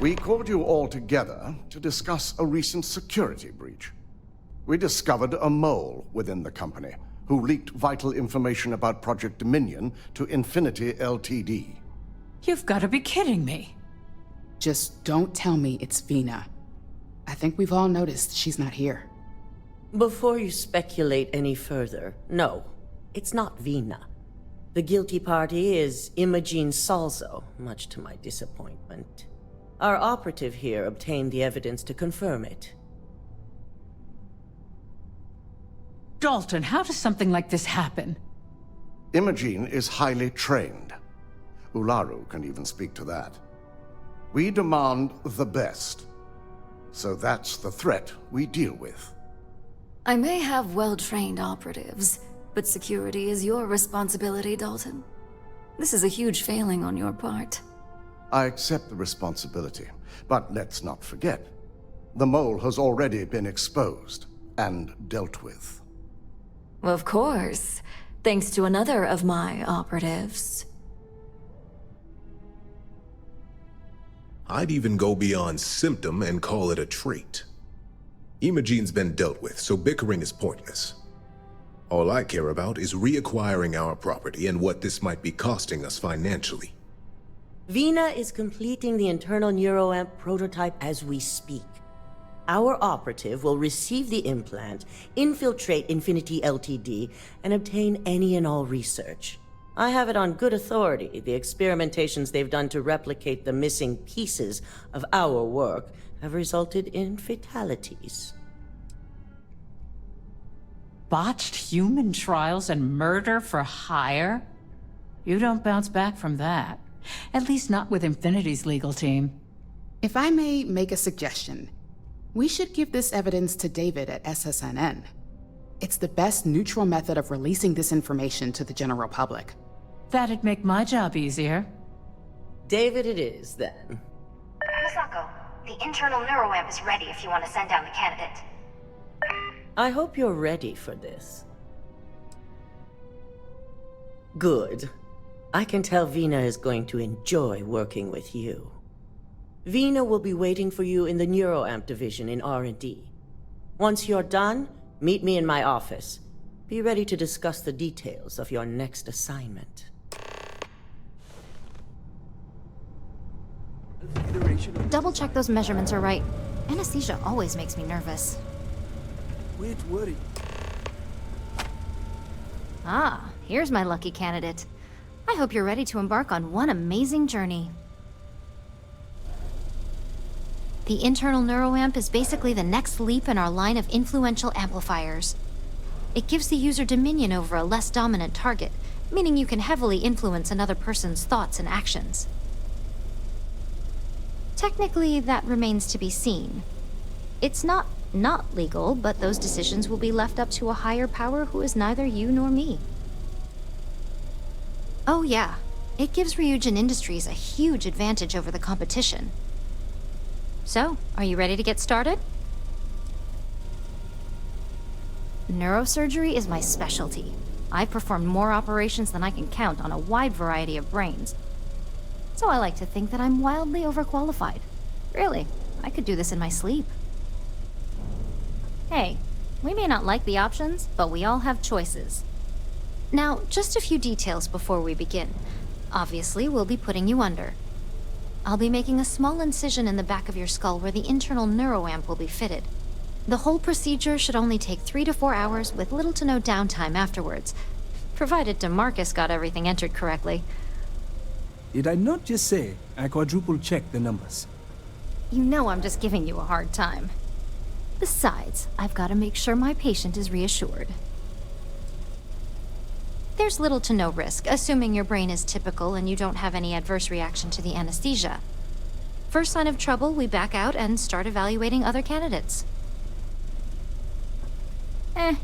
We called you all together to discuss a recent security breach. We discovered a mole within the company who leaked vital information about Project Dominion to Infinity Ltd. You've got to be kidding me. Just don't tell me it's Veena. I think we've all noticed she's not here. Before you speculate any further, no, it's not Veena. The guilty party is Imogene Salzo, much to my disappointment. Our operative here obtained the evidence to confirm it. Dalton, how does something like this happen? Imogene is highly trained. Ularu can even speak to that. We demand the best. So that's the threat we deal with. I may have well-trained operatives, but security is your responsibility, Dalton. This is a huge failing on your part. I accept the responsibility, but let's not forget, the mole has already been exposed and dealt with. Of course, thanks to another of my operatives. I'd even go beyond symptom and call it a trait. Imogene's been dealt with, so bickering is pointless. All I care about is reacquiring our property and what this might be costing us financially. Veena is completing the Internal Neuroamp prototype as we speak. Our operative will receive the implant, infiltrate Infinity Ltd, and obtain any and all research. I have it on good authority. The experimentations they've done to replicate the missing pieces of our work have resulted in fatalities. Botched human trials and murder for hire? You don't bounce back from that. At least not with Infinity's legal team. If I may make a suggestion, we should give this evidence to David at SSNN. It's the best neutral method of releasing this information to the general public. That'd make my job easier. David it is, then. Masako, the internal neuroamp is ready if you want to send down the candidate. I hope you're ready for this. Good. I can tell Veena is going to enjoy working with you. Veena will be waiting for you in the Neuroamp division in R&D. Once you're done, meet me in my office. Be ready to discuss the details of your next assignment. Double check those measurements are right. Anesthesia always makes me nervous. Ah, here's my lucky candidate. I hope you're ready to embark on one amazing journey. The Internal Neuroamp is basically the next leap in our line of influential amplifiers. It gives the user dominion over a less dominant target, meaning you can heavily influence another person's thoughts and actions. Technically, that remains to be seen. It's not legal, but those decisions will be left up to a higher power who is neither you nor me. Oh yeah, it gives Ryujin Industries a huge advantage over the competition. So, are you ready to get started? Neurosurgery is my specialty. I've performed more operations than I can count on a wide variety of brains. So I like to think that I'm wildly overqualified. Really, I could do this in my sleep. Hey, we may not like the options, but we all have choices. Now, just a few details before we begin. Obviously, we'll be putting you under. I'll be making a small incision in the back of your skull where the internal neuroamp will be fitted. The whole procedure should only take 3 to 4 hours with little to no downtime afterwards, provided DeMarcus got everything entered correctly. Did I not just say I quadruple-checked the numbers? You know I'm just giving you a hard time. Besides, I've got to make sure my patient is reassured. There's little to no risk, assuming your brain is typical and you don't have any adverse reaction to the anesthesia. First sign of trouble, we back out and start evaluating other candidates.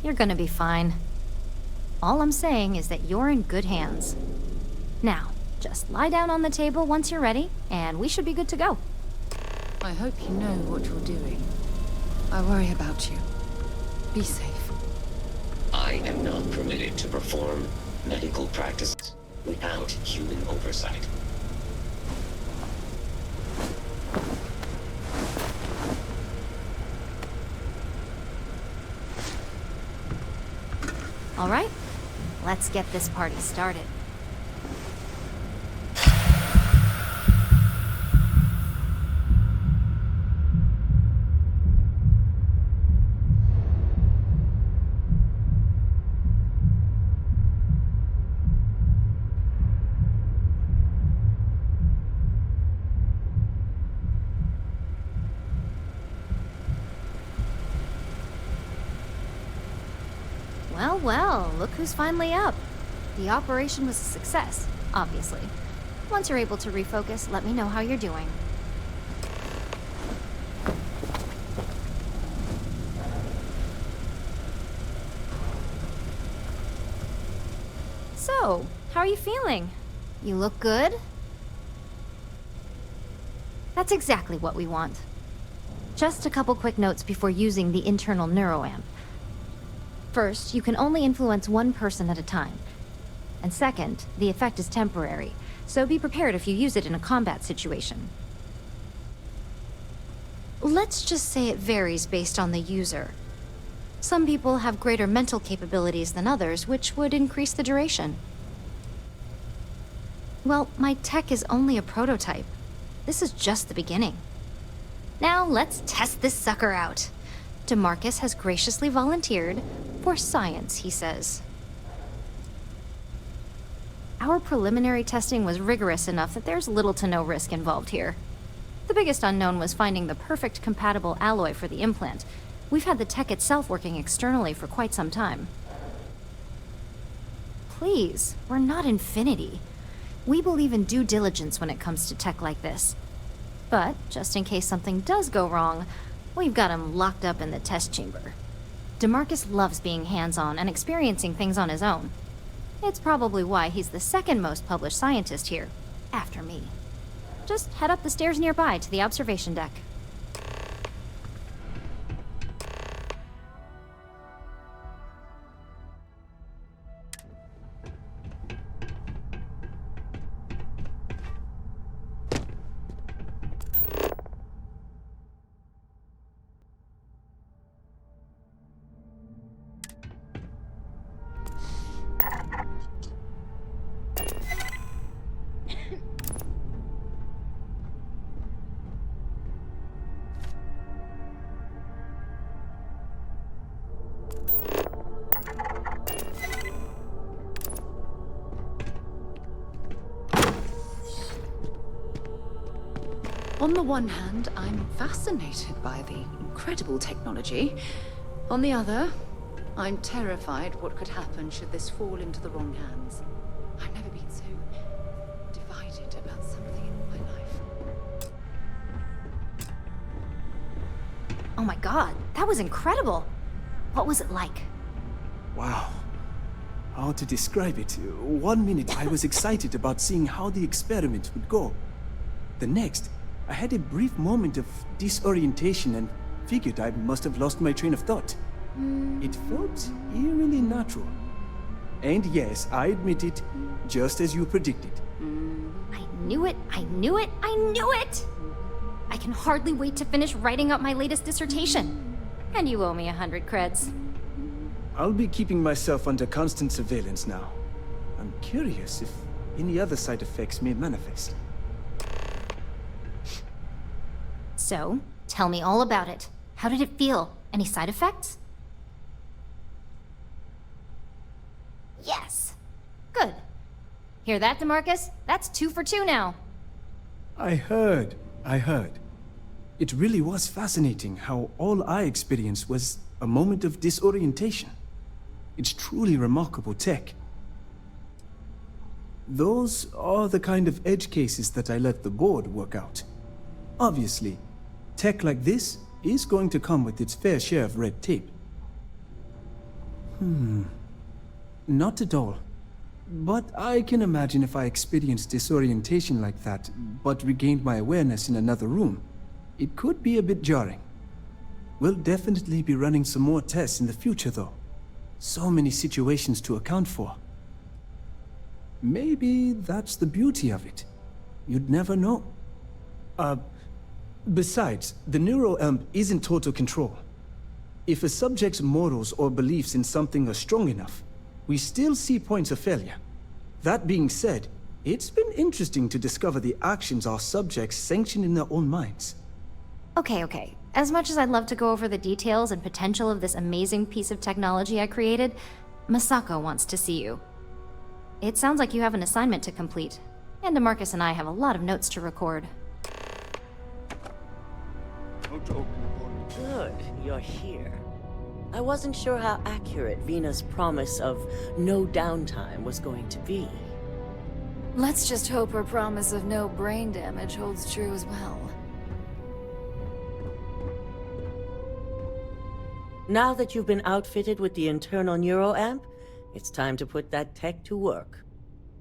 You're gonna be fine. All I'm saying is that you're in good hands. Now, just lie down on the table once you're ready, and we should be good to go. I hope you know what you're doing. I worry about you. Be safe. I am not permitted to perform medical practices without human oversight. All right, let's get this party started. Well, look who's finally up. The operation was a success, obviously. Once you're able to refocus, let me know how you're doing. So, how are you feeling? You look good? That's exactly what we want. Just a couple quick notes before using the internal neuroamp. First, you can only influence one person at a time. And second, the effect is temporary, so be prepared if you use it in a combat situation. Let's just say it varies based on the user. Some people have greater mental capabilities than others, which would increase the duration. Well, my tech is only a prototype. This is just the beginning. Now let's test this sucker out. DeMarcus has graciously volunteered for science, he says. Our preliminary testing was rigorous enough that there's little to no risk involved here. The biggest unknown was finding the perfect compatible alloy for the implant. We've had the tech itself working externally for quite some time. Please, we're not Infinity. We believe in due diligence when it comes to tech like this. But, just in case something does go wrong, we've got him locked up in the test chamber. DeMarcus loves being hands-on and experiencing things on his own. It's probably why he's the second most published scientist here, after me. Just head up the stairs nearby to the observation deck. On the one hand, I'm fascinated by the incredible technology. On the other, I'm terrified what could happen should this fall into the wrong hands. Oh my god, that was incredible. What was it like? Wow. How to describe it? 1 minute I was excited about seeing how the experiment would go. The next, I had a brief moment of disorientation and figured I must have lost my train of thought. It felt eerily natural. And yes, I admit it, just as you predicted. I knew it, I knew it, I knew it! I can hardly wait to finish writing up my latest dissertation. And you owe me 100 creds. I'll be keeping myself under constant surveillance now. I'm curious if any other side effects may manifest. So, tell me all about it. How did it feel? Any side effects? Yes. Good. Hear that, DeMarcus? That's 2 for 2 now. I heard. It really was fascinating how all I experienced was a moment of disorientation. It's truly remarkable tech. Those are the kind of edge cases that I let the board work out. Obviously, tech like this is going to come with its fair share of red tape. Not at all. But I can imagine if I experienced disorientation like that, but regained my awareness in another room, it could be a bit jarring. We'll definitely be running some more tests in the future, though. So many situations to account for. Maybe that's the beauty of it. You'd never know. Besides, the Neuroamp isn't total control. If a subject's morals or beliefs in something are strong enough, we still see points of failure. That being said, it's been interesting to discover the actions our subjects sanction in their own minds. Okay. As much as I'd love to go over the details and potential of this amazing piece of technology I created, Masako wants to see you. It sounds like you have an assignment to complete, and DeMarcus and I have a lot of notes to record. Good, you're here. I wasn't sure how accurate Veena's promise of no downtime was going to be. Let's just hope her promise of no brain damage holds true as well. Now that you've been outfitted with the Internal Neuroamp, it's time to put that tech to work.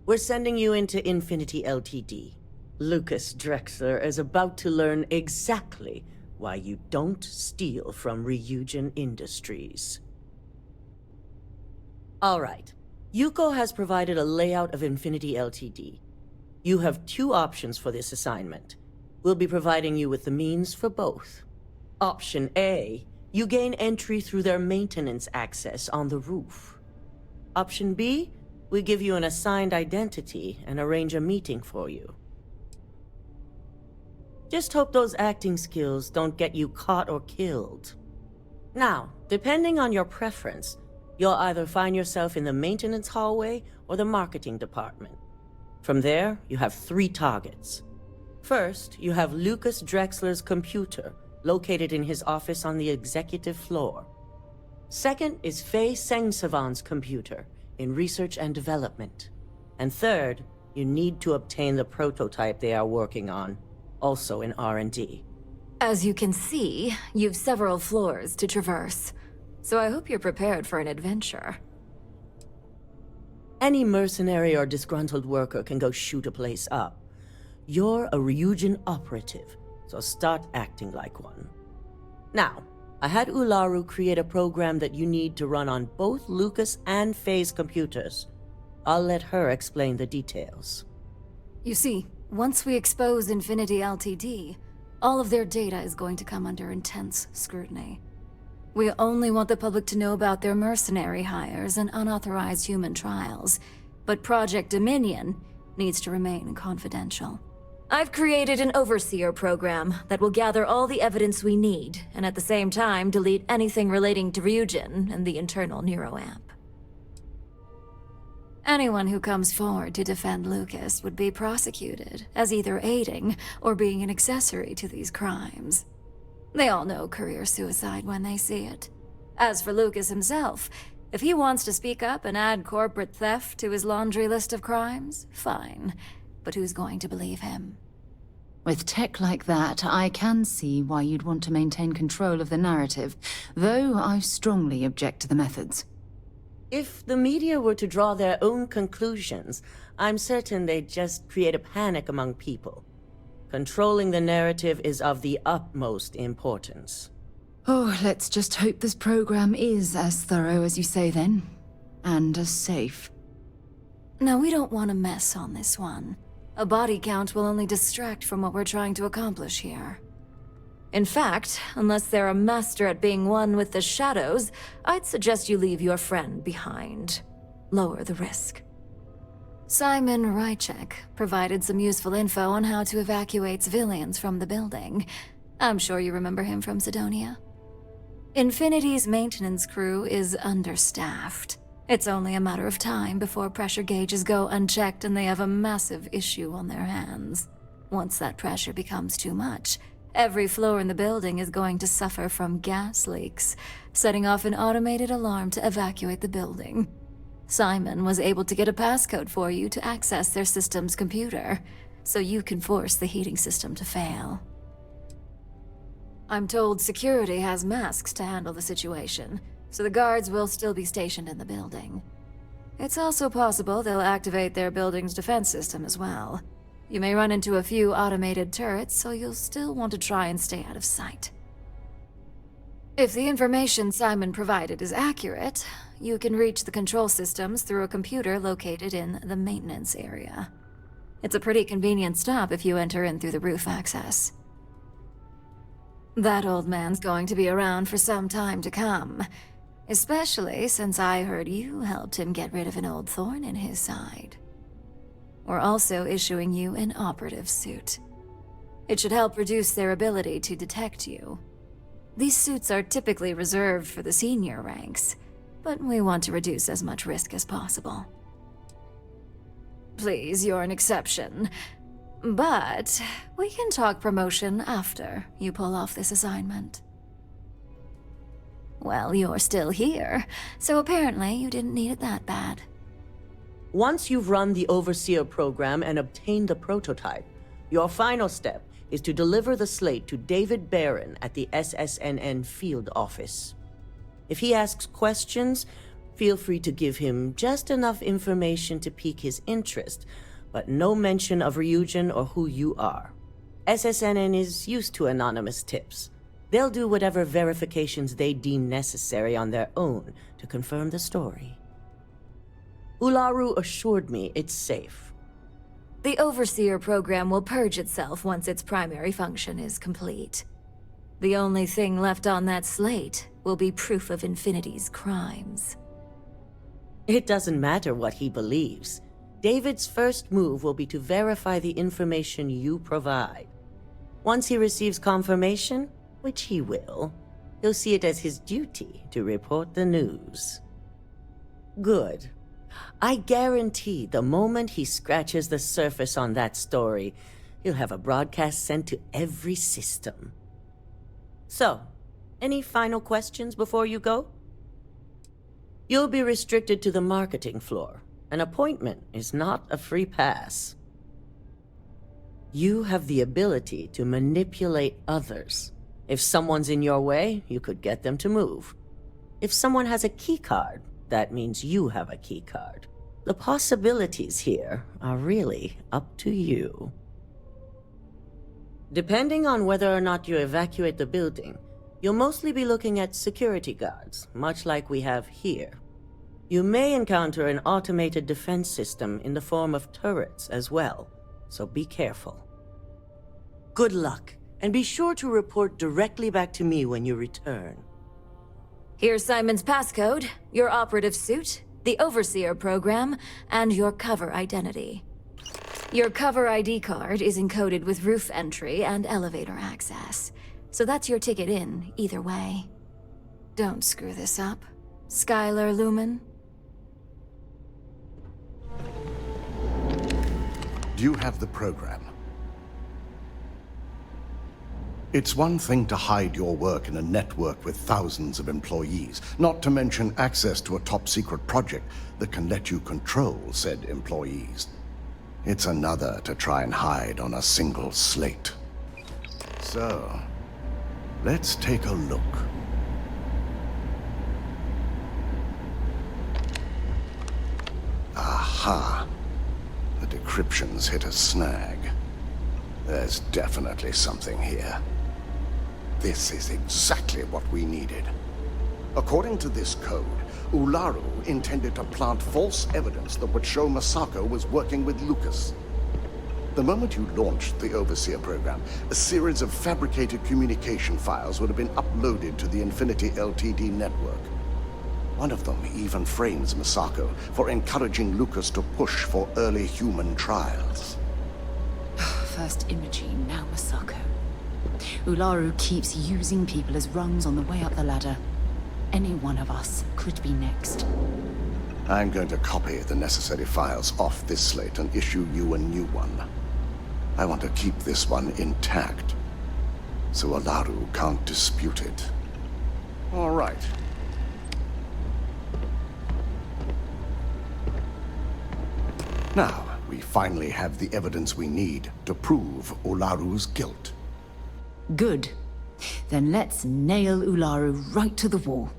We're sending you into Infinity Ltd. Lucas Drexler is about to learn exactly why you don't steal from Ryujin Industries. All right. Yuko has provided a layout of Infinity Ltd. You have 2 options for this assignment. We'll be providing you with the means for both. Option A, you gain entry through their maintenance access on the roof. Option B, we give you an assigned identity and arrange a meeting for you. Just hope those acting skills don't get you caught or killed. Now, depending on your preference, you'll either find yourself in the maintenance hallway or the marketing department. From there, you have 3 targets. First, you have Lucas Drexler's computer, located in his office on the executive floor. Second is Faye Sengsavan's computer, in research and development. And third, you need to obtain the prototype they are working on, also in R&D. As you can see, you've several floors to traverse, so I hope you're prepared for an adventure. Any mercenary or disgruntled worker can go shoot a place up. You're a Ryujin operative, so start acting like one. Now, I had Ularu create a program that you need to run on both Lucas and Faye's computers. I'll let her explain the details. You see, once we expose Infinity Ltd, all of their data is going to come under intense scrutiny. We only want the public to know about their mercenary hires and unauthorized human trials, but Project Dominion needs to remain confidential. I've created an overseer program that will gather all the evidence we need, and at the same time delete anything relating to Ryujin and the Internal Neuroamp. Anyone who comes forward to defend Lucas would be prosecuted as either aiding or being an accessory to these crimes. They all know career suicide when they see it. As for Lucas himself, if he wants to speak up and add corporate theft to his laundry list of crimes, fine. But who's going to believe him? With tech like that, I can see why you'd want to maintain control of the narrative, though I strongly object to the methods. If the media were to draw their own conclusions, I'm certain they'd just create a panic among people. Controlling the narrative is of the utmost importance. Oh, let's just hope this program is as thorough as you say then, and as safe. No, we don't want to mess on this one. A body count will only distract from what we're trying to accomplish here. In fact, unless they're a master at being one with the shadows, I'd suggest you leave your friend behind. Lower the risk. Simon Ryujin provided some useful info on how to evacuate civilians from the building. I'm sure you remember him from Cydonia. Infinity's maintenance crew is understaffed. It's only a matter of time before pressure gauges go unchecked and they have a massive issue on their hands. Once that pressure becomes too much, every floor in the building is going to suffer from gas leaks, setting off an automated alarm to evacuate the building. Simon was able to get a passcode for you to access their system's computer, so you can force the heating system to fail. I'm told security has masks to handle the situation, so the guards will still be stationed in the building. It's also possible they'll activate their building's defense system as well. You may run into a few automated turrets, so you'll still want to try and stay out of sight. If the information Simon provided is accurate, you can reach the control systems through a computer located in the maintenance area. It's a pretty convenient stop if you enter in through the roof access. That old man's going to be around for some time to come, especially since I heard you helped him get rid of an old thorn in his side. We're also issuing you an operative suit. It should help reduce their ability to detect you. These suits are typically reserved for the senior ranks, but we want to reduce as much risk as possible. Please, you're an exception. But we can talk promotion after you pull off this assignment. Well, you're still here, so apparently you didn't need it that bad. Once you've run the Overseer program and obtained the prototype, your final step is to deliver the slate to David Barron at the SSNN field office. If he asks questions, feel free to give him just enough information to pique his interest, but no mention of Ryujin or who you are. SSNN is used to anonymous tips. They'll do whatever verifications they deem necessary on their own to confirm the story. Ularu assured me it's safe. The Overseer program will purge itself once its primary function is complete. The only thing left on that slate will be proof of Infinity's crimes. It doesn't matter what he believes. David's first move will be to verify the information you provide. Once he receives confirmation, which he will, he'll see it as his duty to report the news. Good. I guarantee the moment he scratches the surface on that story, he'll have a broadcast sent to every system. So, any final questions before you go? You'll be restricted to the marketing floor. An appointment is not a free pass. You have the ability to manipulate others. If someone's in your way, you could get them to move. If someone has a keycard, that means you have a keycard. The possibilities here are really up to you. Depending on whether or not you evacuate the building, you'll mostly be looking at security guards, much like we have here. You may encounter an automated defense system in the form of turrets as well, so be careful. Good luck, and be sure to report directly back to me when you return. Here's Simon's passcode, your operative suit, the Overseer program, and your cover identity. Your cover ID card is encoded with roof entry and elevator access, so that's your ticket in, either way. Don't screw this up. Skylar Lumen? Do you have the program? It's one thing to hide your work in a network with thousands of employees, not to mention access to a top-secret project that can let you control said employees. It's another to try and hide on a single slate. So, let's take a look. Aha! The decryption's hit a snag. There's definitely something here. This is exactly what we needed. According to this code, Ularu intended to plant false evidence that would show Masako was working with Lucas. The moment you launched the Overseer program, a series of fabricated communication files would have been uploaded to the Infinity LTD network. One of them even frames Masako for encouraging Lucas to push for early human trials. First Imogene, now Masako. Ularu keeps using people as rungs on the way up the ladder. Any one of us could be next. I'm going to copy the necessary files off this slate and issue you a new one. I want to keep this one intact, so Ularu can't dispute it. All right. Now, we finally have the evidence we need to prove Ularu's guilt. Good. Then let's nail Ularu right to the wall.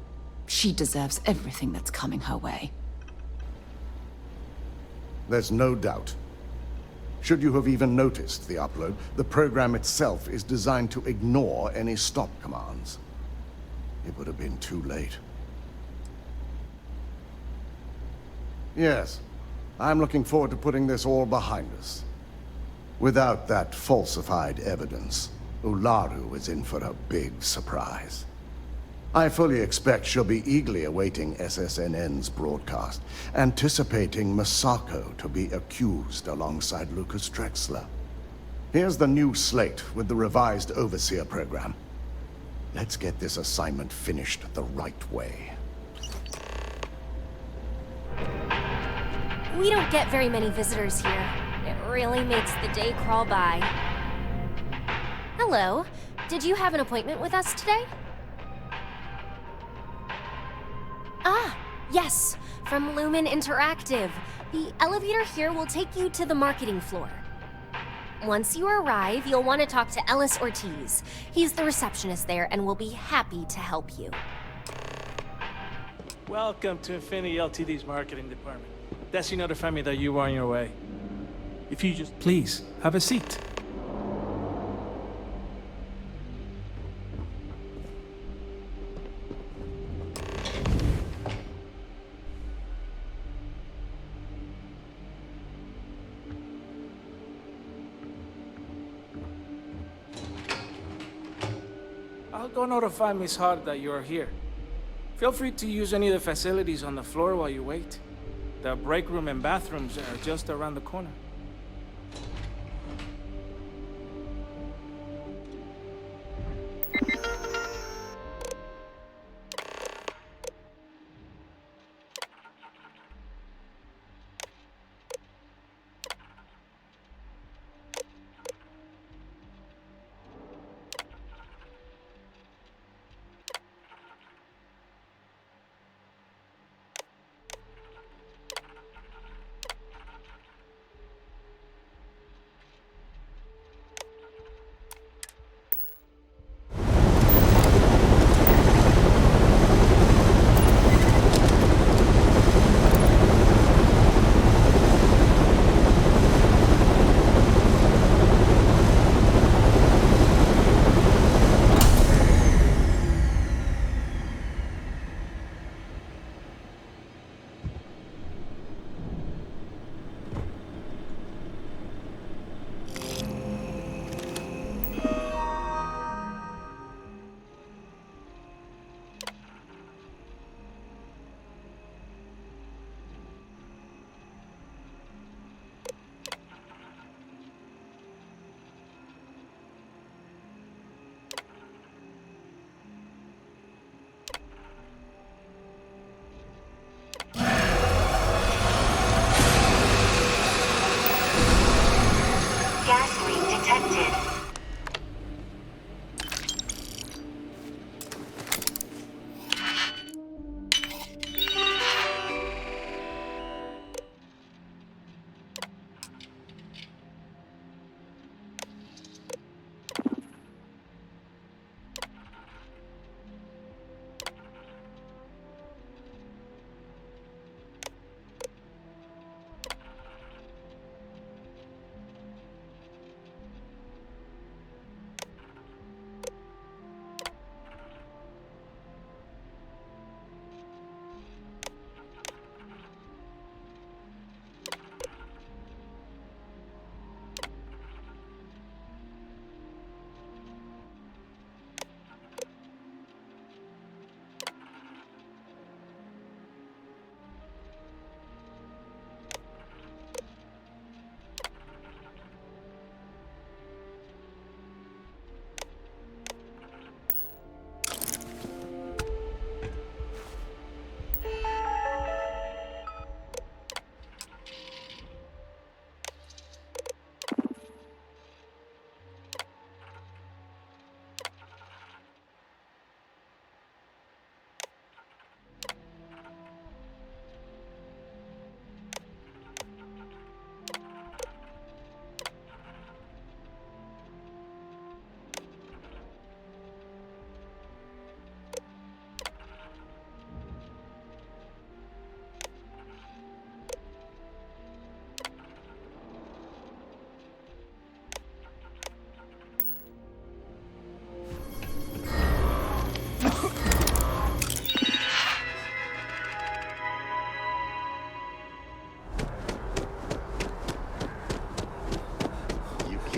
She deserves everything that's coming her way. There's no doubt. Should you have even noticed the upload, the program itself is designed to ignore any stop commands. It would have been too late. Yes, I'm looking forward to putting this all behind us. Without that falsified evidence, Ularu is in for a big surprise. I fully expect she'll be eagerly awaiting SSNN's broadcast, anticipating Masako to be accused alongside Lucas Drexler. Here's the new slate with the revised Overseer program. Let's get this assignment finished the right way. We don't get very many visitors here. It really makes the day crawl by. Hello. Did you have an appointment with us today? Ah, yes. From Lumen Interactive. The elevator here will take you to the marketing floor. Once you arrive, you'll want to talk to Ellis Ortiz. He's the receptionist there and will be happy to help you. Welcome to Infinity LTD's marketing department. Desi notified me that you were on your way. If you just please, have a seat. I'll go notify Miss Hart that you're here. Feel free to use any of the facilities on the floor while you wait. The break room and bathrooms are just around the corner.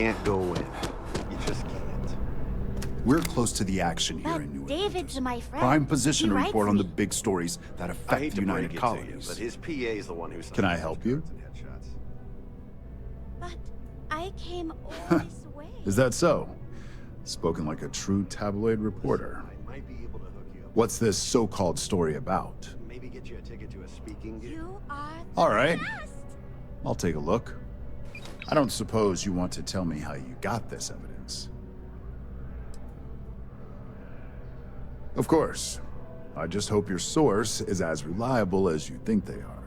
can't go in. You just can't. We're close to the action here in New England. David's my friend. Prime position to He report writes on the me. big stories that I affect hate the to United break it to you, Colonies. but his PA is the one who's Can I help you? But I came all this way. Is that so? Spoken like a true tabloid reporter. What's this so-called story about? Maybe get you a ticket to a speaking gig. You are All right. I'll take a look. I don't suppose you want to tell me how you got this evidence. Of course. I just hope your source is as reliable as you think they are.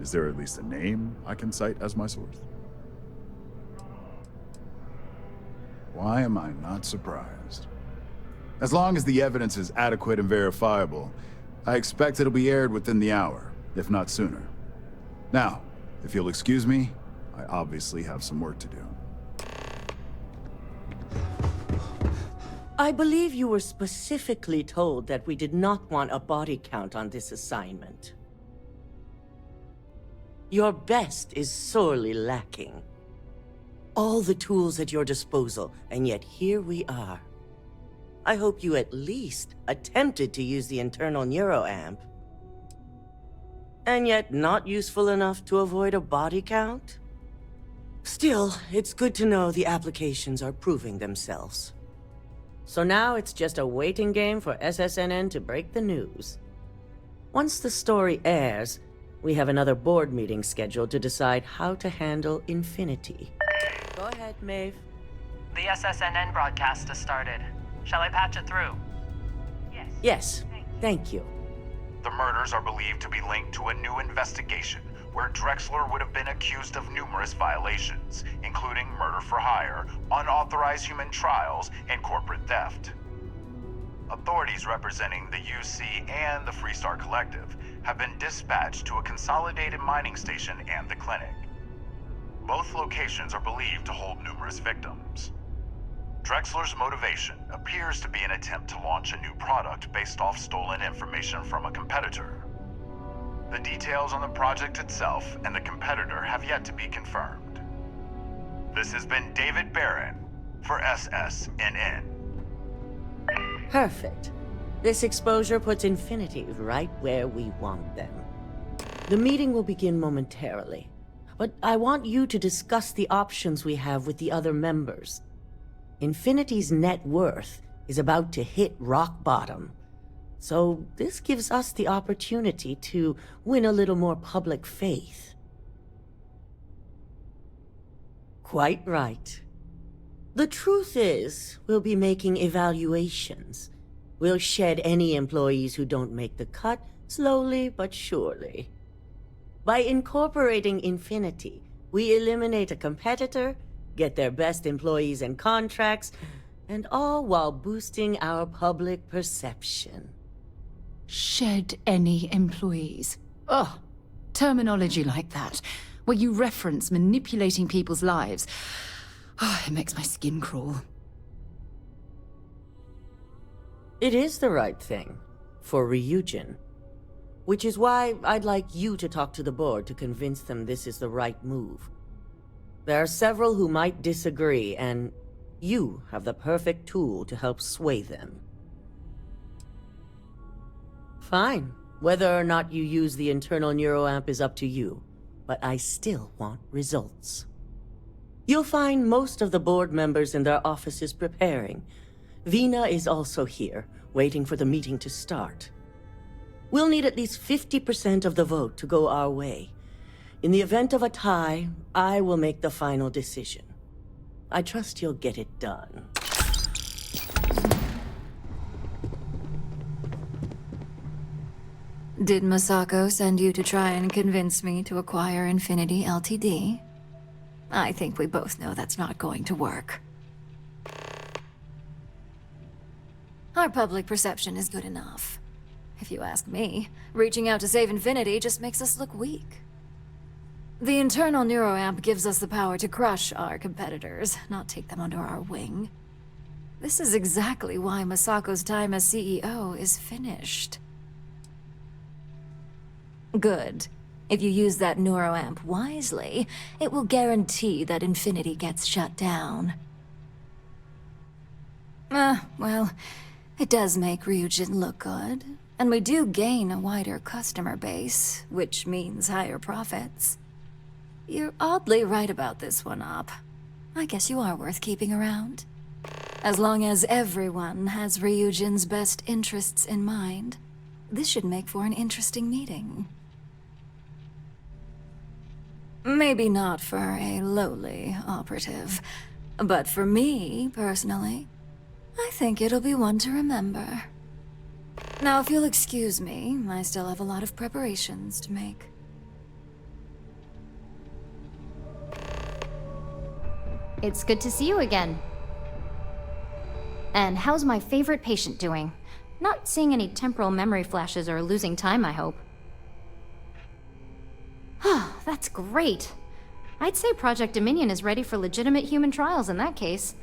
Is there at least a name I can cite as my source? Why am I not surprised? As long as the evidence is adequate and verifiable, I expect it'll be aired within the hour, if not sooner. Now, if you'll excuse me, I obviously have some work to do. I believe you were specifically told that we did not want a body count on this assignment. Your best is sorely lacking. All the tools at your disposal, and yet here we are. I hope you at least attempted to use the Internal Neuroamp. And yet not useful enough to avoid a body count? Still, it's good to know the applications are proving themselves. So now it's just a waiting game for SSNN to break the news. Once the story airs, we have another board meeting scheduled to decide how to handle Infinity. Go ahead, Maeve. The SSNN broadcast has started. Shall I patch it through? Yes, thank you. The murders are believed to be linked to a new investigation where Drexler would have been accused of numerous violations, including murder for hire, unauthorized human trials, and corporate theft. Authorities representing the UC and the Freestar Collective have been dispatched to a consolidated mining station and the clinic. Both locations are believed to hold numerous victims. Drexler's motivation appears to be an attempt to launch a new product based off stolen information from a competitor. The details on the project itself and the competitor have yet to be confirmed. This has been David Barron for SSNN. Perfect. This exposure puts Infinity right where we want them. The meeting will begin momentarily, but I want you to discuss the options we have with the other members. Infinity's net worth is about to hit rock bottom, so this gives us the opportunity to win a little more public faith. Quite right. The truth is, we'll be making evaluations. We'll shed any employees who don't make the cut, slowly but surely. By incorporating Infinity, we eliminate a competitor, get their best employees and contracts, and all while boosting our public perception. Shed any employees. Ugh. Terminology like that, where you reference manipulating people's lives. Oh, it makes my skin crawl. It is the right thing, for Ryujin. Which is why I'd like you to talk to the board to convince them this is the right move. There are several who might disagree, and you have the perfect tool to help sway them. Fine. Whether or not you use the Internal Neuroamp is up to you, but I still want results. You'll find most of the board members in their offices preparing. Veena is also here, waiting for the meeting to start. We'll need at least 50% of the vote to go our way. In the event of a tie, I will make the final decision. I trust you'll get it done. Did Masako send you to try and convince me to acquire Infinity Ltd? I think we both know that's not going to work. Our public perception is good enough. If you ask me, reaching out to save Infinity just makes us look weak. The Internal Neuroamp gives us the power to crush our competitors, not take them under our wing. This is exactly why Masako's time as CEO is finished. Good. If you use that neuroamp wisely, it will guarantee that Infinity gets shut down. Well, it does make Ryujin look good, and we do gain a wider customer base, which means higher profits. You're oddly right about this one, Op. I guess you are worth keeping around. As long as everyone has Ryujin's best interests in mind, this should make for an interesting meeting. Maybe not for a lowly operative, but for me, personally, I think it'll be one to remember. Now, if you'll excuse me, I still have a lot of preparations to make. It's good to see you again. And how's my favorite patient doing? Not seeing any temporal memory flashes or losing time, I hope. That's great. I'd say Project Dominion is ready for legitimate human trials in that case.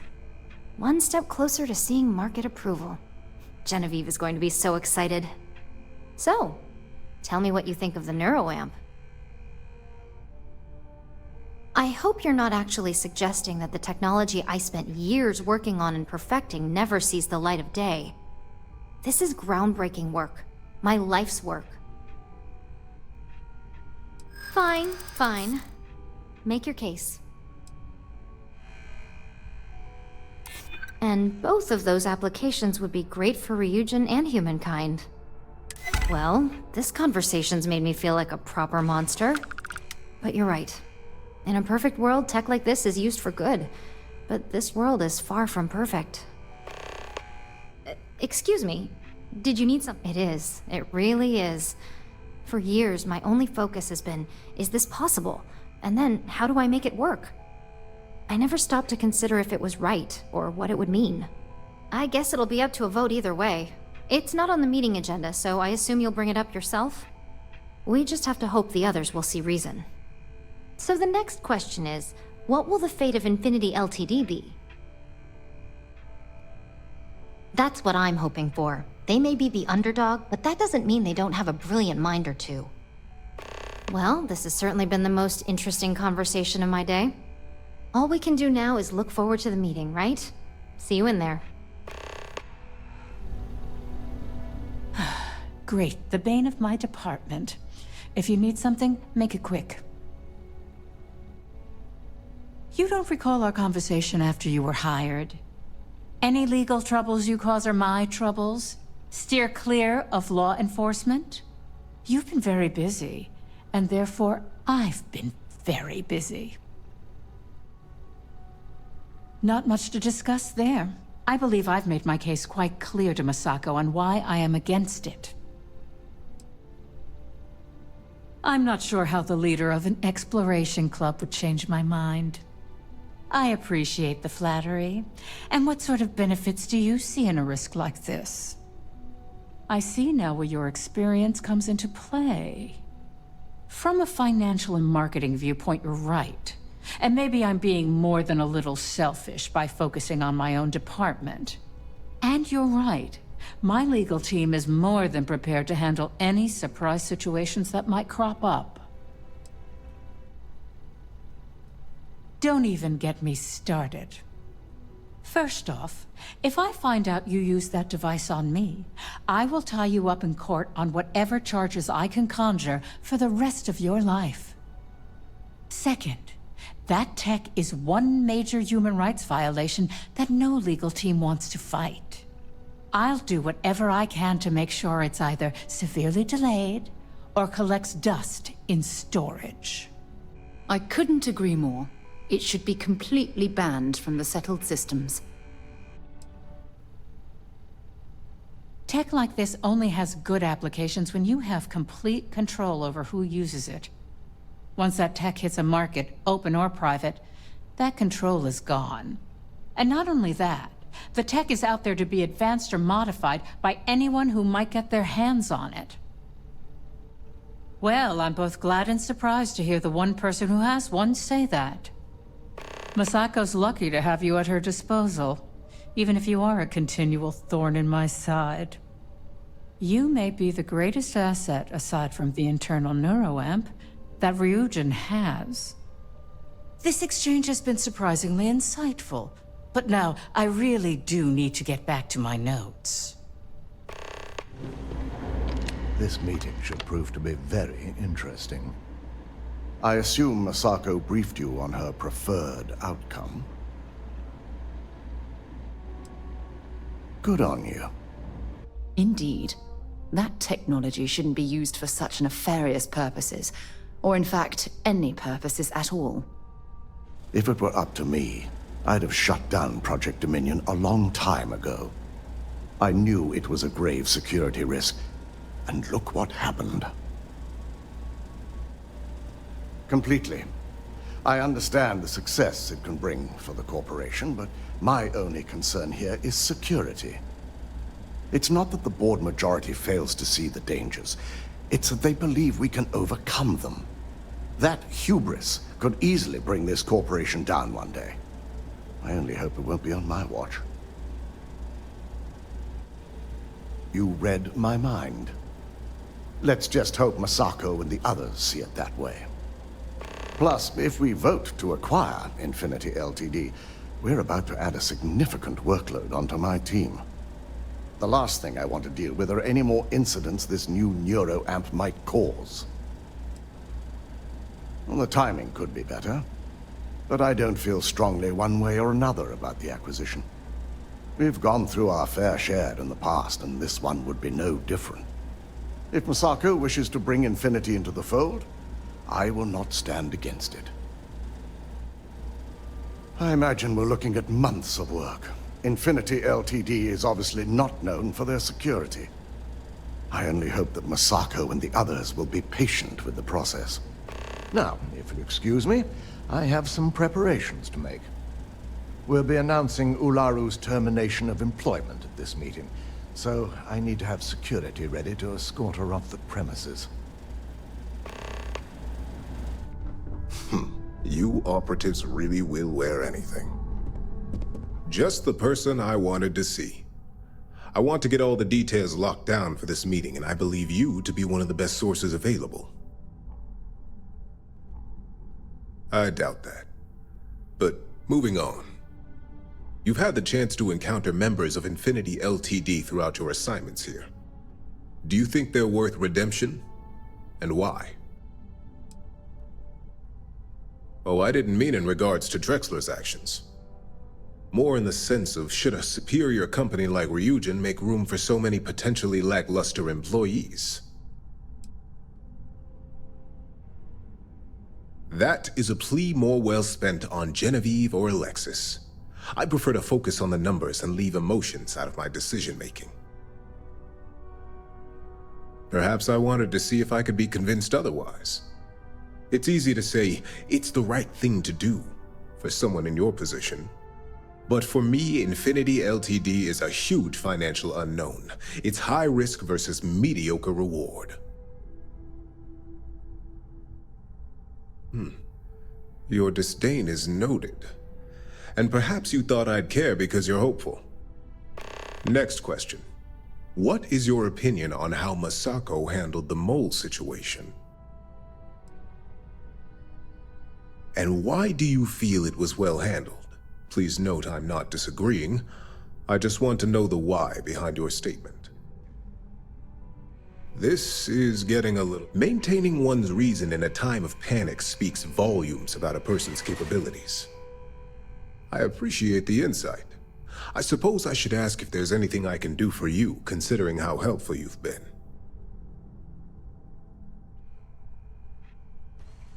One step closer to seeing market approval. Genevieve is going to be so excited. So, tell me what you think of the Neuroamp. I hope you're not actually suggesting that the technology I spent years working on and perfecting never sees the light of day. This is groundbreaking work. My life's work. Fine. Make your case. And both of those applications would be great for Ryujin and humankind. Well, this conversation's made me feel like a proper monster. But you're right. In a perfect world, tech like this is used for good. But this world is far from perfect. Excuse me, did you need something? It is. It really is. For years, my only focus has been, is this possible? And then, how do I make it work? I never stopped to consider if it was right, or what it would mean. I guess it'll be up to a vote either way. It's not on the meeting agenda, so I assume you'll bring it up yourself? We just have to hope the others will see reason. So the next question is, what will the fate of Infinity Ltd be? That's what I'm hoping for. They may be the underdog, but that doesn't mean they don't have a brilliant mind or two. Well, this has certainly been the most interesting conversation of my day. All we can do now is look forward to the meeting, right? See you in there. Great, the bane of my department. If you need something, make it quick. You don't recall our conversation after you were hired? Any legal troubles you cause are my troubles? Steer clear of law enforcement? You've been very busy, and therefore I've been very busy. Not much to discuss there. I believe I've made my case quite clear to Masako on why I am against it. I'm not sure how the leader of an exploration club would change my mind. I appreciate the flattery. And what sort of benefits do you see in a risk like this? I see now where your experience comes into play. From a financial and marketing viewpoint, you're right. And maybe I'm being more than a little selfish by focusing on my own department. And you're right. My legal team is more than prepared to handle any surprise situations that might crop up. Don't even get me started. First off, if I find out you used that device on me, I will tie you up in court on whatever charges I can conjure for the rest of your life. Second, that tech is one major human rights violation that no legal team wants to fight. I'll do whatever I can to make sure it's either severely delayed or collects dust in storage. I couldn't agree more. It should be completely banned from the settled systems. Tech like this only has good applications when you have complete control over who uses it. Once that tech hits a market, open or private, that control is gone. And not only that, the tech is out there to be advanced or modified by anyone who might get their hands on it. Well, I'm both glad and surprised to hear the one person who has one say that. Masako's lucky to have you at her disposal, even if you are a continual thorn in my side. You may be the greatest asset aside from the Internal Neuroamp, that Ryujin has. This exchange has been surprisingly insightful, but now I really do need to get back to my notes. This meeting should prove to be very interesting. I assume Masako briefed you on her preferred outcome. Good on you. Indeed. That technology shouldn't be used for such nefarious purposes, or in fact, any purposes at all. If it were up to me, I'd have shut down Project Dominion a long time ago. I knew it was a grave security risk, and look what happened. Completely. I understand the success it can bring for the corporation, but my only concern here is security. It's not that the board majority fails to see the dangers. It's that they believe we can overcome them. That hubris could easily bring this corporation down one day. I only hope it won't be on my watch. You read my mind. Let's just hope Masako and the others see it that way. Plus, if we vote to acquire Infinity Ltd., we're about to add a significant workload onto my team. The last thing I want to deal with are any more incidents this new neuroamp might cause. Well, the timing could be better, but I don't feel strongly one way or another about the acquisition. We've gone through our fair share in the past, and this one would be no different. If Masako wishes to bring Infinity into the fold, I will not stand against it. I imagine we're looking at months of work. Infinity Ltd. is obviously not known for their security. I only hope that Masako and the others will be patient with the process. Now, if you'll excuse me, I have some preparations to make. We'll be announcing Ularu's termination of employment at this meeting, so I need to have security ready to escort her off the premises. You operatives really will wear anything. Just the person I wanted to see. I want to get all the details locked down for this meeting, and I believe you to be one of the best sources available. I doubt that. But moving on. You've had the chance to encounter members of Infinity Ltd. Throughout your assignments here. Do you think they're worth redemption? And why? Oh, I didn't mean in regards to Drexler's actions. More in the sense of, should a superior company like Ryujin make room for so many potentially lackluster employees? That is a plea more well spent on Genevieve or Alexis. I prefer to focus on the numbers and leave emotions out of my decision-making. Perhaps I wanted to see if I could be convinced otherwise. It's easy to say, it's the right thing to do for someone in your position. But for me, Infinity Ltd. Is a huge financial unknown. It's high risk versus mediocre reward. Your disdain is noted. And perhaps you thought I'd care because you're hopeful. Next question. What is your opinion on how Masako handled the mole situation? And why do you feel it was well handled? Please note I'm not disagreeing. I just want to know the why behind your statement. This is getting a little... Maintaining one's reason in a time of panic speaks volumes about a person's capabilities. I appreciate the insight. I suppose I should ask if there's anything I can do for you, considering how helpful you've been.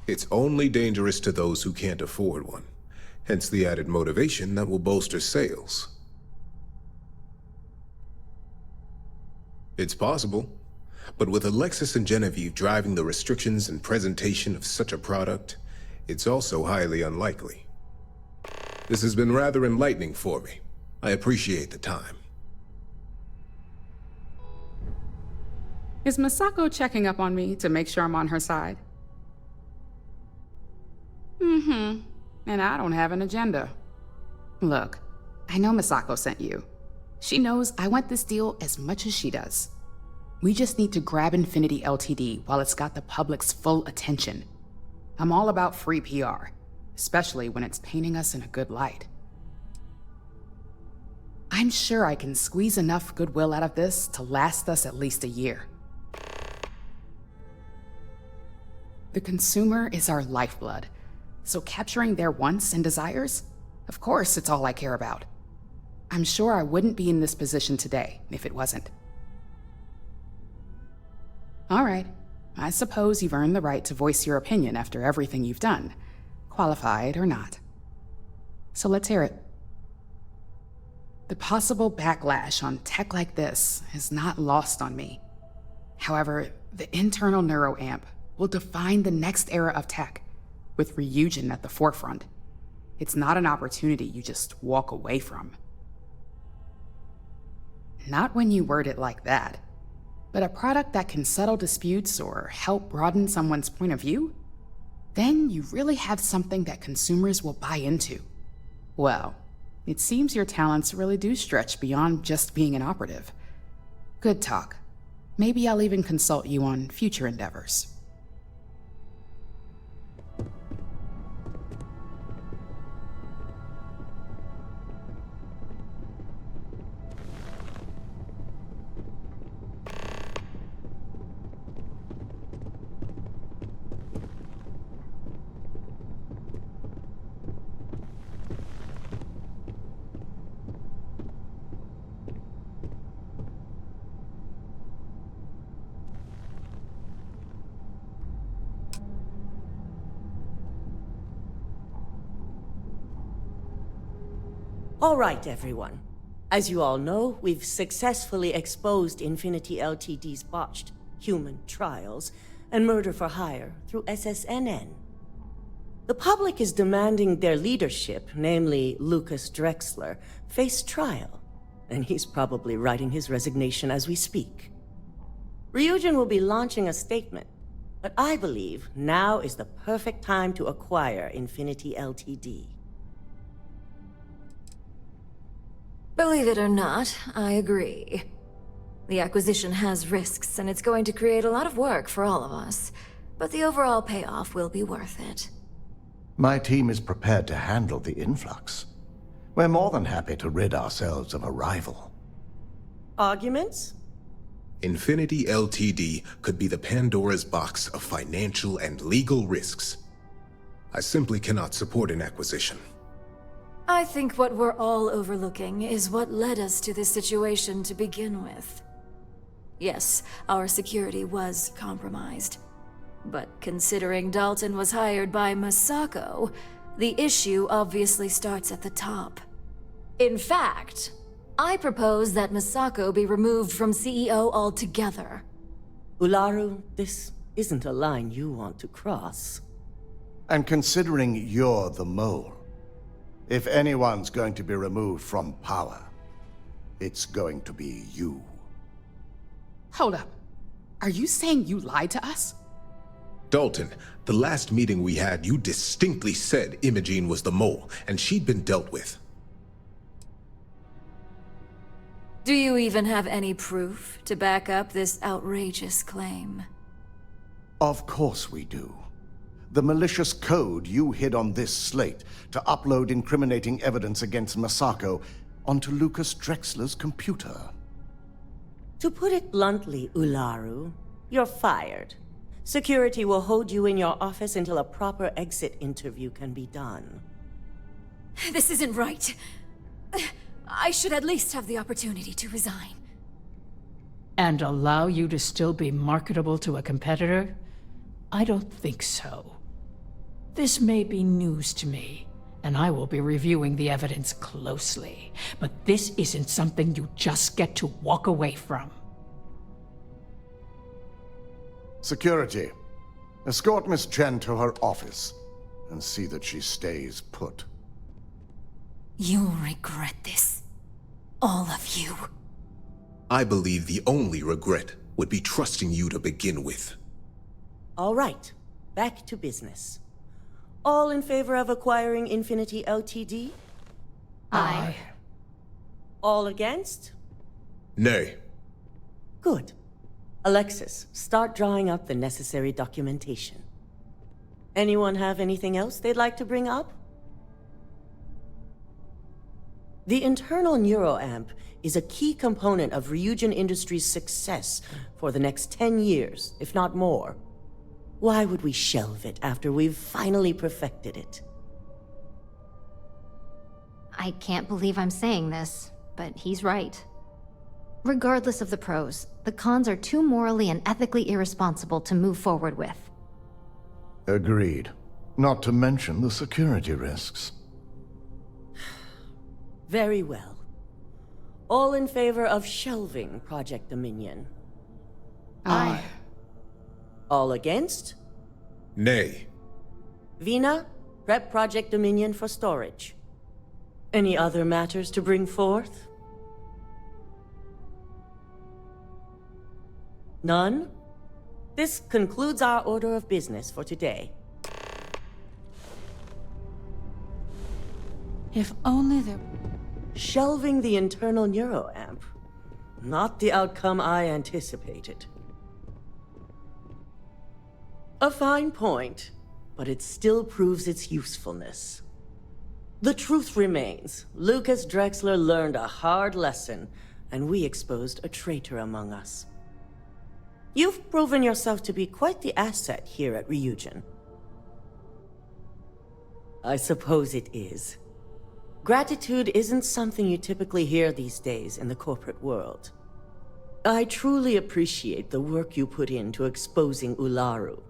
It's only dangerous to those who can't afford one. Hence the added motivation that will bolster sales. It's possible, but with Alexis and Genevieve driving the restrictions and presentation of such a product, it's also highly unlikely. This has been rather enlightening for me. I appreciate the time. Is Masako checking up on me to make sure I'm on her side? And I don't have an agenda. Look, I know Masako sent you. She knows I want this deal as much as she does. We just need to grab Infinity Ltd. while it's got the public's full attention. I'm all about free PR, especially when it's painting us in a good light. I'm sure I can squeeze enough goodwill out of this to last us at least a year. The consumer is our lifeblood, so capturing their wants and desires, of course, it's all I care about. I'm sure I wouldn't be in this position today if it wasn't. All right, I suppose you've earned the right to voice your opinion after everything you've done, qualified or not. So let's hear it. The possible backlash on tech like this is not lost on me. However, the Internal Neuroamp will define the next era of tech, with Ryujin at the forefront. It's not an opportunity you just walk away from. Not when you word it like that, but a product that can settle disputes or help broaden someone's point of view? Then you really have something that consumers will buy into. Well, it seems your talents really do stretch beyond just being an operative. Good talk. Maybe I'll even consult you on future endeavors. All right, everyone. As you all know, we've successfully exposed Infinity Ltd's botched human trials and murder for hire through SSNN. The public is demanding their leadership, namely Lucas Drexler, face trial, and he's probably writing his resignation as we speak. Ryujin will be launching a statement, but I believe now is the perfect time to acquire Infinity Ltd. Believe it or not, I agree. The acquisition has risks, and it's going to create a lot of work for all of us. But the overall payoff will be worth it. My team is prepared to handle the influx. We're more than happy to rid ourselves of a rival. Arguments? Infinity Ltd. could be the Pandora's box of financial and legal risks. I simply cannot support an acquisition. I think what we're all overlooking is what led us to this situation to begin with. Yes, our security was compromised. But considering Dalton was hired by Masako, the issue obviously starts at the top. In fact, I propose that Masako be removed from CEO altogether. Ularu, this isn't a line you want to cross. And considering you're the mole, if anyone's going to be removed from power, it's going to be you. Hold up. Are you saying you lied to us? Dalton, the last meeting we had, you distinctly said Imogene was the mole, and she'd been dealt with. Do you even have any proof to back up this outrageous claim? Of course we do. The malicious code you hid on this slate to upload incriminating evidence against Masako onto Lucas Drexler's computer. To put it bluntly, Ularu, you're fired. Security will hold you in your office until a proper exit interview can be done. This isn't right. I should at least have the opportunity to resign. And allow you to still be marketable to a competitor? I don't think so. This may be news to me, and I will be reviewing the evidence closely. But this isn't something you just get to walk away from. Security, escort Miss Chen to her office and see that she stays put. You'll regret this. All of you. I believe the only regret would be trusting you to begin with. All right, back to business. All in favor of acquiring Infinity Ltd? Aye. All against? Nay. Good. Alexis, start drawing up the necessary documentation. Anyone have anything else they'd like to bring up? The Internal Neuroamp is a key component of Ryujin Industries' success for the next 10 years, if not more. Why would we shelve it after we've finally perfected it? I can't believe I'm saying this, but he's right. Regardless of the pros, the cons are too morally and ethically irresponsible to move forward with. Agreed. Not to mention the security risks. Very well. All in favor of shelving Project Dominion? Aye. All against? Nay. Veena, prep Project Dominion for storage. Any other matters to bring forth? None? This concludes our order of business for today. If only there... Shelving the Internal Neuroamp. Not the outcome I anticipated. A fine point, but it still proves its usefulness. The truth remains, Lucas Drexler learned a hard lesson, and we exposed a traitor among us. You've proven yourself to be quite the asset here at Ryujin. I suppose it is. Gratitude isn't something you typically hear these days in the corporate world. I truly appreciate the work you put into exposing Ularu.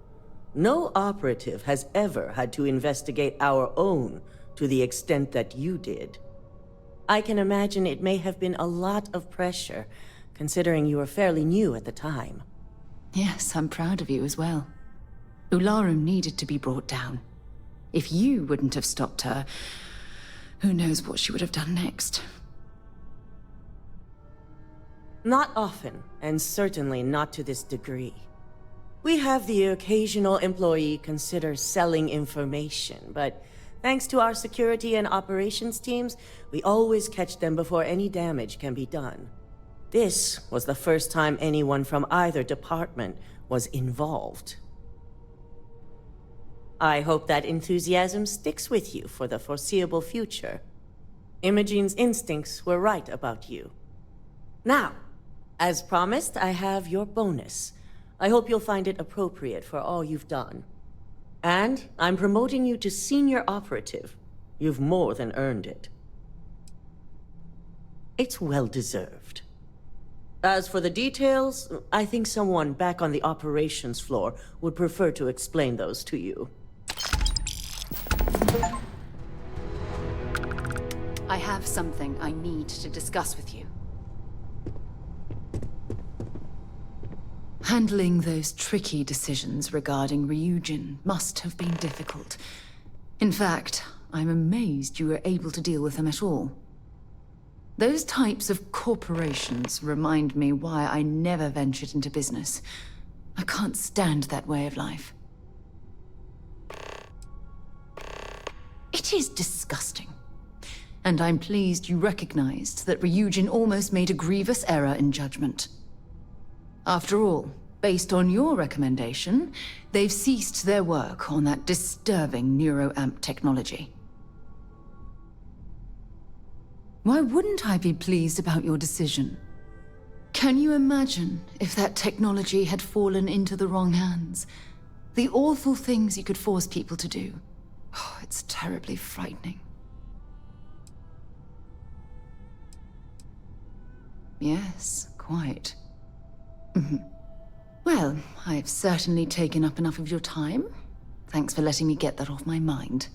No operative has ever had to investigate our own to the extent that you did. I can imagine it may have been a lot of pressure, considering you were fairly new at the time. Yes, I'm proud of you as well. Ularu needed to be brought down. If you wouldn't have stopped her, who knows what she would have done next. Not often, and certainly not to this degree. We have the occasional employee consider selling information, but thanks to our security and operations teams, we always catch them before any damage can be done. This was the first time anyone from either department was involved. I hope that enthusiasm sticks with you for the foreseeable future. Imogene's instincts were right about you. Now, as promised, I have your bonus. I hope you'll find it appropriate for all you've done. And I'm promoting you to senior operative. You've more than earned it. It's well-deserved. As for the details, I think someone back on the operations floor would prefer to explain those to you. I have something I need to discuss with you. Handling those tricky decisions regarding Ryujin must have been difficult. In fact, I'm amazed you were able to deal with them at all. Those types of corporations remind me why I never ventured into business. I can't stand that way of life. It is disgusting. And I'm pleased you recognized that Ryujin almost made a grievous error in judgment. After all, based on your recommendation, they've ceased their work on that disturbing neuroamp technology. Why wouldn't I be pleased about your decision? Can you imagine if that technology had fallen into the wrong hands? The awful things you could force people to do. Oh, it's terribly frightening. Yes, quite. Well, I've certainly taken up enough of your time. Thanks for letting me get that off my mind.